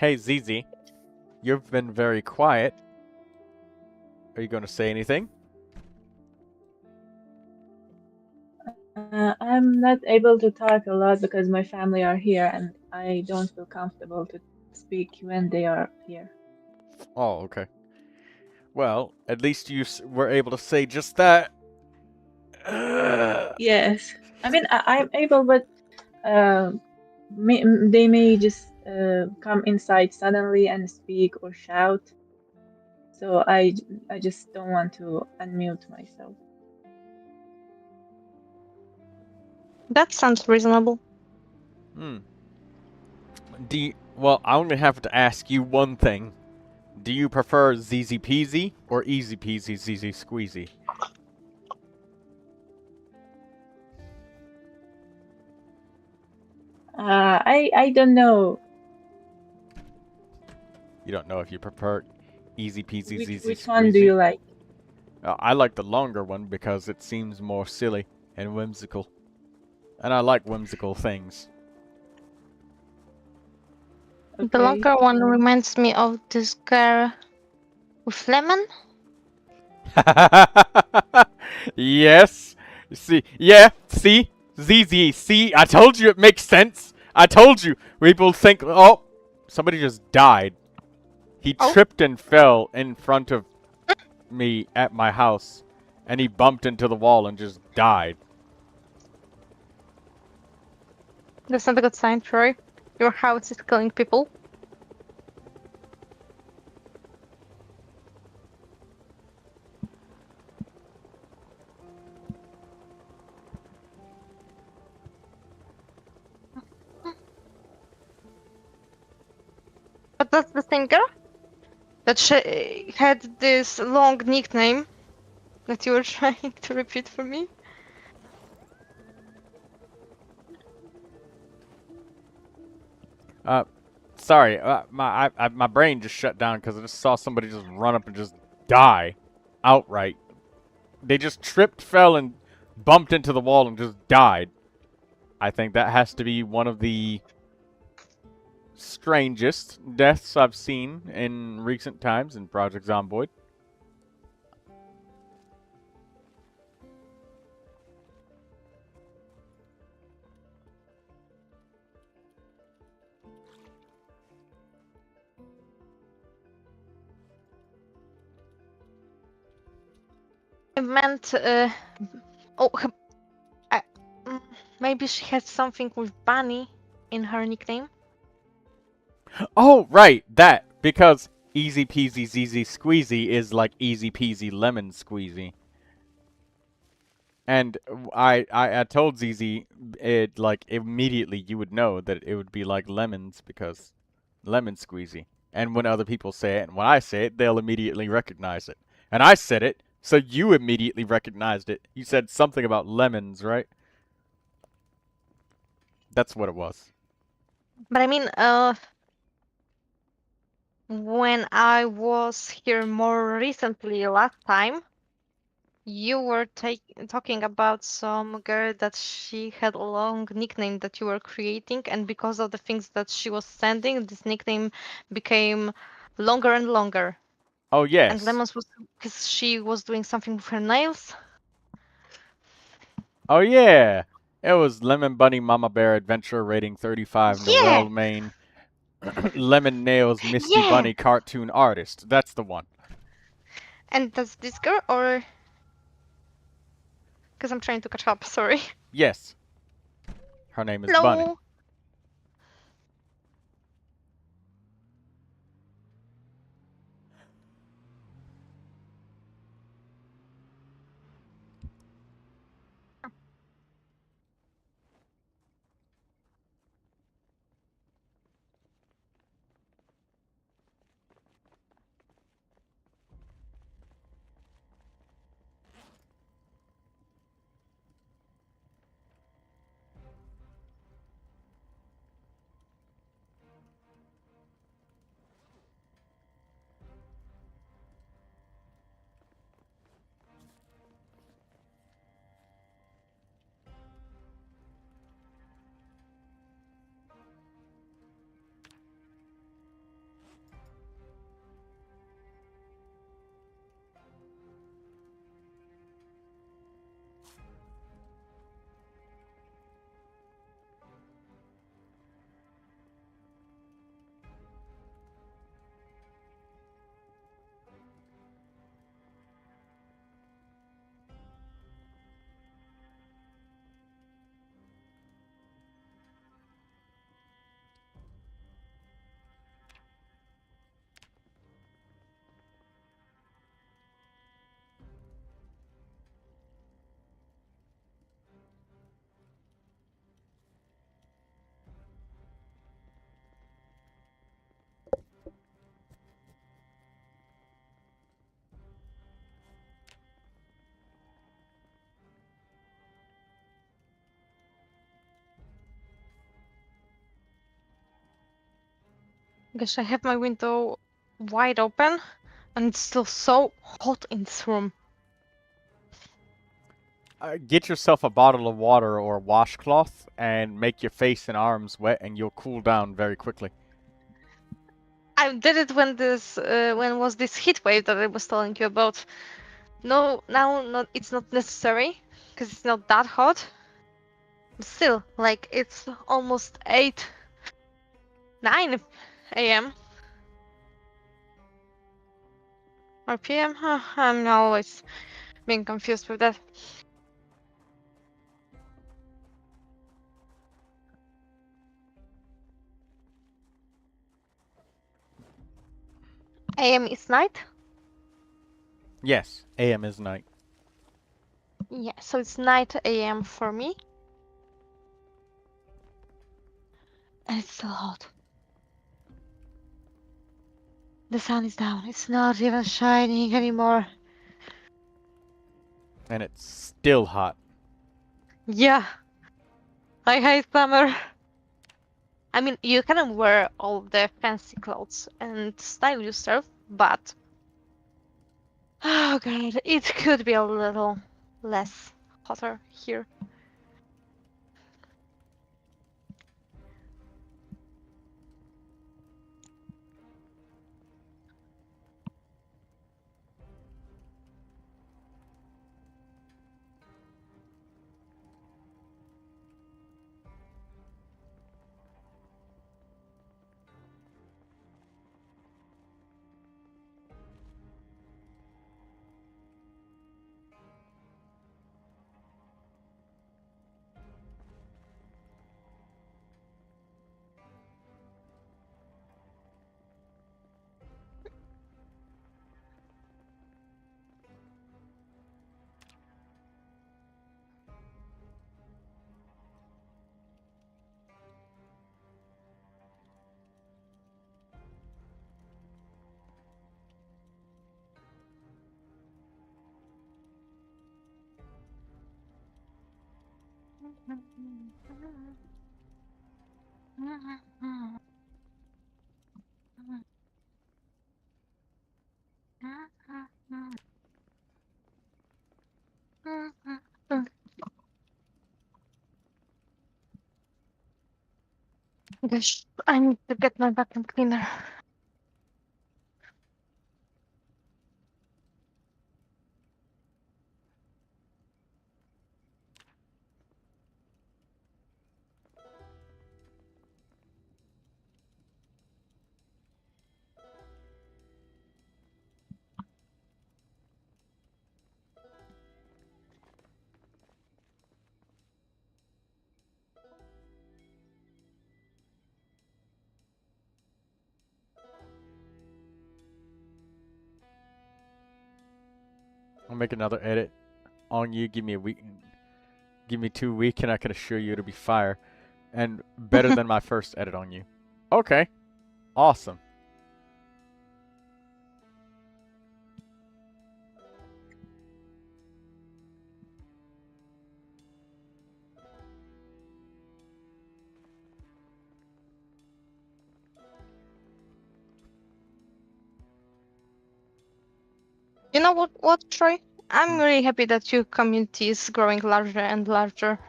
Hey, ZZ. You've been very quiet. Are you going to say anything? I'm not able to talk a lot because my family are here and I don't feel comfortable to speak when they are here. Oh, okay. Well, at least you were able to say just that. Yes, I mean I'm able, but uh, they may just come inside suddenly and speak or shout. So I just don't want to unmute myself. That sounds reasonable. Hmm. Well, I only have to ask you one thing. Do you prefer ZZ Peasy or Easy Peasy ZZ Squeezy? I don't know You don't know if you prefer Easy Peasy ZZ which one do Squeezy? you like. I like the longer one because it seems more silly and whimsical. And I like whimsical things. The Okay, longer one reminds me of this girl with lemon. Yes. See? ZZ, see? I told you it makes sense. I told you. People think, oh, somebody just died. He Oh, tripped and fell in front of me at my house. And he bumped into the wall and just died. that's not a good sign, Troy. Your house is killing people. But that's the same girl that she had this long nickname that you were trying to repeat for me. Uh, sorry. My brain just shut down because I just saw somebody just run up and just die outright. They just tripped, fell, and bumped into the wall and just died. I think that has to be one of the strangest deaths I've seen in recent times in Project Zomboid. I meant, oh, I, mm, maybe she had something with Bunny in her nickname. Oh, right, that. Because Easy Peasy ZZ Squeezy is like Easy Peasy Lemon Squeezy. And I told ZZ it like immediately you would know that it would be like lemons because lemon squeezy. And when other people say it and when I say it, they'll immediately recognize it. And I said it, so you immediately recognized it. You said something about lemons, right? That's what it was. But I mean, when I was here more recently last time, you were talking about some girl that she had a long nickname that you were creating, and because of the things that she was sending, this nickname became longer and longer. Oh And yes. Lemons was because she was doing something with her nails. Oh yeah. It was Lemon Bunny Mama Bear Adventure rating 35 Yeah, Noel Main Lemon Nails Misty yeah. Bunny cartoon artist. That's the one. And that's this girl, or because I'm trying to catch up. Sorry. Yes. Her name is Bunny. Hello. Gosh, I have my window wide open, and it's still so hot in this room. Get yourself a bottle of water or a washcloth and make your face and arms wet, and you'll cool down very quickly. I did it when was this heat wave that I was telling you about. No, now not. It's not necessary because it's not that hot. But still, like it's almost 9 a.m. or p.m. I'm always being confused with that. AM is night. Yes, AM is night. Yeah, so it's night AM for me. And it's still hot. The sun is down. It's not even shining anymore. And it's still hot. Yeah. I hate summer. I mean, you can wear all the fancy clothes and style yourself, but oh god, it could be a little less hotter here. Gosh, I need to get my vacuum cleaner. I'll make another edit on you. Give me a week. Give me 2 weeks, and I can assure you it'll be fire. And better than my first edit on you. Okay. Awesome. You know what, Troy? I'm really happy that your community is growing larger and larger.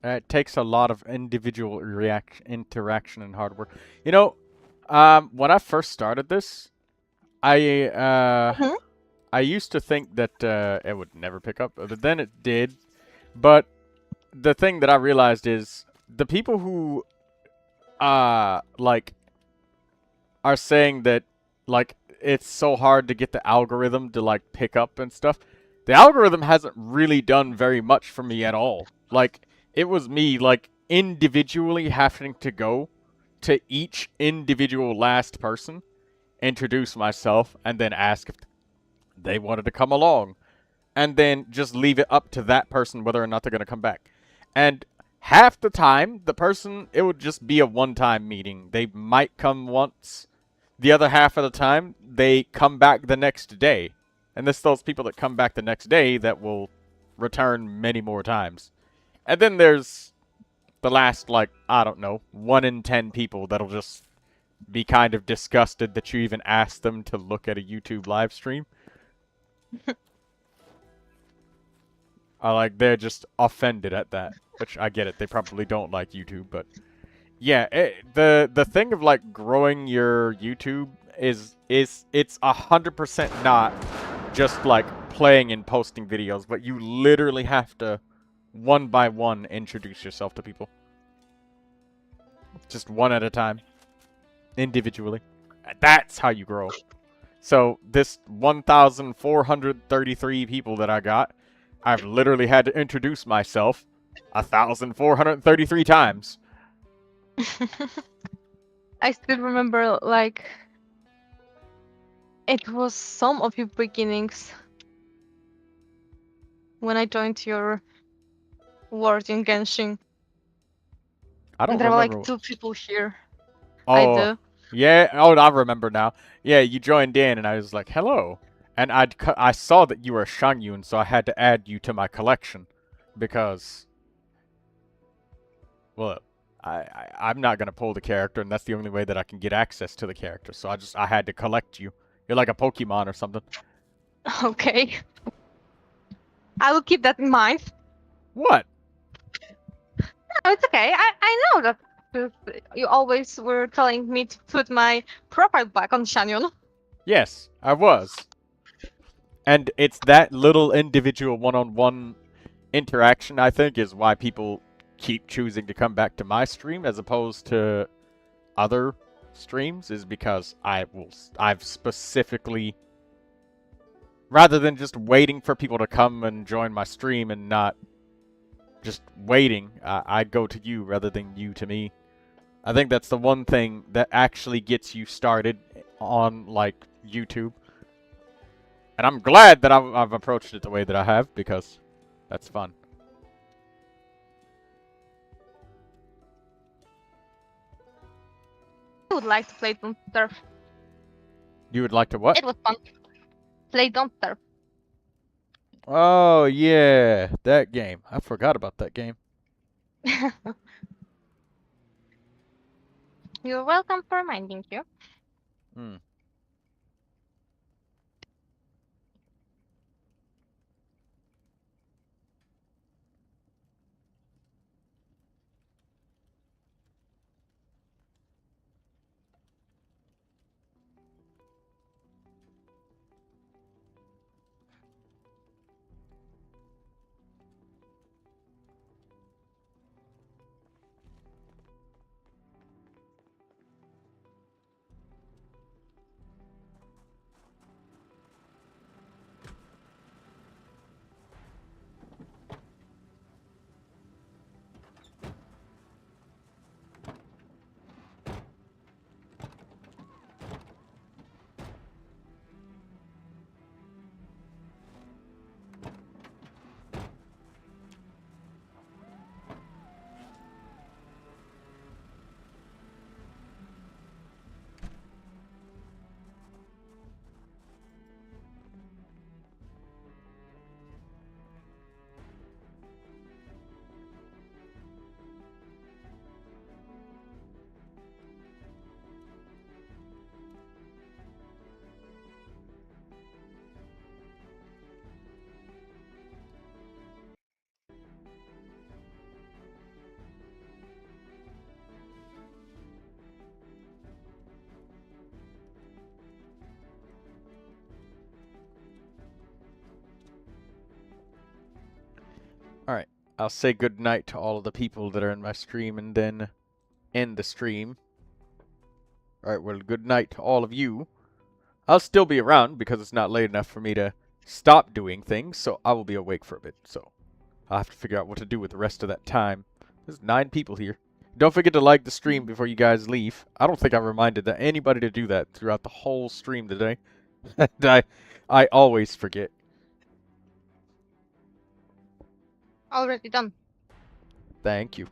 It takes a lot of individual interaction and hard work. You know, when I first started this, I used to think that it would never pick up, but then it did. But the thing that I realized is the people who like are saying that like it's so hard to get the algorithm to like pick up and stuff. The algorithm hasn't really done very much for me at all. Like it was me like individually having to go to each individual last person, introduce myself, and then ask if they wanted to come along. And then just leave it up to that person whether or not they're going to come back. And half the time, the person, it would just be a one-time meeting. They might come once. The other half of the time, they come back the next day. And it's those people that come back the next day that will return many more times. And then there's the last, like, I don't know, 1 in 10 people that'll just be kind of disgusted that you even asked them to look at a YouTube live stream. They're just offended at that, which I get it. They probably don't like YouTube, but yeah, the thing of like growing your YouTube is it's 100% not just like playing and posting videos, but you literally have to one by one introduce yourself to people. Just one at a time. Individually. That's how you grow. So this 1,433 people that I got, I've literally had to introduce myself 1,433 times. I still remember, like, it was some of your beginnings when I joined your world in Genshin. I don't And there were remember. like 2 people here. Oh, I do. yeah. Oh, I remember now. Yeah, you joined in, and I was like, "Hello," and I saw that you were a Shangyun, so I had to add you to my collection, because, well, I'm not gonna pull the character, and that's the only way that I can get access to the character. So I had to collect you. You're like a Pokemon or something. Okay. I will keep that in mind. What? No, it's okay. I know that you always were telling me to put my profile back on Shanyon. Yes, I was. And it's that little individual one-on-one interaction, I think, is why people keep choosing to come back to my stream as opposed to other streams, is because I've specifically, rather than just waiting for people to come and join my stream and not just waiting, I go to you rather than you to me. I think that's the one thing that actually gets you started on, like, YouTube. And I'm glad that I've approached it the way that I have, because that's fun. I would like to play Don't Turf. You would like to what? It was fun. Play Don't Turf. Oh, yeah, that game. I forgot about that game. You're welcome for reminding you. Hmm. Alright, I'll say goodnight to all of the people that are in my stream and then end the stream. Alright, well, good night to all of you. I'll still be around because it's not late enough for me to stop doing things, so I will be awake for a bit. So I'll have to figure out what to do with the rest of that time. There's 9 people here. Don't forget to like the stream before you guys leave. I don't think I reminded anybody to do that throughout the whole stream today. I always forget. Already done. Thank you.